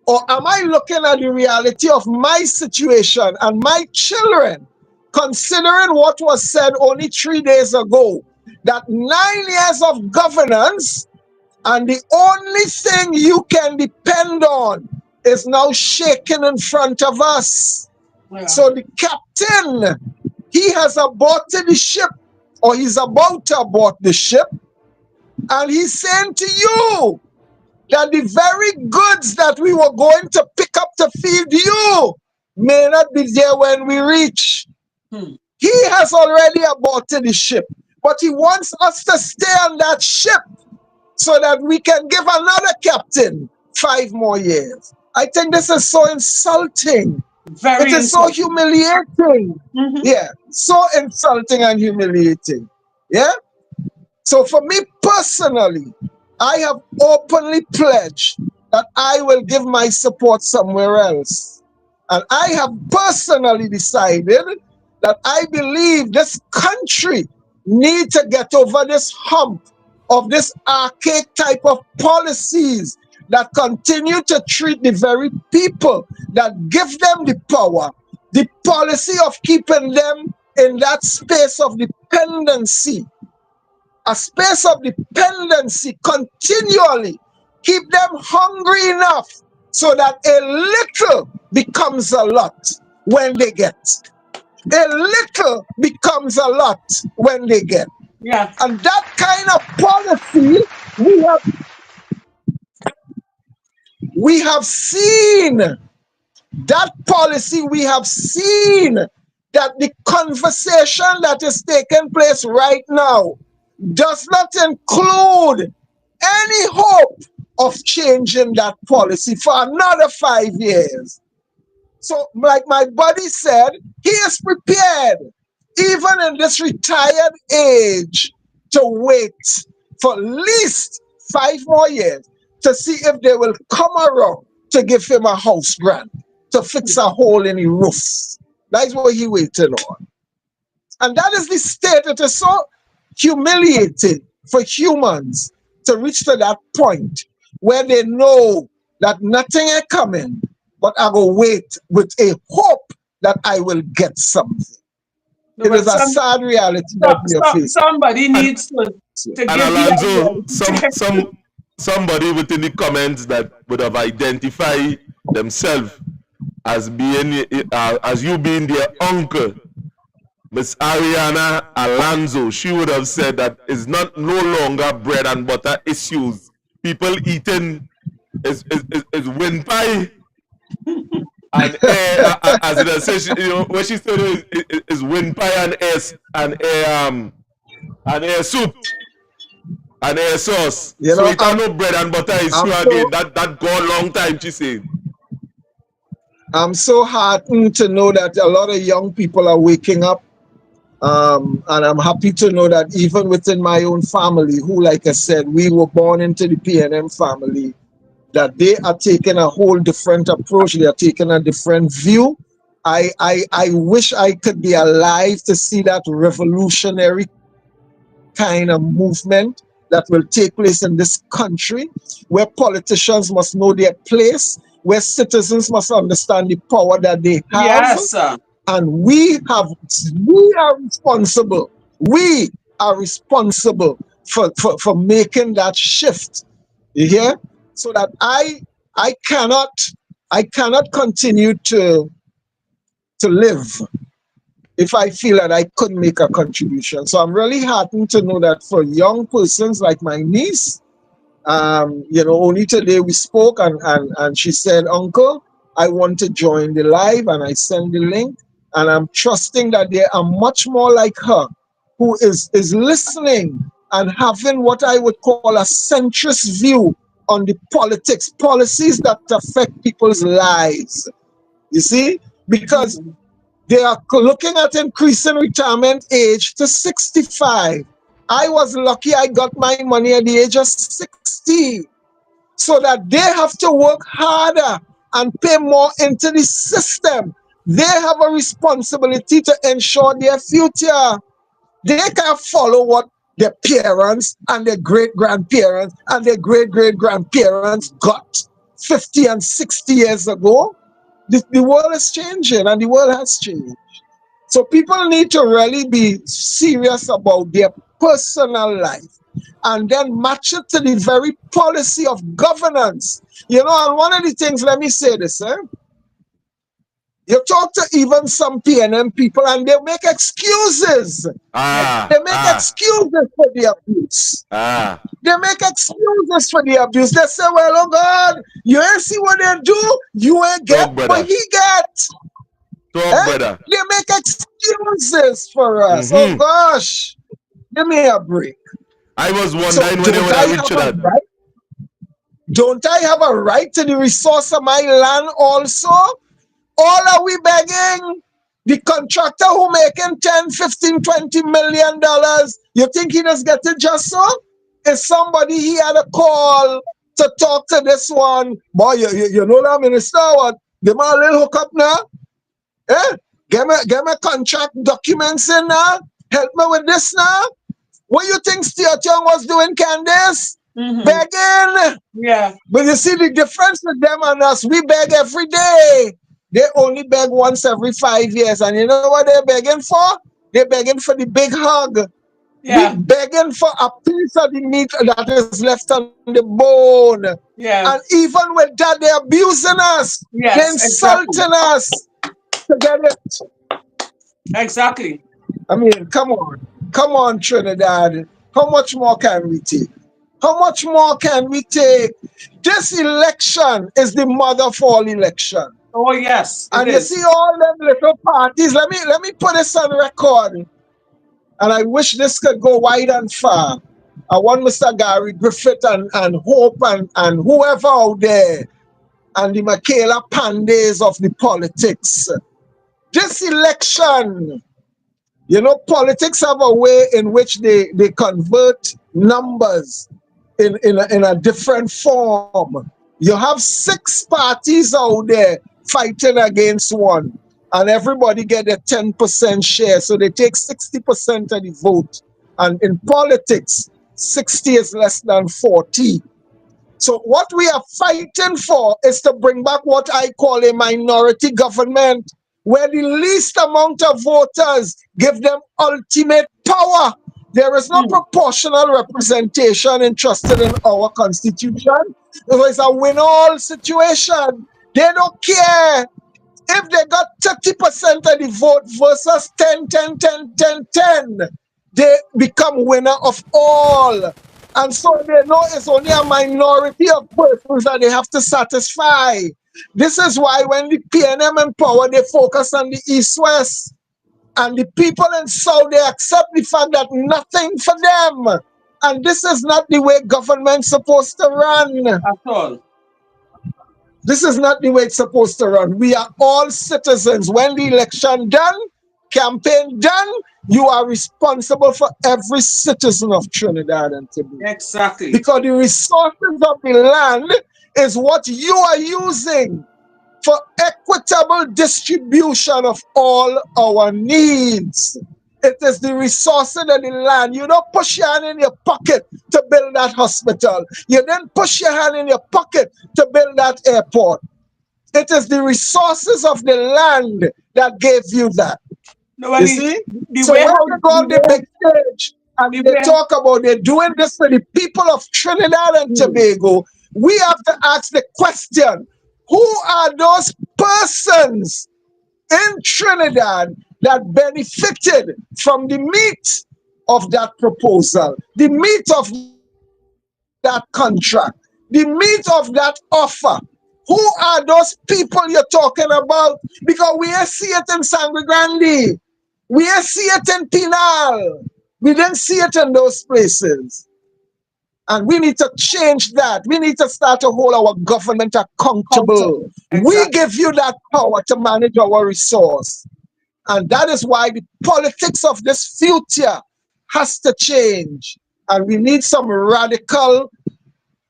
Or am I looking at the reality of my situation and my children, considering what was said only 3 days ago, that 9 years of governance and the only thing you can depend on is now shaking in front of us? So the captain, he has aborted the ship, or he's about to abort the ship, and he's saying to you that the very goods that we were going to pick up to feed you may not be there when we reach. He has already aborted the ship, but he wants us to stay on that ship so that we can give another captain 5 more years. I think this is so insulting. Very It is so insulting. humiliating. Mhm. Yeah, so insulting and humiliating. Yeah. So for me personally, I have openly pledged that I will give my support somewhere else. And I have personally decided that I believe this country need to get over this hump of this archaic type of policies that continue to treat the very people that give them the power, the policy of keeping them in that space of dependency, a space of dependency continually, keep them hungry enough so that a little becomes a lot when they get. A little becomes a lot when they get. Yeah. And that kind of policy we have seen. That policy we have seen that the conversation that is taking place right now does not include any hope of changing that policy for another 5 years. So, like my buddy said, he is prepared, even in this retired age, to wait for at least 5 more years to see if they will come around to give him a house grant, to fix a hole in the roof. That's what he waiting on. And that is the state. It is so humiliating for humans to reach to that point where they know that nothing is coming, but I will wait with a hope that I will get something. No, It but is a sad reality that we are facing. somebody And, needs to and give the Alonzo, idea. somebody within the comments that would have identified themselves as being as you being their uncle, Miss Ariana Alonzo, she would have said that it's not no longer bread and butter issues. People eating is windpipe and air, as it says, you know, what she said is windpipe and air soup and air sauce. You So know, it ain't no bread and butter issue again. That go a long time, she said. I'm so heartened to know that a lot of young people are waking up. And I'm happy to know that even within my own family, who, like I said, we were born into the PNM family, that they are taking a whole different approach. They are taking a different view. I wish I could be alive to see that revolutionary kind of movement that will take place in this country, where politicians must know their place, where citizens must understand the power that they have. Yes, sir. And we are responsible. We are responsible for making that shift. You hear? So that I cannot continue to live if I feel that I couldn't make a contribution. So I'm really heartened to know that for young persons like my niece, you know, only today we spoke and she said, Uncle, I want to join the live, and I send the link. And I'm trusting that there are much more like her who is listening and having what I would call a centrist view on the policies that affect people's lives. You see? Because they are looking at increasing retirement age to 65. I was lucky I got my money at the age of 60. So that they have to work harder and pay more into the system. They have a responsibility to ensure their future. They can't follow what their parents and their great-grandparents and their great-great-grandparents got 50 and 60 years ago. The world is changing, and the world has changed. So people need to really be serious about their personal life and then match it to the very policy of governance. You know, and one of the things, let me say this, you talk to even some PNM people and they make excuses. They make excuses for the abuse. They make excuses for the abuse. They say, well, oh God, you ain't see what they do, you ain't get what he get. They make excuses for us. Oh gosh, give me a break. I was wondering when they would have reached that. Right? Don't I have a right to the resource of my land also? all are we begging? The contractor who making 10, 15, 20 million dollars, you think he just get it just so? Is somebody he had a call to talk to this one? Boy, you know that minister what? Give me a little hookup now. Eh? Give me contract documents in now. Help me with this now. What you think Stuart Young was doing, Candace? Begging. Yeah. But you see the difference with them and us, we beg every day. They only beg once every 5 years. And you know what they're begging for? They're begging for the big hug. Yeah. We're begging for a piece of the meat that is left on the bone. Yeah. And even with that, they're abusing us. Yes, They're insulting us to get it. Exactly. I mean, come on. Come on, Trinidad. How much more can we take? How much more can we take? This election is the mother of all election. Oh yes. And you see all them little parties. Let me put this on record. And I wish this could go wide and far. I want Mr. Gary Griffith and Hope and whoever out there and the Michaela Pandays of the politics. This election, you know, politics have a way in which they convert numbers in a different form. You have 6 parties out there fighting against one, and everybody get a 10% share. So they take 60% of the vote. And in politics, 60 is less than 40. So what we are fighting for is to bring back what I call a minority government, where the least amount of voters give them ultimate power. There is no proportional representation entrusted in our constitution. It's a win-all situation. They don't care if they got 30% of the vote versus 10, 10, 10, 10, 10. They become winner of all. And so they know it's only a minority of persons that they have to satisfy. This is why when the PNM in power, they focus on the East-West. And the people in South, they accept the fact that nothing for them. And this is not the way government's supposed to run. At all. This is not the way it's supposed to run. We are all citizens. When the election done, campaign done, you are responsible for every citizen of Trinidad and Tobago. Exactly. Because the resources of the land is what you are using for equitable distribution of all our needs. It is the resources of the land. You don't push your hand in your pocket to build that hospital. You didn't push your hand in your pocket to build that airport. It is the resources of the land that gave you that. You see? So when they go on the big stage and they talk about they're doing this for the people of Trinidad and Tobago, we have to ask the question, who are those persons in Trinidad that benefited from the meat of that proposal, the meat of that contract, the meat of that offer? Who are those people you're talking about? Because we see it in Sangre Grande. We see it in Pinal. We didn't see it in those places. And we need to change that. We need to start to hold our government accountable. Exactly. We give you that power to manage our resource. And that is why the politics of this future has to change. And we need some radical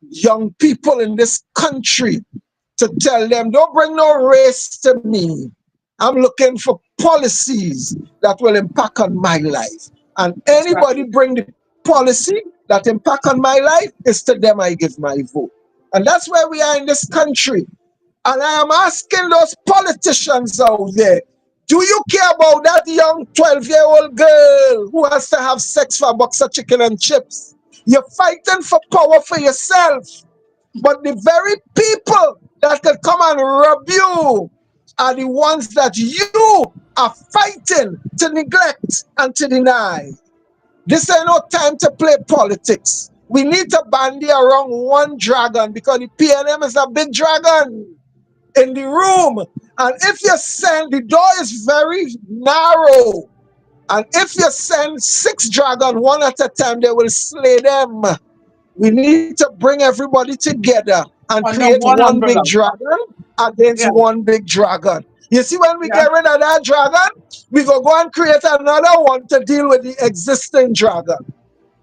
young people in this country to tell them, don't bring no race to me. I'm looking for policies that will impact on my life. And anybody bring the policy that impact on my life, is to them I give my vote. And that's where we are in this country. And I am asking those politicians out there, do you care about that young 12-year-old girl who has to have sex for a box of chicken and chips? You're fighting for power for yourself. But the very people that could come and rob you are the ones that you are fighting to neglect and to deny. This ain't no time to play politics. We need to bandy around one dragon because the PNM is a big dragon in the room. And if you send, the door is very narrow. And if you send 6 dragons one at a time, they will slay them. We need to bring everybody together and create one big dragon against one big dragon. You see, when we Yeah. get rid of that dragon, we go and create another one to deal with the existing dragon.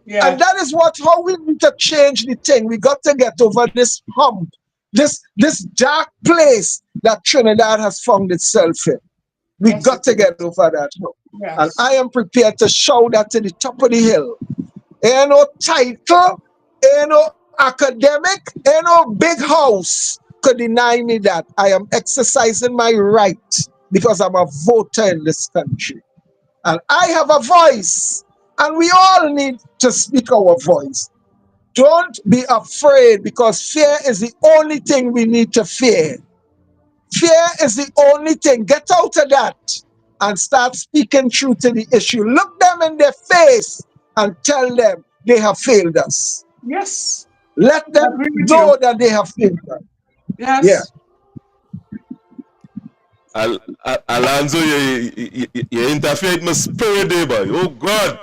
Yeah. And that is how we need to change the thing. We got to get over this hump, this dark place that Trinidad has found itself in. We Yes, got it to is. get over that hump. And Yes. I am prepared to shout that to the top of the hill. Ain't no title, ain't no academic, ain't no big house could deny me that. I am exercising my right because I'm a voter in this country. And I have a voice. And we all need to speak our voice. Don't be afraid, because fear is the only thing we need to fear. Fear is the only thing. Get out of that and start speaking truth to the issue. Look them in their face and tell them they have failed us. Yes. Let I them agree with know you. that they have failed us. Yeah. Yes. Alonzo, you interfere with my spirit there, boy. Oh, God.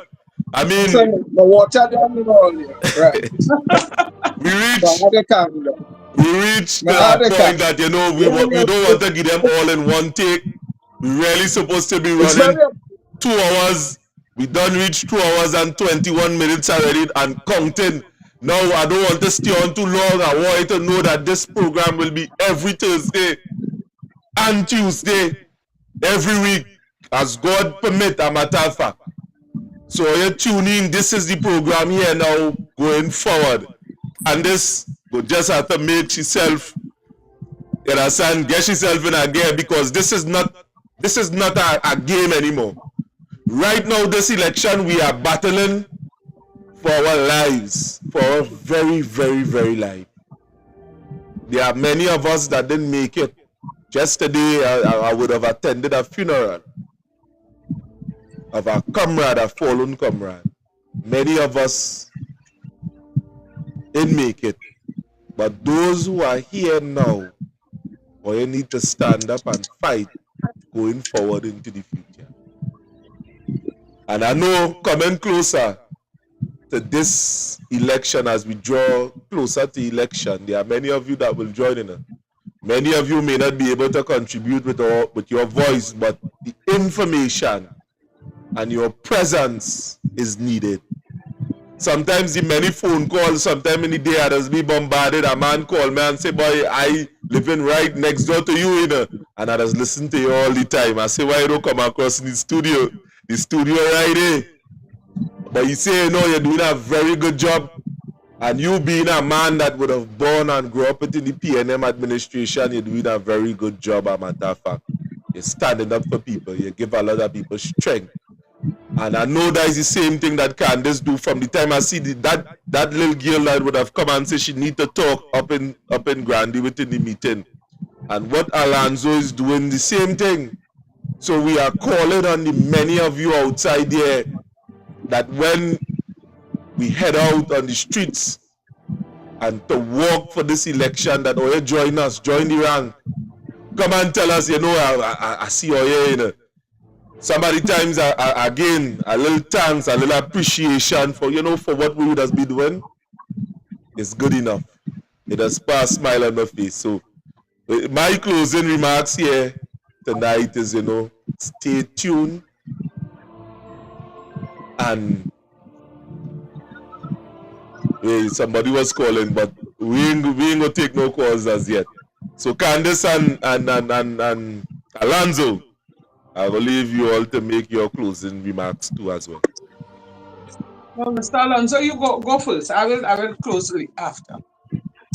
I mean, So the water down and all there. Right. we But reach I don't calm down. we reach to Now a they point can. that, you know, we Yeah, don't want to give them all in one take. We really supposed to be it's very running 2 hours. We done reach 2 hours and 21 minutes already and counting. Now I don't want to stay on too long. I want you to know that this program will be every Thursday and Tuesday, every week, as God permit, a matter of fact. So you tune in. This is the program here now going forward. And this will just have to make yourself, you understand, get yourself in a gear, because this is not a game anymore. Right now, this election, we are battling for our lives, for our very, very, very life. There are many of us that didn't make it. Just today, I would have attended a funeral of a comrade, a fallen comrade. Many of us didn't make it. But those who are here now, or you need to stand up and fight going forward into the future. And I know, coming closer to this election, as we draw closer to election, there are many of you that will join in. Many of you may not be able to contribute with your voice, but the information and your presence is needed. Sometimes the many phone calls, sometimes in the day I just be bombarded. A man call me and say, boy, I living right next door to you, you know. And I just listen to you all the time. I say, why you don't come across in the studio? The studio right there. But you say, you know, you're doing a very good job. And you being a man that would have born and grew up within the PNM administration, you're doing a very good job, a matter of fact. You're standing up for people. You give a lot of people strength. And I know that is the same thing that Candace do. From the time I see that little girl that would have come and say she need to talk up in Grandy within the meeting. And what Alonzo is doing, the same thing. So we are calling on the many of you outside there that when we head out on the streets and to work for this election, that you join us, join the rank. Come and tell us, you know, I see you here, you know. Somebody times, again, a little thanks, a little appreciation for, you know, for what we would have been doing. It's good enough. It has put a smile on my face. So my closing remarks here tonight is, you know, stay tuned and somebody was calling, but we ain't gonna take no calls as yet. So Candace and Alonzo, I will leave you all to make your closing remarks too as well. Well, Mr. Alonzo, you go first. I will close after.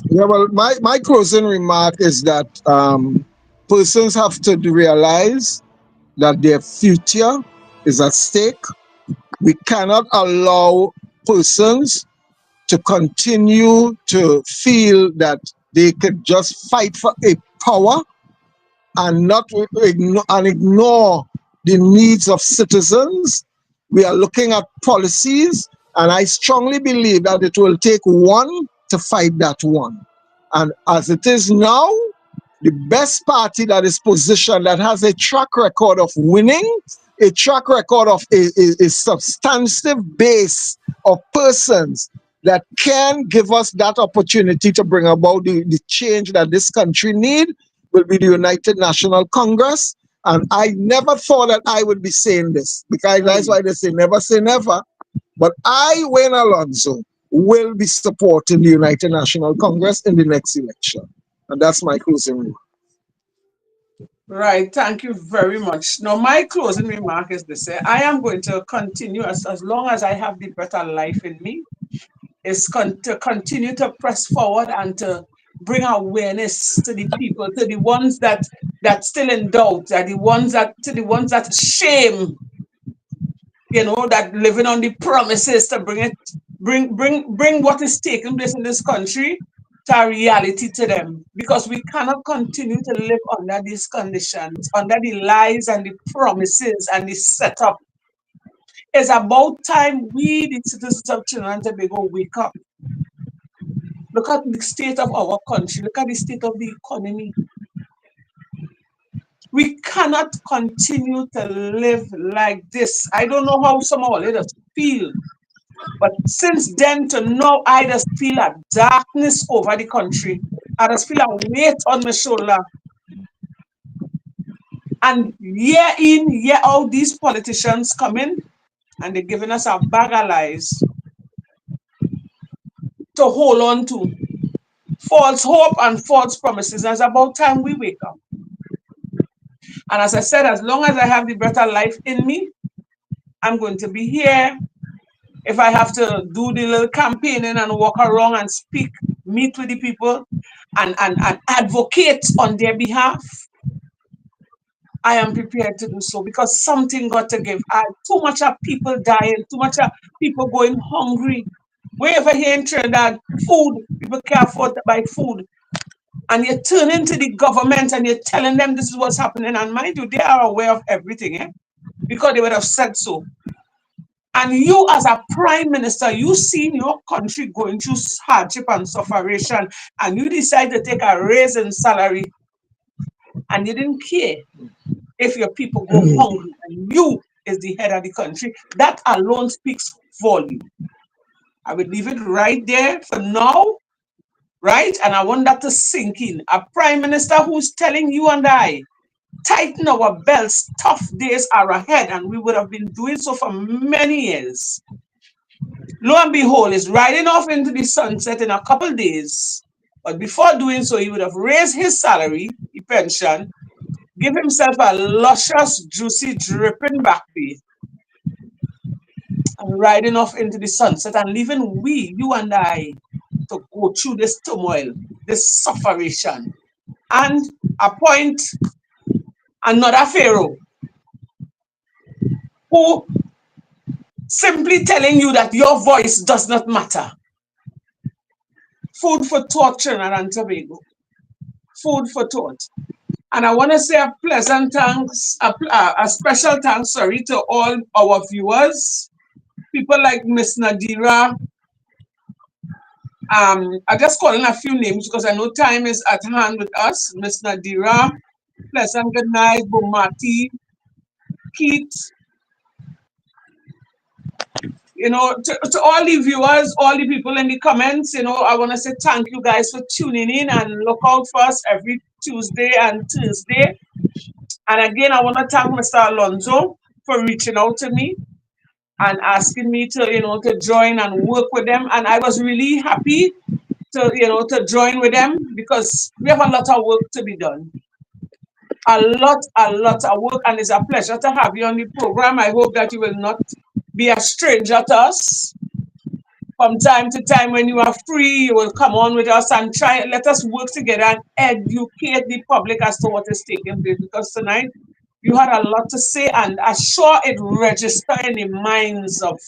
Yeah, well, my closing remark is that persons have to realize that their future is at stake. We cannot allow persons to continue to feel that they could just fight for a power and not ignore the needs of citizens. We are looking at policies, and I strongly believe that it will take one to fight that one. And as it is now, the best party that is positioned, that has a track record of winning, a track record of a substantive base of persons that can give us that opportunity to bring about the change that this country needs, will be the United National Congress. And I never thought that I would be saying this, because that's why they say never. But I, Wayne Alonzo, will be supporting the United National Congress in the next election. And that's my closing remark. Right, thank you very much. Now, my closing remark is this: I am going to continue as long as I have the breath of life in me, is to continue to press forward and to bring awareness to the people, to the ones that still in doubt, to the ones that shame, that living on the promises, to bring what is taking place in this country to a reality to them, because we cannot continue to live under these conditions, under the lies and the promises and the setup. It's about time we, the citizens of Trinidad and Tobago, wake up. Look at the state of our country. Look at the state of the economy. We cannot continue to live like this. I don't know how some of us feel, but since then to now, I just feel a darkness over the country. I just feel a weight on my shoulder. And year in, year out, these politicians come in and they're giving us a bag of lies to hold on to. False hope and false promises. And it's about time we wake up. And as I said, as long as I have the breath of life in me, I'm going to be here. If I have to do the little campaigning and walk around and speak, meet with the people and advocate on their behalf, I am prepared to do so, because something got to give. Too much of people dying, too much of people going hungry. Wherever here in Trinidad, food, people can't afford to buy food. And you're turning to the government and you're telling them this is what's happening. And mind you, they are aware of everything, because they would have said so. And you, as a prime minister, you seen your country going through hardship and suffering, and you decide to take a raise in salary, and you didn't care if your people go hungry, and you is the head of the country. That alone speaks volume. I will leave it right there for now, right? And I want that to sink in. A prime minister who's telling you and I, tighten our belts, tough days are ahead, and we would have been doing so for many years. Lo and behold, is riding off into the sunset in a couple days. But before doing so, he would have raised his salary, the pension, give himself a luscious, juicy, dripping back pay, and riding off into the sunset and leaving we, you and I, to go through this turmoil, this suffering, and appoint another pharaoh who simply telling you that your voice does not matter. Food for thought, Trinidad and Tobago. Food for thought. And I want to say a pleasant thanks, a special thanks, to all our viewers. People like Miss Nadira. I'm just calling a few names because I know time is at hand with us. Miss Nadira, pleasant good night, Bomati, Keith. To all the viewers, all the people in the comments, I want to say thank you guys for tuning in, and look out for us every Tuesday and Thursday. And again, I want to thank Mr. Alonzo for reaching out to me and asking me to, to join and work with them. And I was really happy to join with them, because we have a lot of work to be done. A lot of work, and it's a pleasure to have you on the program. I hope that you will not be a stranger to us. From time to time, when you are free, you will come on with us and let us work together and educate the public as to what is taking place. Because tonight, you had a lot to say, and I'm sure it registered in the minds of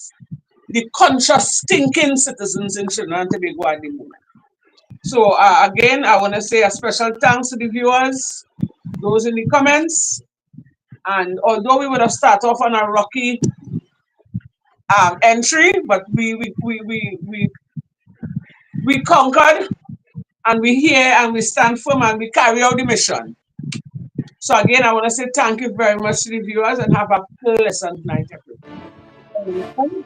the conscious, thinking citizens in Trinidad and Tobago at the moment. So again, I want to say a special thanks to the viewers, those in the comments. And although we would have started off on a rocky entry, but we conquered, and we're here, and we stand firm, and we carry out the mission. So again, I want to say thank you very much to the viewers, and have a pleasant night, everyone.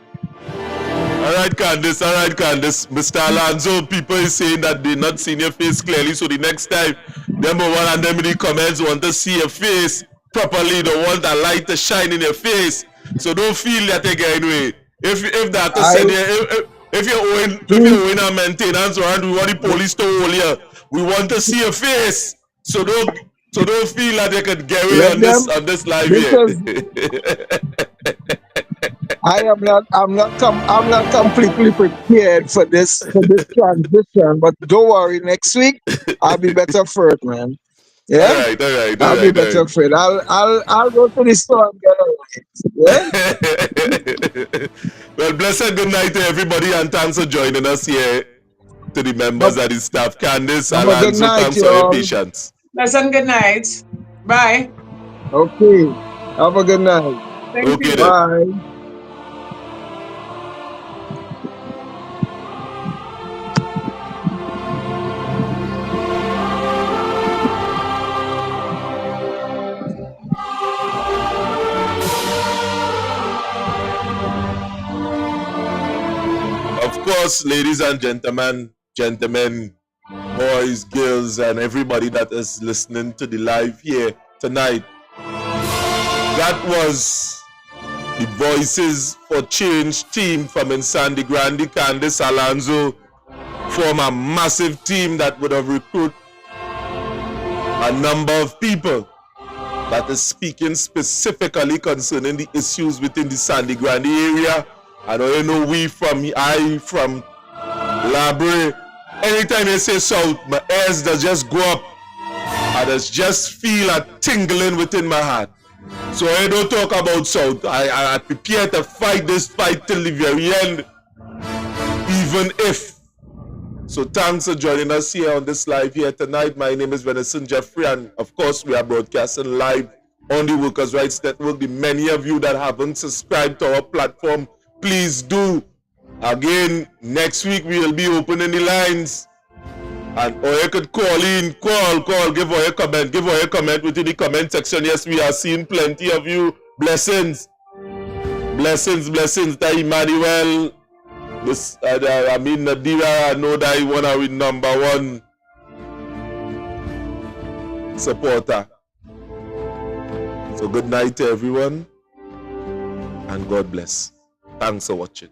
All right, Candice. Mr. Alonzo, people is saying that they not seen your face clearly, so the next time, them one and them in the comments want to see your face properly, don't want a light to shine in your face. So don't feel that they're getting away. If that said, if you're owing a maintenance warrant, we want the police to hold you. We want to see your face. So don't feel that they could get away on this live here. I'm not completely prepared for this transition, but don't worry, next week I'll be better for it, man. Yeah? All right. I'll be better for it. I'll go to the store and get a light. Yeah? Well, blessed good night to everybody, and thanks for joining us here. To the members of the staff, Candice, Alonzo, thanks for your patience. Pleasant good night. Bye. Okay. Have a good night. Thank you. Bye. Of course, ladies and gentlemen, boys, girls, and everybody that is listening to the live here tonight, that was the Voices for Change team from Insandi Grande. Candice, Alonzo form a massive team that would have recruited a number of people that is speaking specifically concerning the issues within the Sandy Grande area. I don't know, I from Labre. Anytime you say South, my ears does just go up. I just feel a tingling within my heart. So I don't talk about South. I prepare to fight this fight till the very end, even if. So thanks for joining us here on this live here tonight. My name is Venison Jeffrey, and of course we are broadcasting live on the Workers' Rights Network. The many of you that haven't subscribed to our platform, please do. Again, next week we will be opening the lines, and or you could call in, give us a comment within the comment section. Yes, we are seeing plenty of you. Blessings to Emmanuel. Nadira, I know that you wanna win #1 supporter. So good night to everyone, and God bless. Thanks for watching.